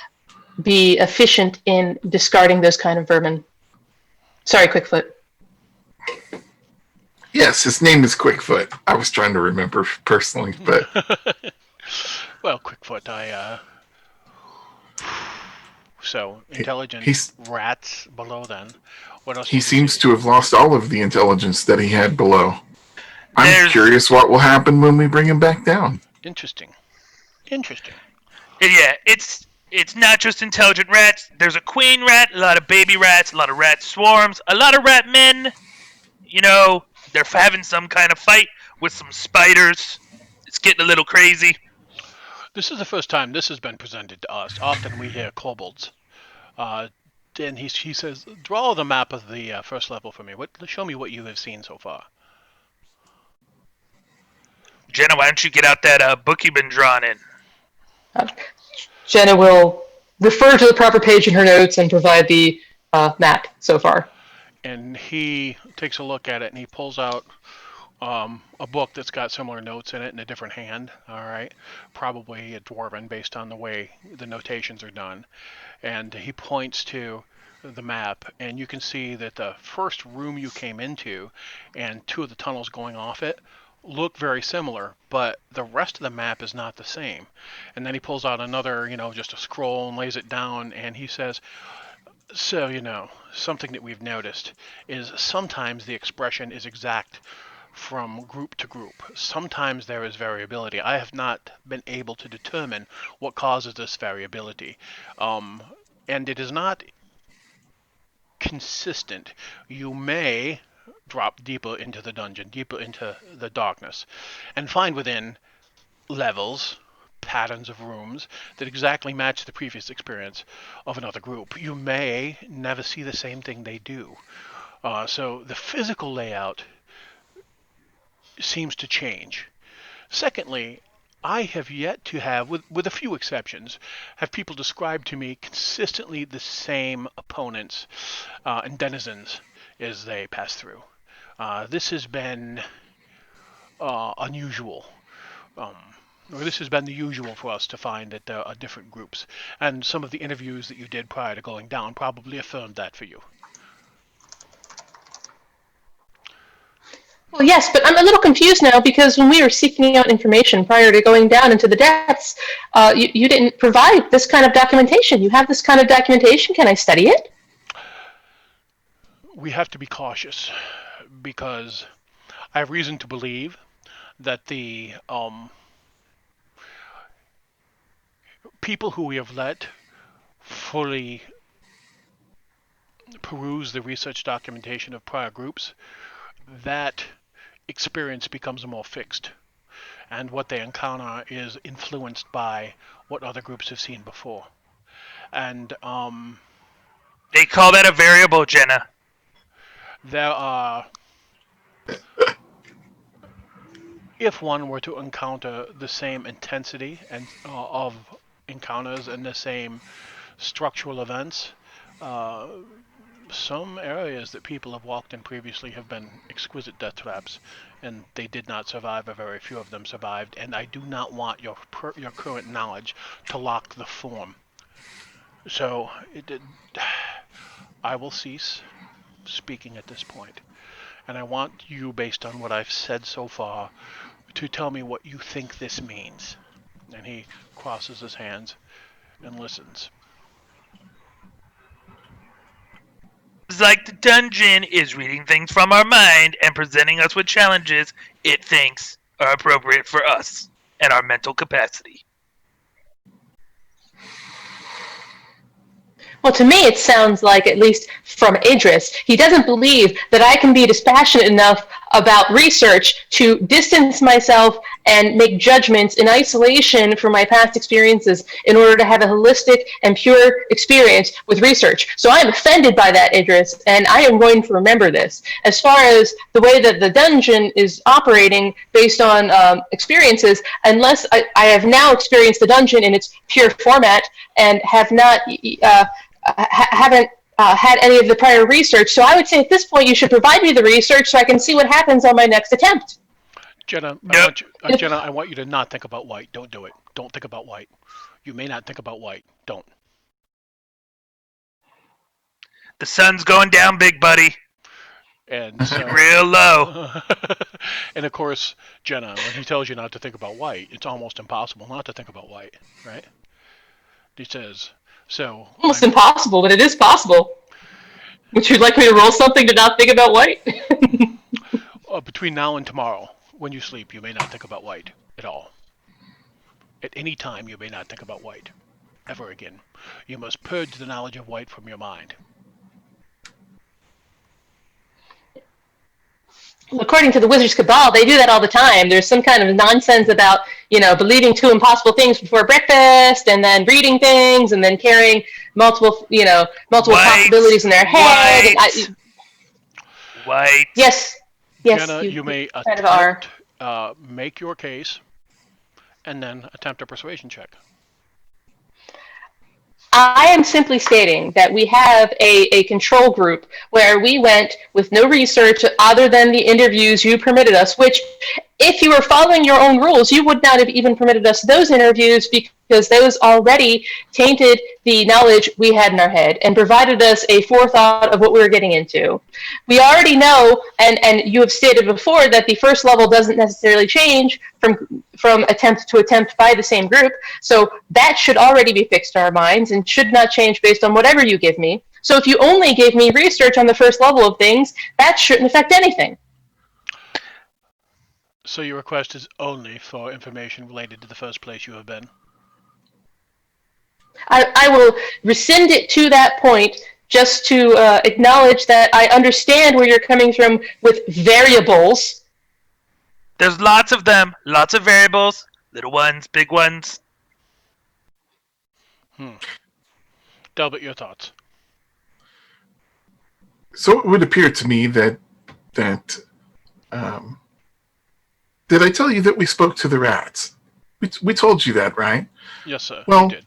be efficient in discarding those kind of vermin. Sorry, Quickfoot. Yes, his name is Quickfoot. I was trying to remember personally, but Well, Quickfoot, So, intelligent he's rats below then. What else he did you seems see? to have lost all of the intelligence that he had below. I'm There's- curious what will happen when we bring him back down. Interesting. Interesting. Yeah, it's not just intelligent rats. There's a queen rat, a lot of baby rats, a lot of rat swarms, a lot of rat men. You know, they're having some kind of fight with some spiders. It's getting a little crazy. This is the first time this has been presented to us. Often we hear kobolds. And he says, draw the map of the first level for me. Show me what you have seen so far. Jenna, why don't you get out that book you've been drawing in? Jenna will refer to the proper page in her notes and provide the map so far. And he takes a look at it and he pulls out a book that's got similar notes in it in a different hand. All right, probably a dwarven based on the way the notations are done. And he points to the map, and you can see that the first room you came into and two of the tunnels going off it look very similar, but the rest of the map is not the same. And then he pulls out another, just a scroll and lays it down, and he says, so, something that we've noticed is sometimes the expression is exact from group to group. Sometimes there is variability. I have not been able to determine what causes this variability. Um, and it is not consistent. You may drop deeper into the dungeon, deeper into the darkness, and find within levels, patterns of rooms that exactly match the previous experience of another group. You may never see the same thing they do. So the physical layout seems to change. Secondly, I have yet to have, with a few exceptions, have people describe to me consistently the same opponents and denizens as they pass through. This has been unusual. Um, or this has been the usual for us to find that there are different groups. And some of the interviews that you did prior to going down probably affirmed that for you. Well, yes, but I'm a little confused now because when we were seeking out information prior to going down into the depths, you didn't provide this kind of documentation. You have this kind of documentation. Can I study it? We have to be cautious because I have reason to believe that the people who we have let fully peruse the research documentation of prior groups, that experience becomes more fixed. And what they encounter is influenced by what other groups have seen before. And They call that a variable, Jenna. there are, if one were to encounter the same intensity and of encounters and the same structural events, uh, some areas that people have walked in previously have been exquisite death traps, and they did not survive, or very few of them survived. And I do not want your current knowledge to lock the form. So I will cease speaking at this point, and I want you, based on what I've said so far, to tell me what you think this means. And he crosses his hands and listens. It's like the dungeon is reading things from our mind and presenting us with challenges it thinks are appropriate for us and our mental capacity. Well, to me, it sounds like, at least from Idris, he doesn't believe that I can be dispassionate enough about research to distance myself and make judgments in isolation from my past experiences in order to have a holistic and pure experience with research. So I am offended by that, Idris, and I am going to remember this. As far as the way that the dungeon is operating based on experiences, unless I have now experienced the dungeon in its pure format and have not haven't had any of the prior research. So I would say at this point you should provide me the research so I can see what happens on my next attempt. Jenna, Yep. Jenna, I want you to not think about white. Don't do it. Don't think about white. You may not think about white. Don't. The sun's going down, big buddy. And so, Real low. and of course, Jenna, when he tells you not to think about white, it's almost impossible not to think about white, right? He says, so. Almost impossible, but it is possible. Would you like me to roll something to not think about white? Between now and tomorrow, when you sleep, you may not think about white at all. At any time, you may not think about white. Ever again. You must purge the knowledge of white from your mind. According to the Wizard's Cabal, they do that all the time. There's some kind of nonsense about, believing two impossible things before breakfast, and then reading things, and then carrying multiple possibilities in their head. White. Yes. Jenna, you may kind of are. make your case, and then attempt a persuasion check. I am simply stating that we have a control group where we went with no research other than the interviews you permitted us, which, if you were following your own rules, you would not have even permitted us those interviews because those already tainted the knowledge we had in our head and provided us a forethought of what we were getting into. We already know, and you have stated before, that the first level doesn't necessarily change from attempt to attempt by the same group, so that should already be fixed in our minds and should not change based on whatever you give me. So if you only gave me research on the first level of things, that shouldn't affect anything. So your request is only for information related to the first place you have been. I will rescind it to that point just to acknowledge that I understand where you're coming from with variables. There's lots of them, lots of variables, little ones, big ones. Hmm. Delbert, your thoughts. So it would appear to me that um, did I tell you that we spoke to the rats? We told you that, right? Yes, sir, you Well, did.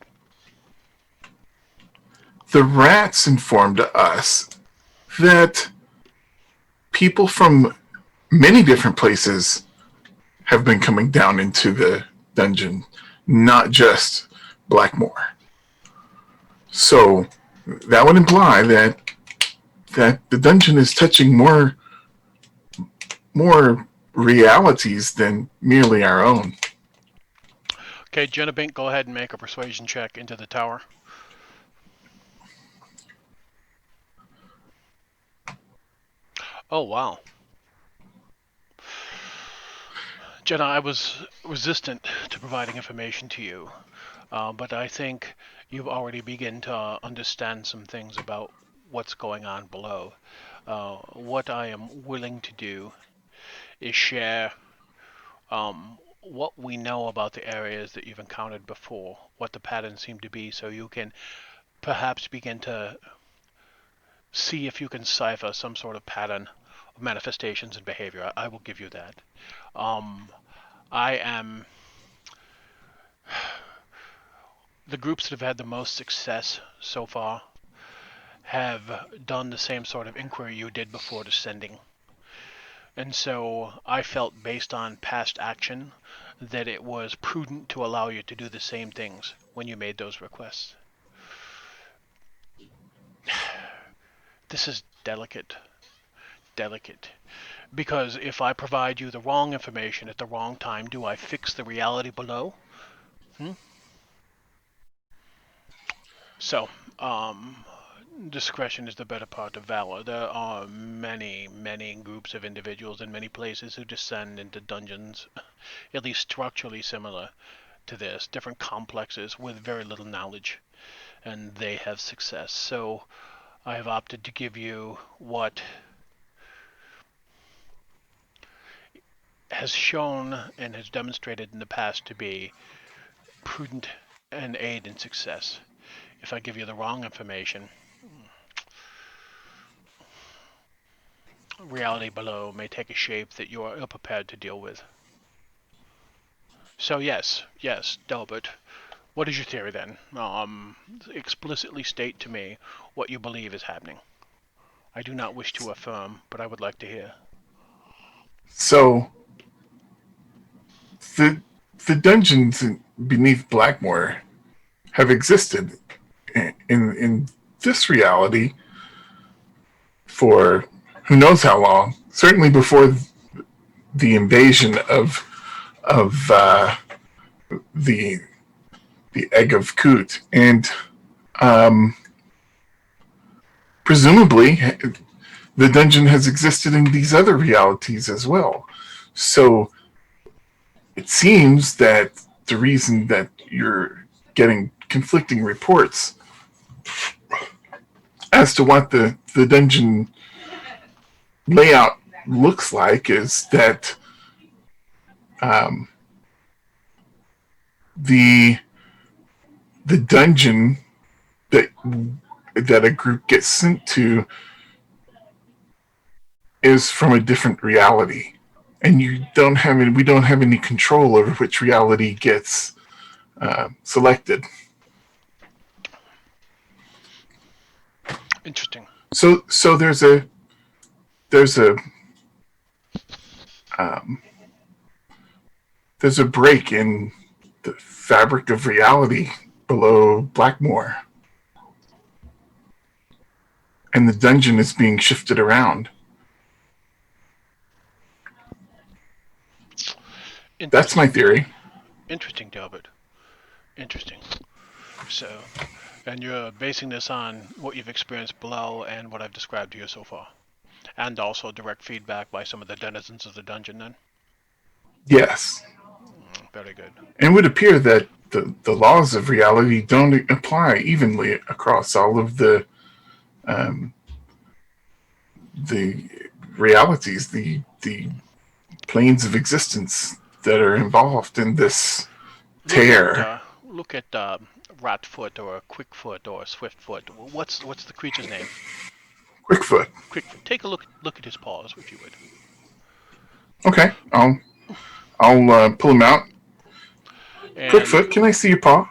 the rats informed us that people from many different places have been coming down into the dungeon, not just Blackmoor. So that would imply that the dungeon is touching more realities than merely our own. Okay, Jenna go ahead and make a persuasion check into the tower. Oh, wow. Jenna, I was resistant to providing information to you, but I think you've already begun to understand some things about what's going on below. What I am willing to do is share what we know about the areas that you've encountered before, what the patterns seem to be, so you can perhaps begin to see if you can cipher some sort of pattern of manifestations and behavior. I will give you that. Um, I am the groups that have had the most success so far have done the same sort of inquiry you did before descending. And so I felt, based on past action, that it was prudent to allow you to do the same things when you made those requests. This is delicate, delicate. Because if I provide you the wrong information at the wrong time, do I fix the reality below? Hmm? So, um, discretion is the better part of valor. There are many, many groups of individuals in many places who descend into dungeons, at least structurally similar to this, different complexes with very little knowledge, and they have success. So I have opted to give you what has shown and has demonstrated in the past to be prudent and aid in success. If I give you the wrong information, reality below may take a shape that you are ill prepared to deal with. So yes, Delbert, what is your theory then? Explicitly state to me what you believe is happening. I do not wish to affirm, but I would like to hear. So the the dungeons beneath Blackmoor have existed in this reality for who knows how long. Certainly before the invasion of the the egg of Kut, and um, presumably the dungeon has existed in these other realities as well. So it seems that the reason that you're getting conflicting reports as to what the dungeon layout looks like is that um, the the dungeon that that a group gets sent to is from a different reality, and we don't have any control over which reality gets selected. Interesting. So there's a um, there's a break in the fabric of reality below Blackmoor, and the dungeon is being shifted around. That's my Interesting. theory. Interesting, Delbert. Interesting. So, and you're basing this on what you've experienced below and what I've described to you so far, and also direct feedback by some of the denizens of the dungeon. Then, Yes. Very good. And it would appear that the laws of reality don't apply evenly across all of um, the realities, the planes of existence that are involved in this Look at tear. Ratfoot or Quickfoot or Swiftfoot. What's the creature's name? Quickfoot. Quickfoot. Take a look at his paws, if you would. Okay, I'll pull him out. And Quickfoot, can I see your paw?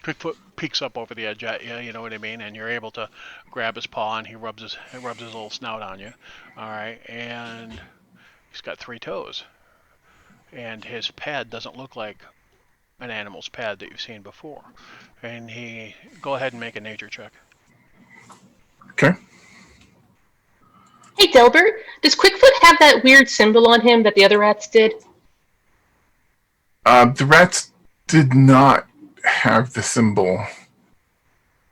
Quickfoot peeks up over the edge at you. You know what I mean? And you're able to grab his paw, and he rubs his little snout on you. All right, and he's got 3 toes, and his pad doesn't look like an animal's pad that you've seen before. And he go ahead and make a nature check. Okay. Hey, Delbert, does Quickfoot have that weird symbol on him that the other rats did? The rats did not have the symbol,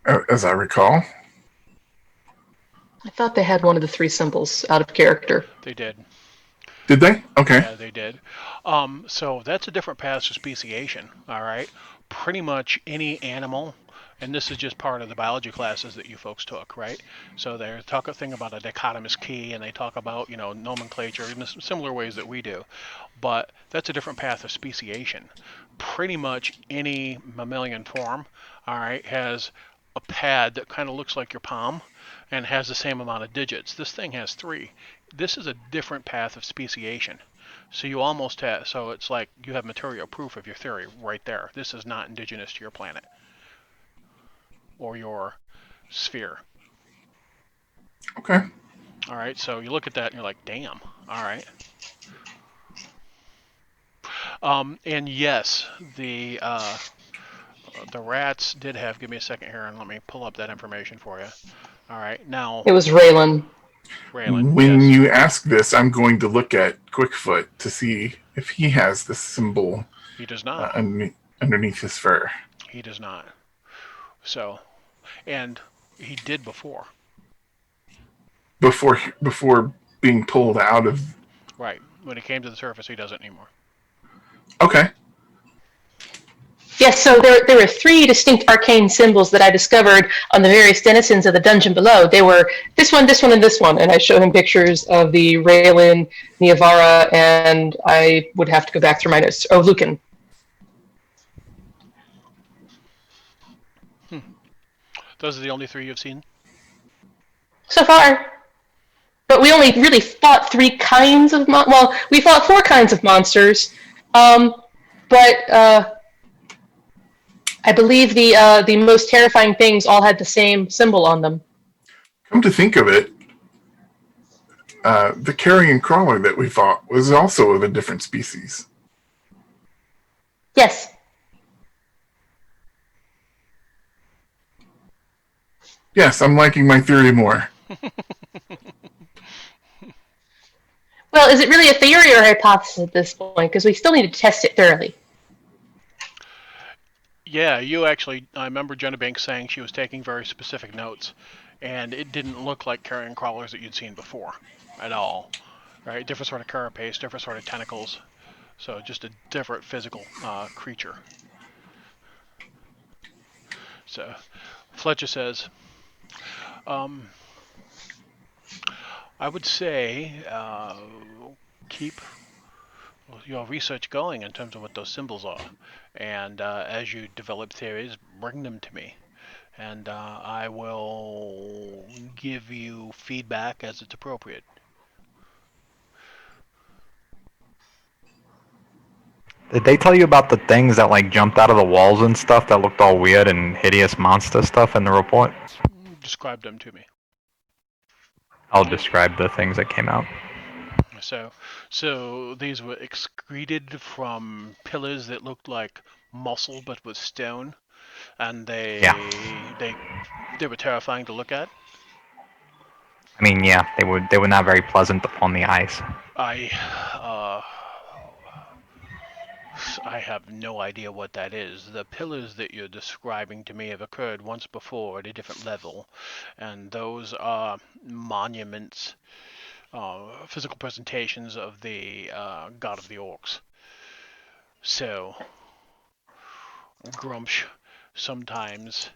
as I recall. I thought they had one of the 3 symbols out of character. They did. Did they? Okay. Yeah, they did. So that's a different path to speciation. All right. Pretty much any animal, and this is just part of the biology classes that you folks took, right? So they talk a thing about a dichotomous key, and they talk about nomenclature in similar ways that we do. But that's a different path of speciation. Pretty much any mammalian form, all right, has a pad that kind of looks like your palm and has the same amount of digits. This thing has 3. This is a different path of speciation. So you almost have, so it's like you have material proof of your theory right there. This is not indigenous to your planet or your sphere. Okay. All right, so you look at that and you're like, damn. All right. And yes, the rats did have. Give me a second here and let me pull up that information for you. All right, now It was Raylan. Raylan, When yes, you ask this, I'm going to look at Quickfoot to see if he has the symbol he does not. underneath his fur. He does not. So, and he did before. Before being pulled out of. Right. When he came to the surface, he doesn't anymore. Okay. Yes, so there were 3 distinct arcane symbols that I discovered on the various denizens of the dungeon below. They were this one, and this one, and I showed him pictures of the Raylan, Niavara, and I would have to go back through my notes. Oh, Lucan. Those are the only 3 you've seen? So far. But we only really fought 3 kinds of well, we fought 4 kinds of monsters. But I believe the most terrifying things all had the same symbol on them. Come to think of it, the carrion crawler that we fought was also of a different species. Yes. Yes, I'm liking my theory more. Well, is it really a theory or a hypothesis at this point? Because we still need to test it thoroughly. Yeah, you actually. I remember Jenna Banks saying she was taking very specific notes, and it didn't look like carrion crawlers that you'd seen before at all. Right? Different sort of carapace, different sort of tentacles. So just a different physical creature. So Fletcher says, I would say keep your research going in terms of what those symbols are. And as you develop theories, bring them to me. And I will give you feedback as it's appropriate. Did they tell you about the things that like jumped out of the walls and stuff that looked all weird and hideous monster stuff in the report? Describe them to me. I'll describe the things that came out. So these were excreted from pillars that looked like muscle but was stone, and Yeah. they were terrifying to look at. I mean, yeah, they were not very pleasant upon the eyes. Uh, I have no idea what that is. The pillars that you're describing to me have occurred once before at a different level, and those are monuments, physical presentations of the god of the orcs. So, Grumsh sometimes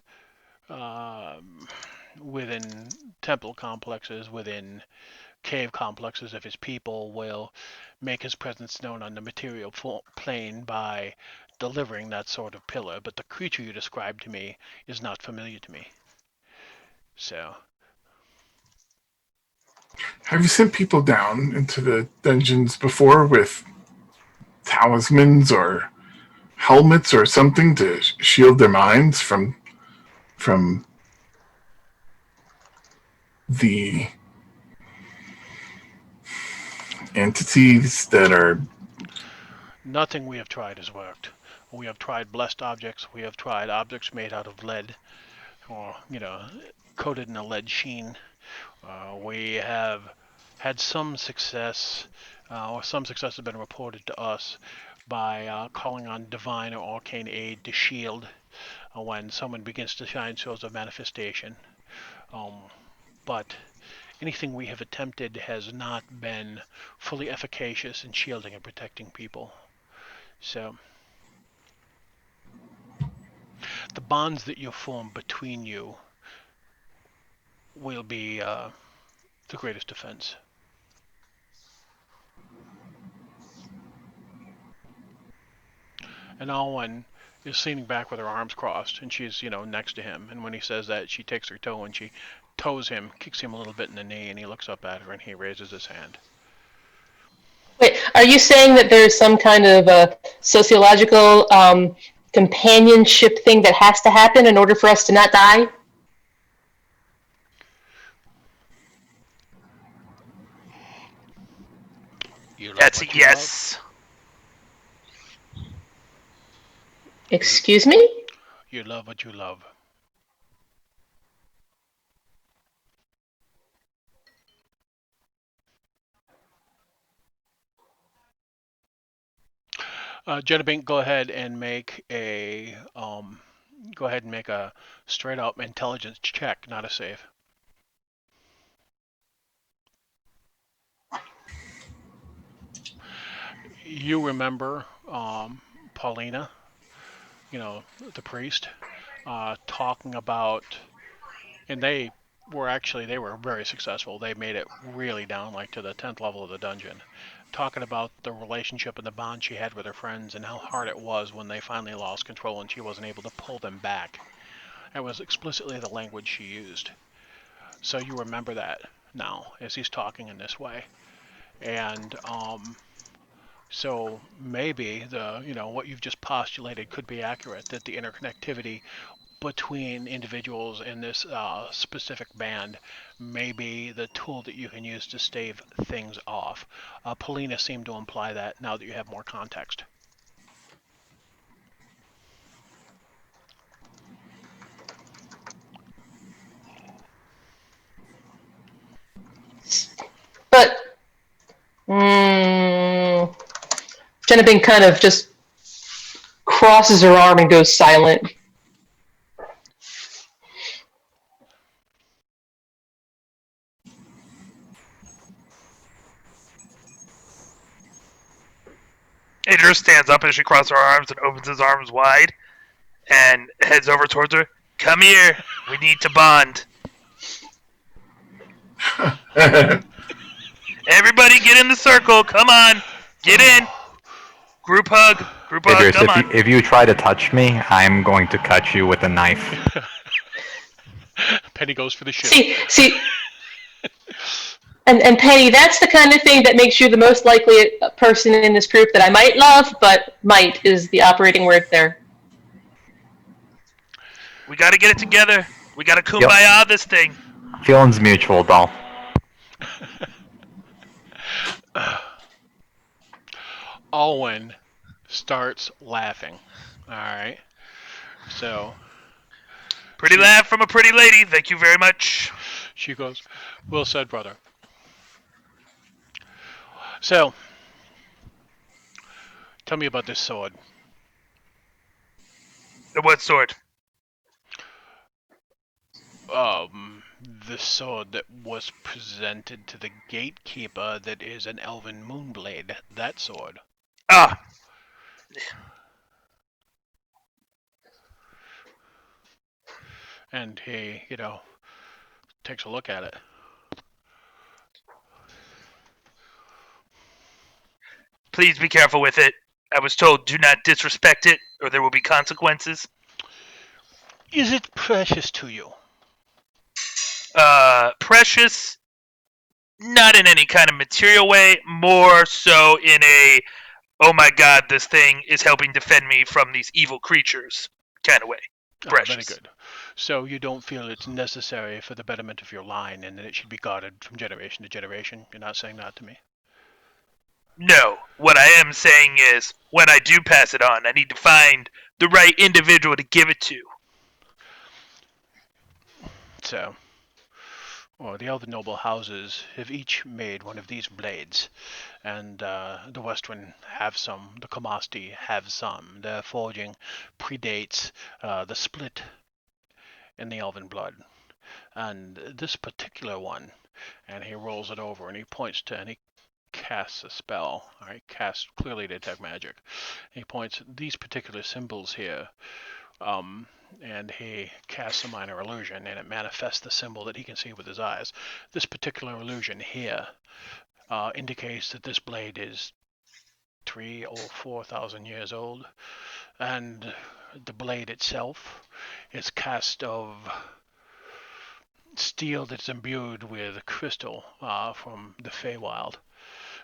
within temple complexes, within cave complexes of his people, will make his presence known on the material plane by delivering that sort of pillar. But the creature you described to me is not familiar to me. So, Have you sent people down into the dungeons before with talismans or helmets or something to shield their minds from the entities that are? nothing we have tried has worked. We have tried blessed objects. We have tried objects made out of lead, or coated in a lead sheen. We have had some success, or some success has been reported to us by calling on divine or arcane aid to shield when someone begins to shine shows of manifestation. Um, but anything we have attempted has not been fully efficacious in shielding and protecting people. So the bonds that you form between you will be the greatest defense. And Alwyn is leaning back with her arms crossed, and she's, next to him. And when he says that, she takes her toe and she toes him, kicks him a little bit in the knee, and he looks up at her and he raises his hand. Wait, are you saying that there's some kind of sociological companionship thing that has to happen in order for us to not die? You love That's a what you love. yes. Excuse me? You love what you love. Jenna go ahead and make a straight up intelligence check, not a save. You remember Paulina, the priest, talking about, and they were very successful. They made it really down like to the 10th level of the dungeon, talking about the relationship and the bond she had with her friends and how hard it was when they finally lost control and she wasn't able to pull them back. That was explicitly the language she used. So you remember that now as he's talking in this way. And so maybe what you've just postulated could be accurate, that the interconnectivity between individuals in this specific band may be the tool that you can use to stave things off. Polina seemed to imply that now that you have more context. But mm, Jenna kind of just crosses her arm and goes silent. Idris stands up as she crosses her arms and opens his arms wide and heads over towards her. Come here. We need to bond. Everybody get in the circle. Come on. Get in. Group hug. Group hug. Idris, Come on. if you try to touch me, I'm going to cut you with a knife. Penny goes for the shit. See, and Penny, that's the kind of thing that makes you the most likely person in this group that I might love, but might is the operating word there. We got to get it together. We got to kumbaya this thing. Feelings mutual, doll. Alwyn starts laughing. All right. So Pretty laugh from a pretty lady. Thank you very much. she goes, "Well said, brother." So tell me about this sword. What sword? The sword that was presented to the gatekeeper that is an elven moonblade. That sword. Ah. And he, takes a look at it. Please be careful with it. I was told do not disrespect it, or there will be consequences. Is it precious to you? Precious, not in any kind of material way, more so in a, oh my god, this thing is helping defend me from these evil creatures kind of way. Ah, very Precious. good. So you don't feel it's necessary for the betterment of your line and that it should be guarded from generation to generation? You're not saying that to me? No, what I am saying is, when I do pass it on, I need to find the right individual to give it to. So, the elven noble houses have each made one of these blades, and the Western have some, the Kamasti have some. Their forging predates the split in the elven blood. And this particular one, and he rolls it over and he points to, and he casts a spell. All right, casts clearly detect magic. He points these particular symbols here, and he casts a minor illusion, and it manifests the symbol that he can see with his eyes. This particular illusion here indicates that this blade is 3 or 4,000 years old, and the blade itself is cast of steel that's imbued with crystal from the Feywild.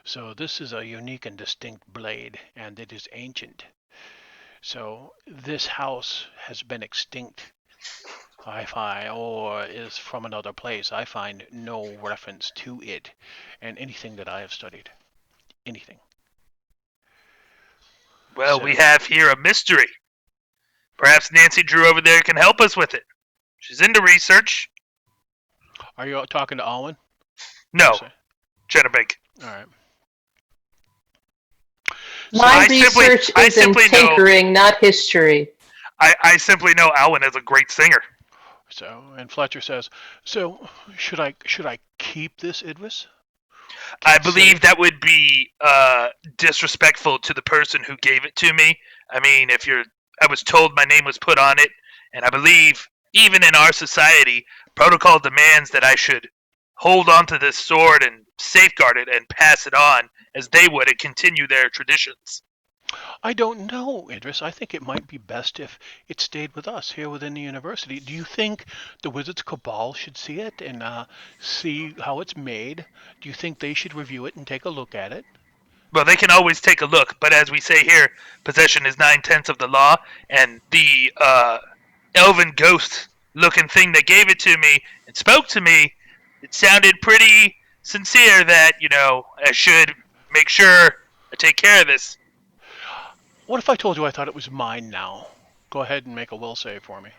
So this is a unique and distinct blade, and it is ancient. So this house has been extinct, I find, or is from another place. I find no reference to it in anything that I have studied. Anything. Well, So, we have here a mystery. Perhaps Nancy Drew over there can help us with it. She's into research. are you talking to Alwyn? No, Chenabig. All right. So, My research is in tinkering, not history. I simply know Alwyn is a great singer. and Fletcher says, so should I keep this, Idris? I believe that would be disrespectful to the person who gave it to me. I mean, I was told my name was put on it, and I believe even in our society, protocol demands that I should hold on to this sword and safeguard it and pass it on as they would and continue their traditions. I don't know, Idris. I think it might be best if it stayed with us here within the university. Do you think the Wizards Cabal should see it and see how it's made? Do you think they should review it and take a look at it? Well, they can always take a look, but as we say here, possession is 9/10 of the law, and the elven ghost looking thing that gave it to me and spoke to me, it sounded pretty sincere that, I should make sure I take care of this. What if I told you I thought it was mine now? Go ahead and make a will save for me.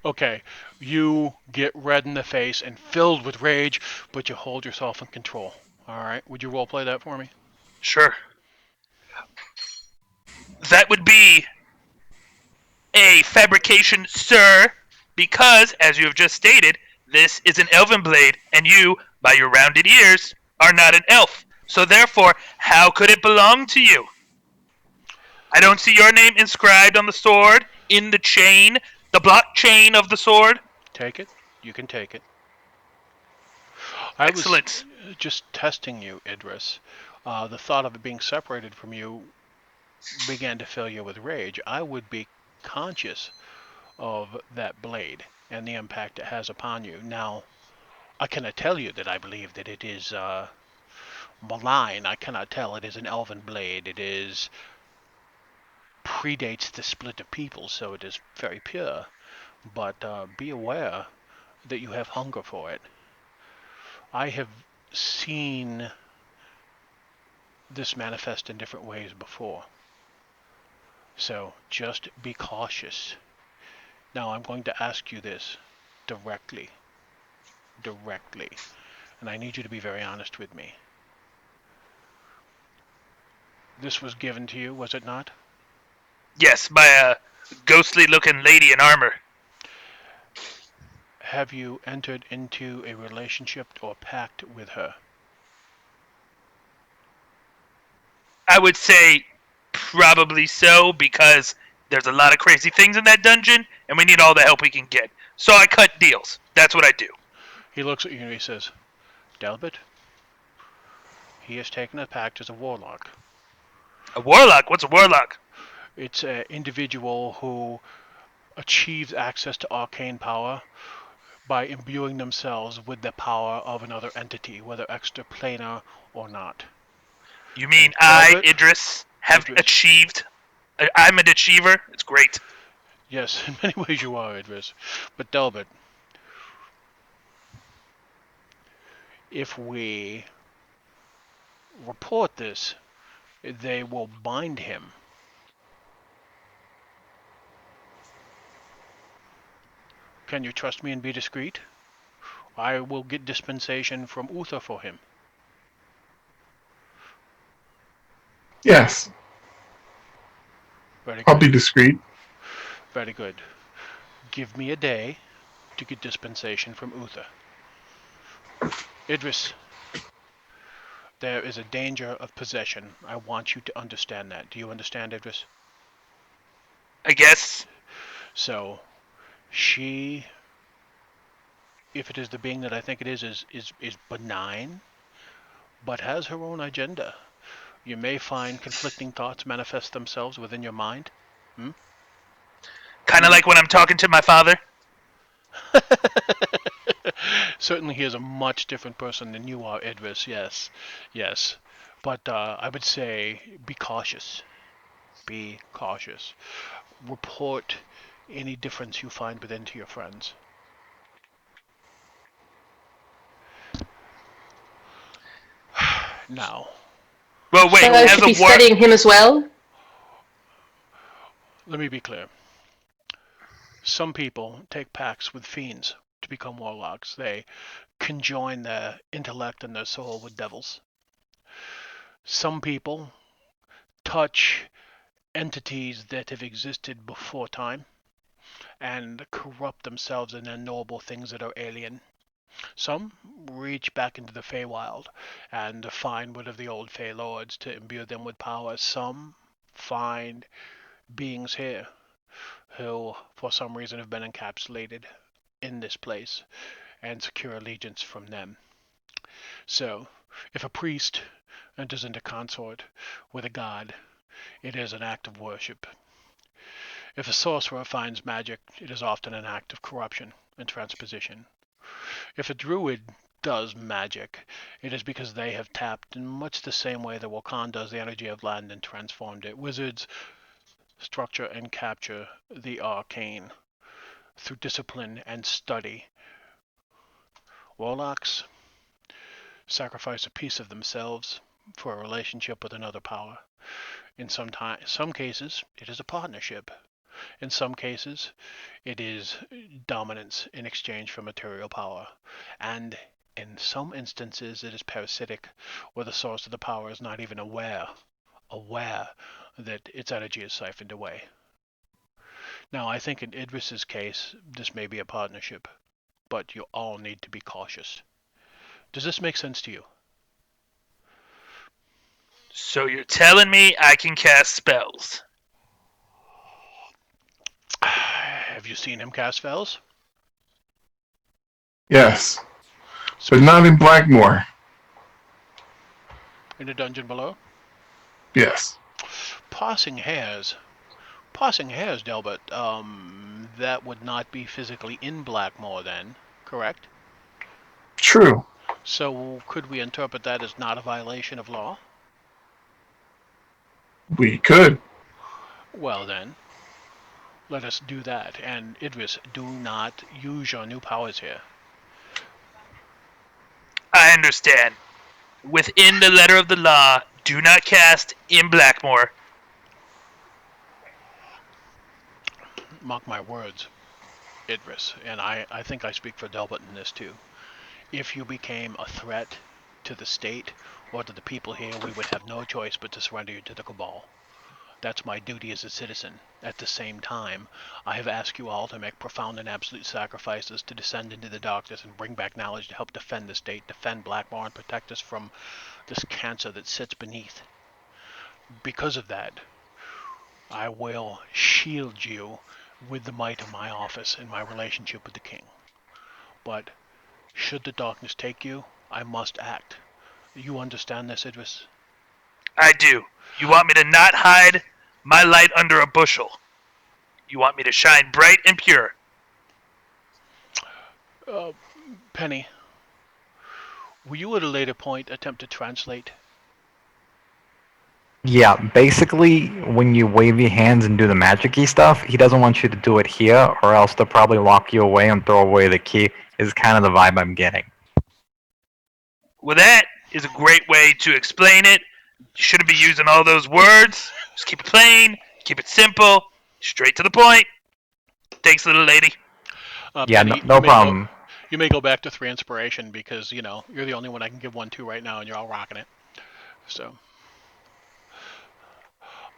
Okay, you get red in the face and filled with rage, but you hold yourself in control. All right, would you role play that for me? Sure. That would be a fabrication, sir, because, as you have just stated, this is an elven blade, and you, by your rounded ears, are not an elf. So therefore, how could it belong to you? I don't see your name inscribed on the sword, in the chain, the blockchain of the sword. Take it. You can take it. I was Excellent. just testing you, Idris. The thought of it being separated from you began to fill you with rage. I would be conscious of that blade and the impact it has upon you. Now, I cannot tell you that I believe that it is malign. I cannot tell it is an elven blade. It is predates the split of people, so it is very pure. But be aware that you have hunger for it. I have seen this manifest in different ways before. So just be cautious. Now I'm going to ask you this directly. Directly. And I need you to be very honest with me. This was given to you, was it not? Yes, by a ghostly looking lady in armor. Have you entered into a relationship or pact with her? I would say probably so, because there's a lot of crazy things in that dungeon, and we need all the help we can get. So I cut deals. That's what I do. He looks at you and he says, Delbert, he has taken a pact as a warlock. A warlock? What's a warlock? It's an individual who achieves access to arcane power by imbuing themselves with the power of another entity, whether extraplanar or not. You mean And I, Delbert, Idris, have Idris, achieved? I'm an achiever. It's great. yes, in many ways you are, Idris. But Delbert, if we report this, they will bind him. Can you trust me and be discreet? I will get dispensation from Uther for him. Yes, Very I'll be good. discreet. Very good. Give me a day to get dispensation from Uther. Idris, there is a danger of possession. I want you to understand that. Do you understand, Idris? I guess. So, she, if it is the being that I think it is benign, but has her own agenda. You may find conflicting thoughts manifest themselves within your mind. Hmm? Kind of like when I'm talking to my father. Certainly, he is a much different person than you are, Idris. Yes, yes. But I would say be cautious. Be cautious. Report any difference you find within to your friends. Now, Well, So wait. so I As should a be war, studying him as well? let me be clear. Some people take pacts with fiends to become warlocks. They conjoin their intellect and their soul with devils. Some people touch entities that have existed before time and corrupt themselves in their noble things that are alien. Some reach back into the Feywild and find one of the old Fey Lords to imbue them with power. Some find beings here who, for some reason, have been encapsulated in this place and secure allegiance from them. So, if a priest enters into consort with a god, it is an act of worship. If a sorcerer finds magic, it is often an act of corruption and transposition. If a druid does magic, it is because they have tapped in much the same way that Wakan does the energy of land and transformed it. Wizards structure and capture the arcane through discipline and study. Warlocks sacrifice a piece of themselves for a relationship with another power. In some cases, it is a partnership. In some cases, it is dominance in exchange for material power. And in some instances, it is parasitic, where the source of the power is not even aware that its energy is siphoned away. Now, I think in Idris's case, this may be a partnership, but you all need to be cautious. Does this make sense to you? so you're telling me I can cast spells? Have you seen him cast spells? Yes, but Speci- not in Blackmoor. in the dungeon below? Yes, Passing hairs. Passing hairs, Delbert. That would not be physically in Blackmoor then, correct? true. So could we interpret that as not a violation of law? We could. Well then, let us do that. And Idris, do not use your new powers here. I understand. Within the letter of the law, do not cast in Blackmoor. Mark my words, Idris, and I think I speak for Delbert in this too. If you became a threat to the state or to the people here, we would have no choice but to surrender you to the Cabal. That's my duty as a citizen. At the same time, I have asked you all to make profound and absolute sacrifices to descend into the darkness and bring back knowledge to help defend the state, defend Blackmoor, and protect us from this cancer that sits beneath. Because of that, I will shield you with the might of my office and my relationship with the king. But should the darkness take you, I must act. You understand this, Idris? I do. You want me to not hide my light under a bushel. You want me to shine bright and pure. Uh, Penny, will you at a later point attempt to translate? Yeah, basically, when you wave your hands and do the magic-y stuff, he doesn't want you to do it here, or else they'll probably lock you away and throw away the key, is kind of the vibe I'm getting. Well, that is a great way to explain it. You shouldn't be using all those words. Just keep it plain, keep it simple, straight to the point. Thanks, little lady. Yeah, no, Penny, no problem. you may go back to 3 inspiration because you're the only one I can give 1 to right now, and you're all rocking it. So,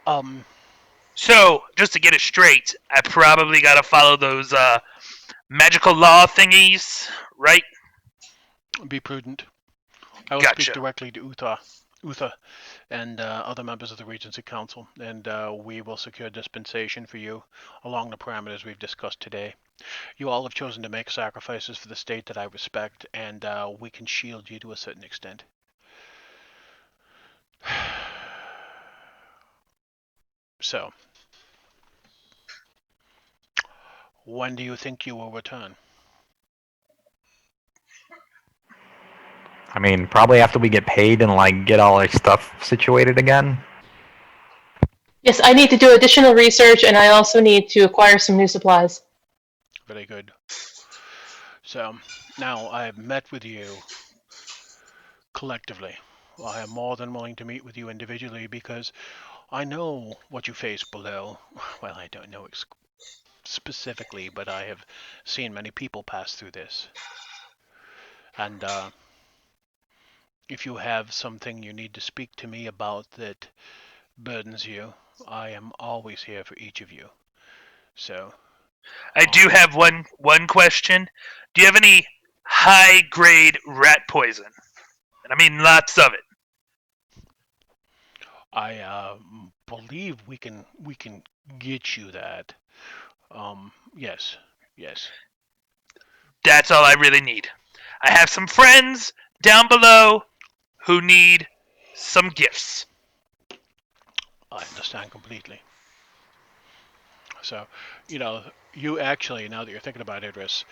um, So, just to get it straight, I probably gotta follow those magical law thingies, right? be prudent. I will speak Gotcha. directly to Utha, and other members of the Regency Council, and we will secure dispensation for you along the parameters we've discussed today. You all have chosen to make sacrifices for the state that I respect, and we can shield you to a certain extent. So, when do you think you will return? I mean, probably after we get paid and, like, get all our stuff situated again. Yes, I need to do additional research, and I also need to acquire some new supplies. Very good. So, now I have met with you collectively. I am more than willing to meet with you individually because I know what you face below. Well, I don't know specifically, but I have seen many people pass through this. And if you have something you need to speak to me about that burdens you, I am always here for each of you. So, I do have one question. Do you have any high grade rat poison? And I mean lots of it. I believe we can get you that. Yes, yes, That's all I really need. I have some friends down below who need some gifts. I understand completely. So, you know, you actually, now that you're thinking about it, Idris,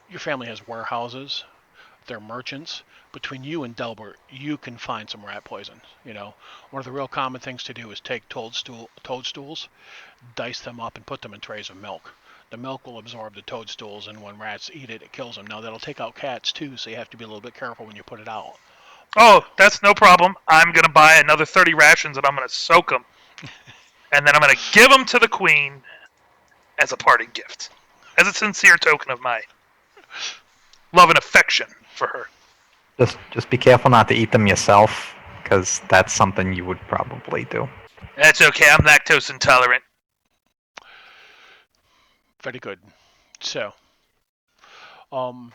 your family has warehouses. They're merchants. Between you and Delbert, you can find some rat poison. One of the real common things to do is take toadstools, dice them up, and put them in trays of milk. The milk will absorb the toadstools, and when rats eat it, it kills them. Now, that'll take out cats too, so you have to be a little bit careful when you put it out. Oh, that's no problem. I'm going to buy another 30 rations and I'm going to soak them. And then I'm going to give them to the queen as a parting gift. As a sincere token of my love and affection for her. Just be careful not to eat them yourself, because that's something you would probably do. That's okay. I'm lactose intolerant. Very good. So, um,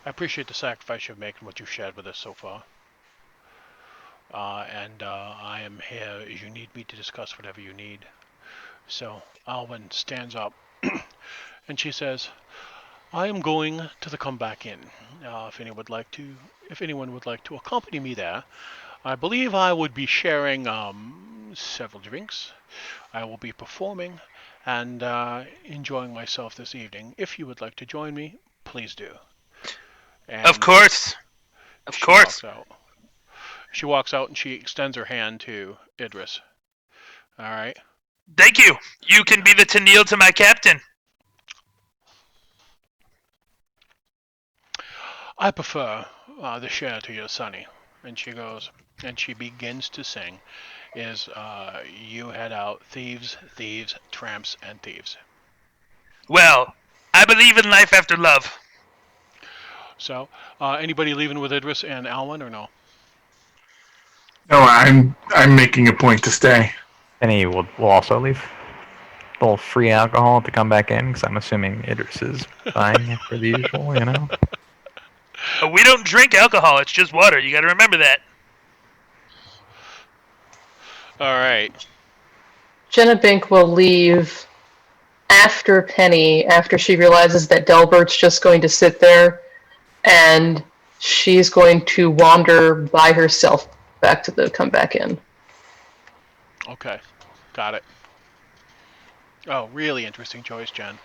I appreciate the sacrifice you've made and what you've shared with us so far. And I am here as you need me to discuss whatever you need. So Alwyn stands up and she says, "I am going to the comeback inn. If anyone would like to accompany me there, I believe I would be sharing several drinks. I will be performing and enjoying myself this evening. If you would like to join me, please do." And Of course. Of she course. walks out. She walks out and she extends her hand to Idris. All right. Thank you. You can be the Tennille to my captain. "I prefer the share to your Sonny." And she goes, and she begins to sing, you head out, thieves, thieves, tramps, and thieves. Well, I believe in life after love. So, anybody leaving with Idris and Alwyn or no? No, I'm making a point to stay. Penny will also leave. A little free alcohol to come back in, because I'm assuming Idris is buying it for the usual, you know? We don't drink alcohol. It's just water. You got to remember that. All right. Jenna Bink will leave after Penny, after she realizes that Delbert's just going to sit there, and she's going to wander by herself back to the come back in. Okay. Got it. Oh, really interesting choice, Jen.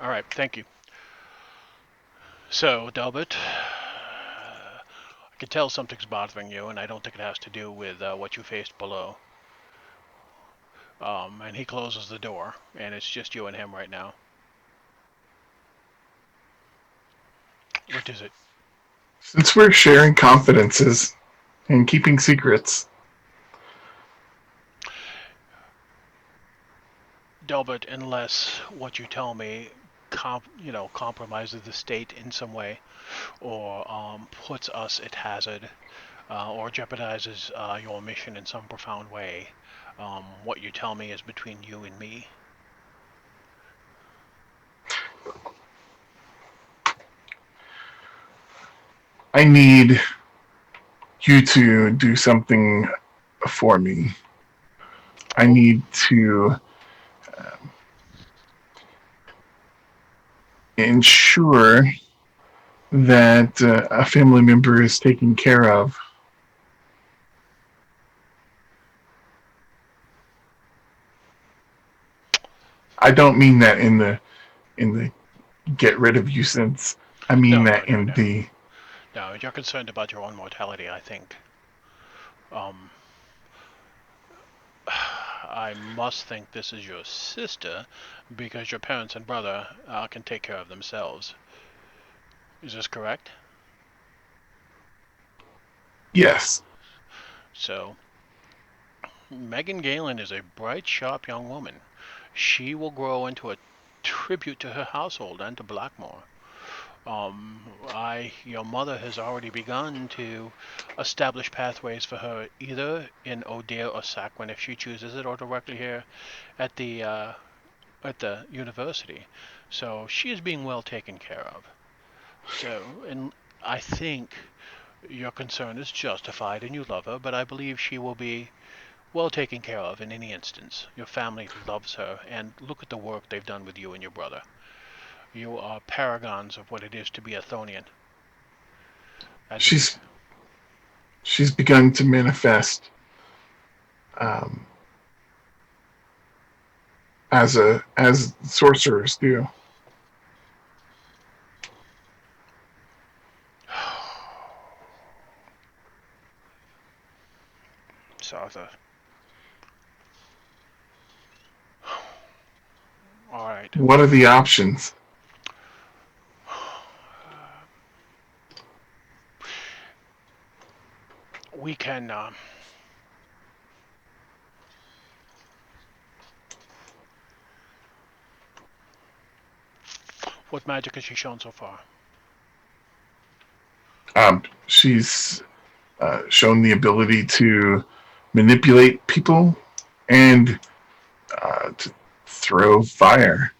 All right. Thank you. So, Delbert, I can tell something's bothering you, and I don't think it has to do with what you faced below. And he closes the door, and it's just you and him right now. What is it? Since we're sharing confidences and keeping secrets, Delbert, unless what you tell me compromises the state in some way, or puts us at hazard, or jeopardizes your mission in some profound way, what you tell me is between you and me. I need you to do something for me. I need to ensure that a family member is taken care of. I don't mean that in the get rid of you sense. I mean No, no, that no, in no. the No, you're concerned about your own mortality, I think. Um, I must think this is your sister because your parents and brother can take care of themselves. Is this correct? yes. So, Megan Galen is a bright, sharp young woman. She will grow into a tribute to her household and to Blackmoor. Your mother has already begun to establish pathways for her, either in O'Dare or Saquon if she chooses it, or directly here at the university. So she is being well taken care of. So, and I think your concern is justified and you love her, but I believe she will be well taken care of in any instance. Your family loves her, and look at the work they've done with you and your brother. You are paragons of what it is to be a Thonian. And to be. She's begun to manifest um, as sorcerers do. Sartha. All right. What are the options? We can. What magic has she shown so far? She's shown the ability to manipulate people and to throw fire.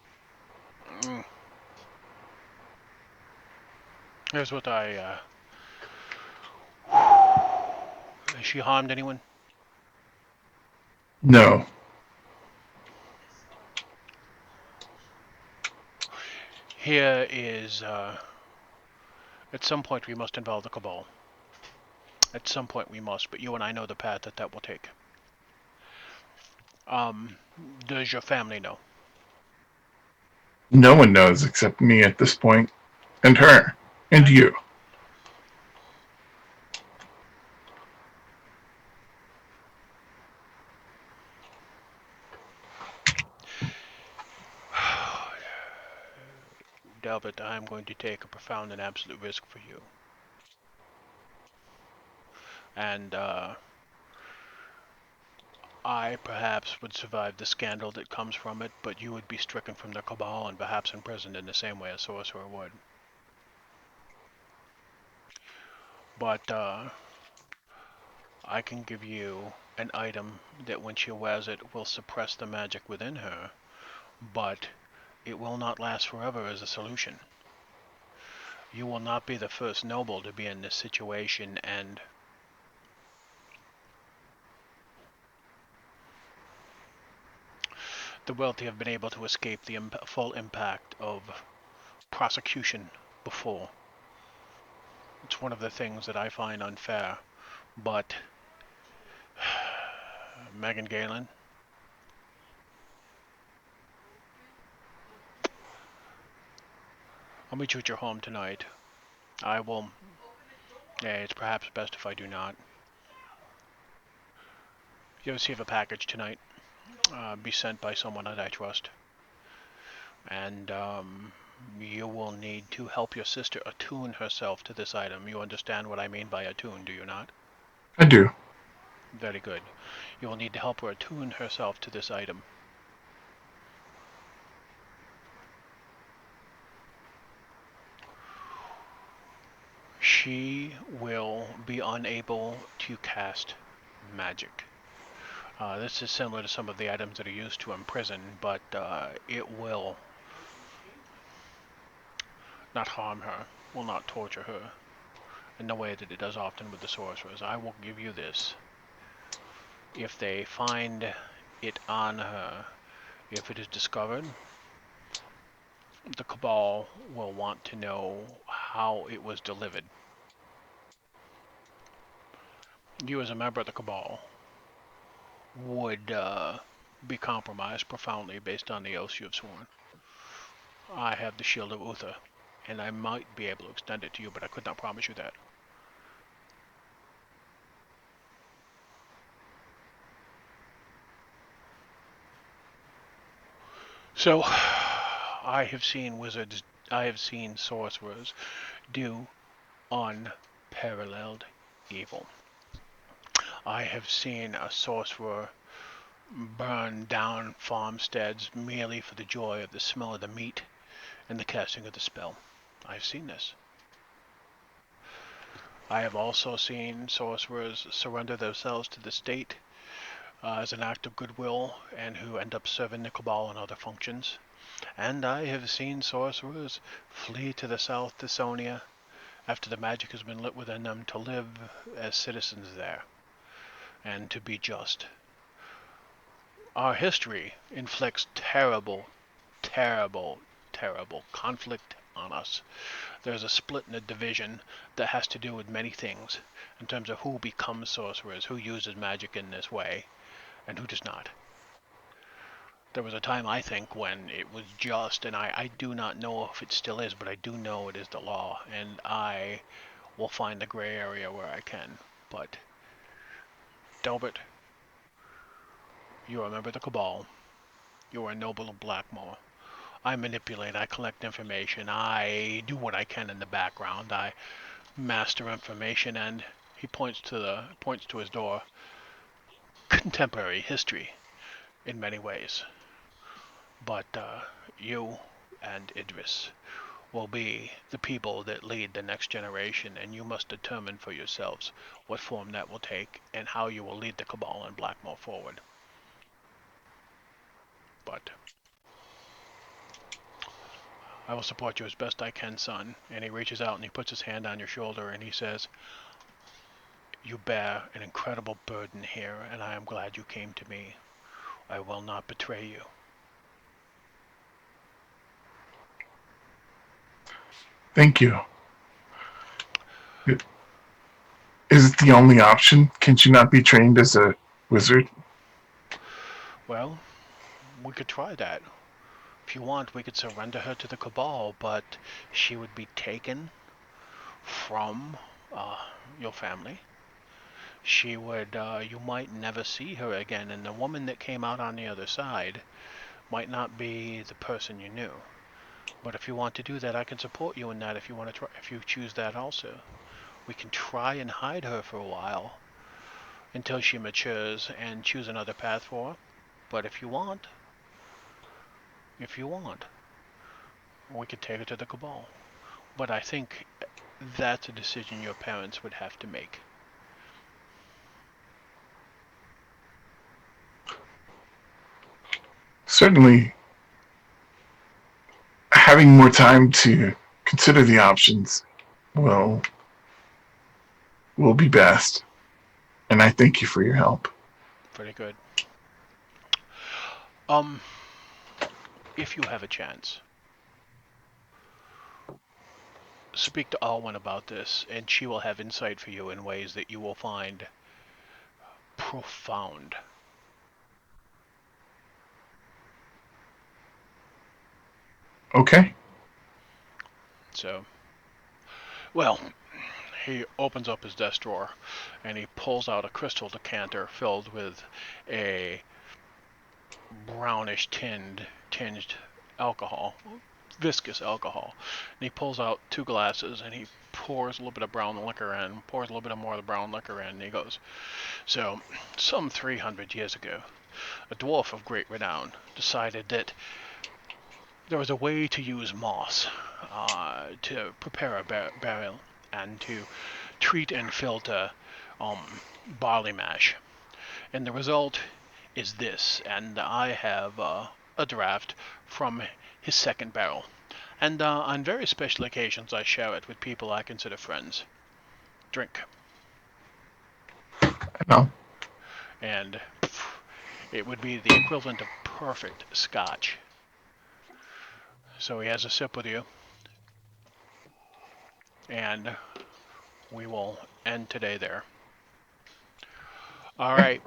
Mm. Here's what I. Has she harmed anyone? No, Here is. At some point, we must involve the Cabal. At some point, we must, but you and I know the path that will take. Um, does your family know? no one knows except me at this point, and her, and Okay. you. Delbert, I'm going to take a profound and absolute risk for you. And I perhaps would survive the scandal that comes from it, but you would be stricken from the Cabal and perhaps imprisoned in the same way a sorcerer would. But I can give you an item that when she wears it will suppress the magic within her, but it will not last forever as a solution. You will not be the first noble to be in this situation, and the wealthy have been able to escape the full impact of prosecution before. It's one of the things that I find unfair. But, Megan Galen, I'll meet you at your home tonight. I will. It's perhaps best if I do not. You'll receive a package tonight. Be sent by someone that I trust. And you will need to help your sister attune herself to this item. You understand what I mean by attune, do you not? I do. Very good. You will need to help her attune herself to this item. She will be unable to cast magic. This is similar to some of the items that are used to imprison, but it will not harm her, will not torture her in the way that it does often with the sorcerers. I will give you this. If they find it on her, if it is discovered, the Cabal will want to know how it was delivered. You, as a member of the Cabal, would be compromised profoundly based on the oaths you have sworn. I have the Shield of Uther, and I might be able to extend it to you, but I could not promise you that. So, I have seen wizards, I have seen sorcerers do unparalleled evil. I have seen a sorcerer burn down farmsteads merely for the joy of the smell of the meat and the casting of the spell. I've seen this. I have also seen sorcerers surrender themselves to the state as an act of goodwill and who end up serving the Cabal in other functions. And I have seen sorcerers flee to the south to Sonia after the magic has been lit within them to live as citizens there and to be just. Our history inflicts terrible, terrible, terrible conflict on us. There's a split and a division that has to do with many things in terms of who becomes sorcerers, who uses magic in this way, and who does not. There was a time, I think, when it was just, and I do not know if it still is, but I do know it is the law, and I will find the gray area where I can. But, Delbert, you are a member of the Cabal. You are a noble of Blackmoor. I manipulate, I collect information, I do what I can in the background, I master information, and he points to his door. Contemporary history in many ways. But you and Idris will be the people that lead the next generation, and you must determine for yourselves what form that will take and how you will lead the Cabal and Blackmoor forward. But I will support you as best I can, son. And he reaches out and he puts his hand on your shoulder and he says, you bear an incredible burden here, and I am glad you came to me. I will not betray you. Thank you. Is it the only option? Can she not be trained as a wizard? Well, we could try that. If you want, we could surrender her to the Cabal, but she would be taken from your family. She would, you might never see her again, and the woman that came out on the other side might not be the person you knew. But if you want to do that, I can support you in that. If you want to try, if you choose that also, we can try and hide her for a while until she matures and choose another path for her. But if you want, we could take her to the Cabal. But I think that's a decision your parents would have to make. certainly having more time to consider the options will be best. And I thank you for your help. Pretty good. If you have a chance, speak to Alwyn about this, and she will have insight for you in ways that you will find profound. Okay. So, well, he opens up his desk drawer, and he pulls out a crystal decanter filled with a brownish tinged alcohol, viscous alcohol. And he pulls out 2 glasses, and he pours a little bit of brown liquor in, pours a little bit more of the brown liquor in, and he goes, so, some 300 years ago, a dwarf of great renown decided that there was a way to use moss to prepare a barrel and to treat and filter barley mash. And the result is this, and I have a draft from his second barrel. And on very special occasions, I share it with people I consider friends. Drink. No. And it would be the equivalent of perfect scotch. So he has a sip with you, and we will end today there. All right.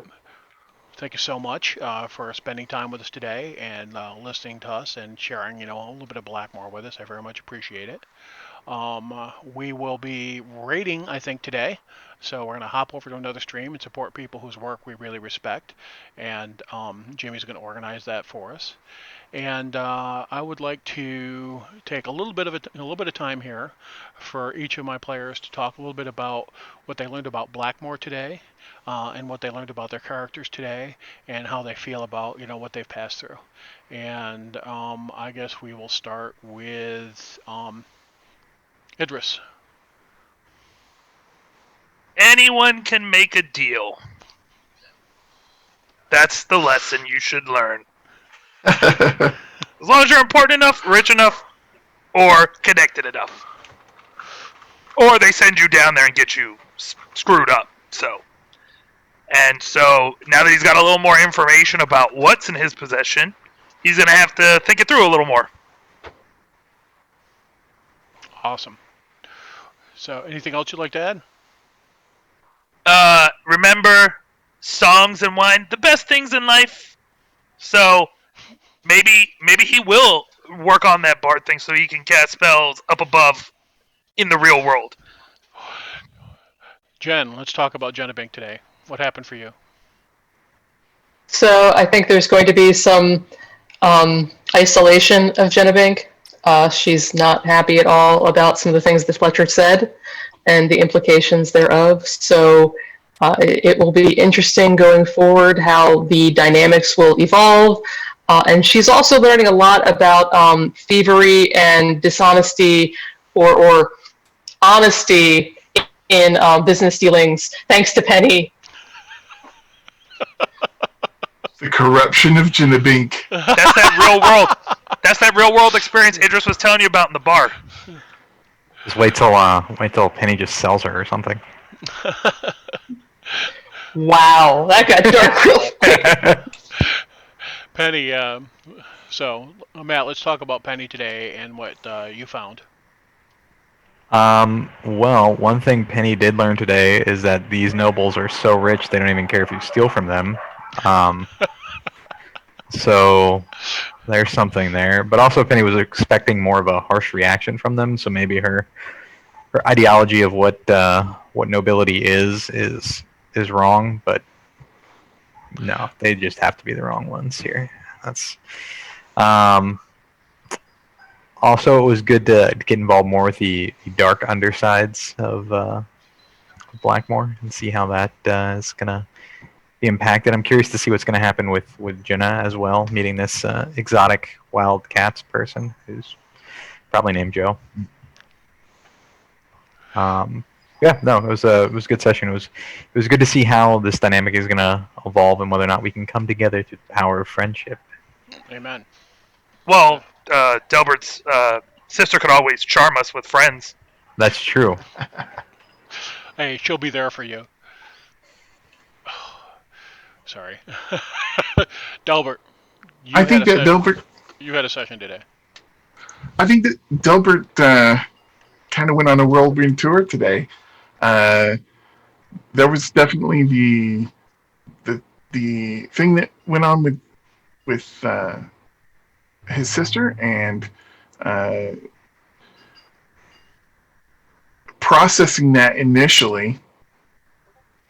Thank you so much for spending time with us today and listening to us and sharing, a little bit of Blackmoor with us. I very much appreciate it. We will be rating, I think, today. So we're going to hop over to another stream and support people whose work we really respect. And Jimmy's going to organize that for us. And I would like to take a little bit of time here for each of my players to talk a little bit about what they learned about Blackmoor today, and what they learned about their characters today, and how they feel about what they've passed through. And I guess we will start with Idris. Anyone can make a deal. That's the lesson you should learn. As long as you're important enough, rich enough, or connected enough. Or they send you down there and get you screwed up. So now that he's got a little more information about what's in his possession, he's going to have to think it through a little more. Awesome. So anything else you'd like to add? Remember, songs and wine, the best things in life. So maybe he will work on that bard thing so he can cast spells up above in the real world. Jen, let's talk about Genebink today. What happened for you? So I think there's going to be some isolation of Genebink. She's not happy at all about some of the things that Fletcher said and the implications thereof. So it will be interesting going forward how the dynamics will evolve. And she's also learning a lot about thievery and dishonesty or honesty in business dealings, thanks to Penny. The corruption of Genebink. That's that real world. That's that real world experience Idris was telling you about in the bar. Just wait till Penny just sells her or something. Wow, that got dark real quick. Penny, so Matt, let's talk about Penny today and what you found. Well, one thing Penny did learn today is that these nobles are so rich they don't even care if you steal from them. So there's something there. But also Penny was expecting more of a harsh reaction from them, so maybe her ideology of what nobility is wrong, but no, they just have to be the wrong ones here. That's also, it was good to get involved more with the dark undersides of Blackmoor and see how that is going to be impacted. I'm curious to see what's going to happen with Jenna as well, meeting this exotic wild cats person who's probably named Joe. Yeah, no, it was a good session. It was good to see how this dynamic is going to evolve and whether or not we can come together through the power of friendship. Amen. Well, Delbert's sister could always charm us with friends. That's true. Hey, she'll be there for you. Sorry. Delbert, I you had think a that Delbert. you had a session today. I think that Delbert kind of went on a whirlwind tour today. Uh, there was definitely the the thing that went on with his sister, and uh, processing that initially,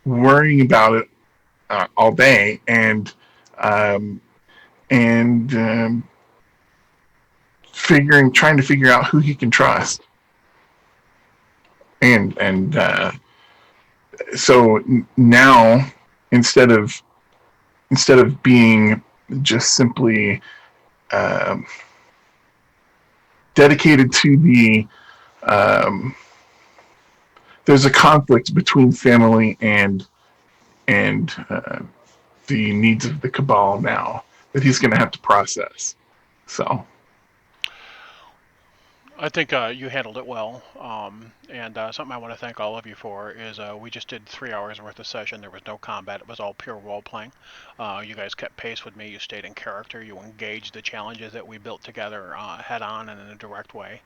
worrying about it all day, um, and trying to figure out who he can trust, and so now instead of being just simply um, dedicated to um, there's a conflict between family and the needs of the cabal now that he's going to have to process. So I think you handled it well. And something I want to thank all of you for is we just did 3 hours worth of session. There was no combat. It was all pure role playing. You guys kept pace with me. You stayed in character. You engaged the challenges that we built together head on and in a direct way.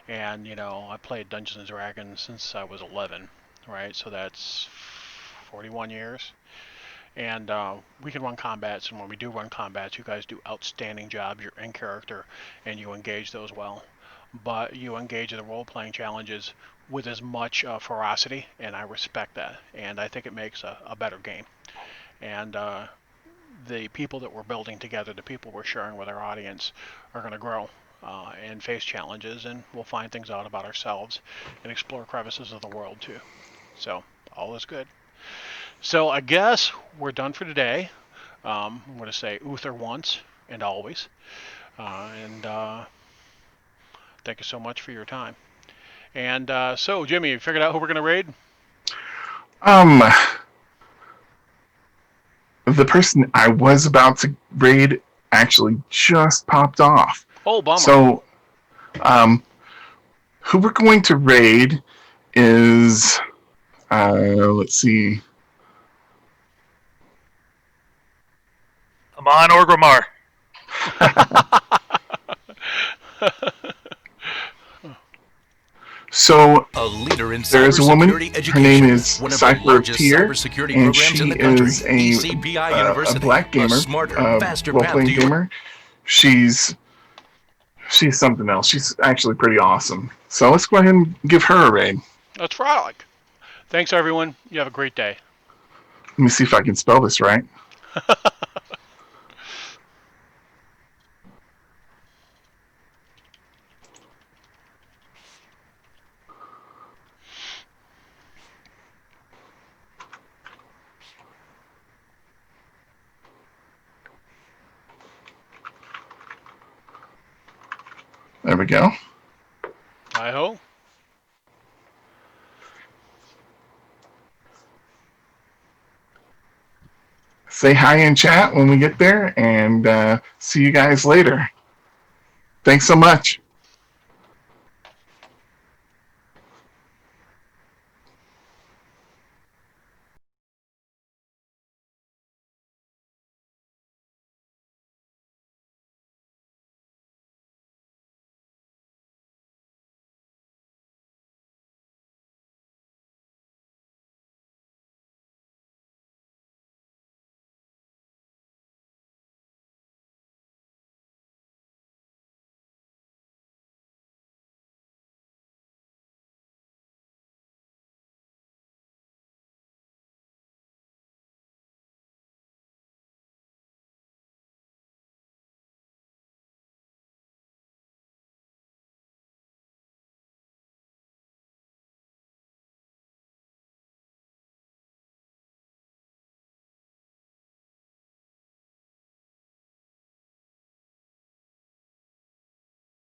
And I played Dungeons and Dragons since I was 11, right? So that's 41 years. And we can run combats, and when we do run combats, you guys do outstanding jobs. You're in character, and you engage those well. But you engage the role-playing challenges with as much ferocity, and I respect that. And I think it makes a better game. And the people that we're building together, the people we're sharing with our audience, are going to grow and face challenges, and we'll find things out about ourselves and explore crevices of the world too. So all is good. So I guess we're done for today. I'm going to say Uther once and always. And thank you so much for your time. And so, Jimmy, you figured out who we're going to raid? um, the person I was about to raid actually just popped off. Oh, bummer. So who we're going to raid is let's see. Amon Orgrimmar. So A leader in there is a woman. cybersecurity education. Her name is One of the Cypher of largest Tier, cybersecurity and programs she in the country. is ECPI a University. black gamer, A smarter, faster path role-playing to your gamer. She's something else. She's actually pretty awesome. So let's go ahead and give her a raid. That's frolic. Thanks, everyone. You have a great day. Let me see if I can spell this right. There we go. I hope. Say hi in chat when we get there, and see you guys later. Thanks so much.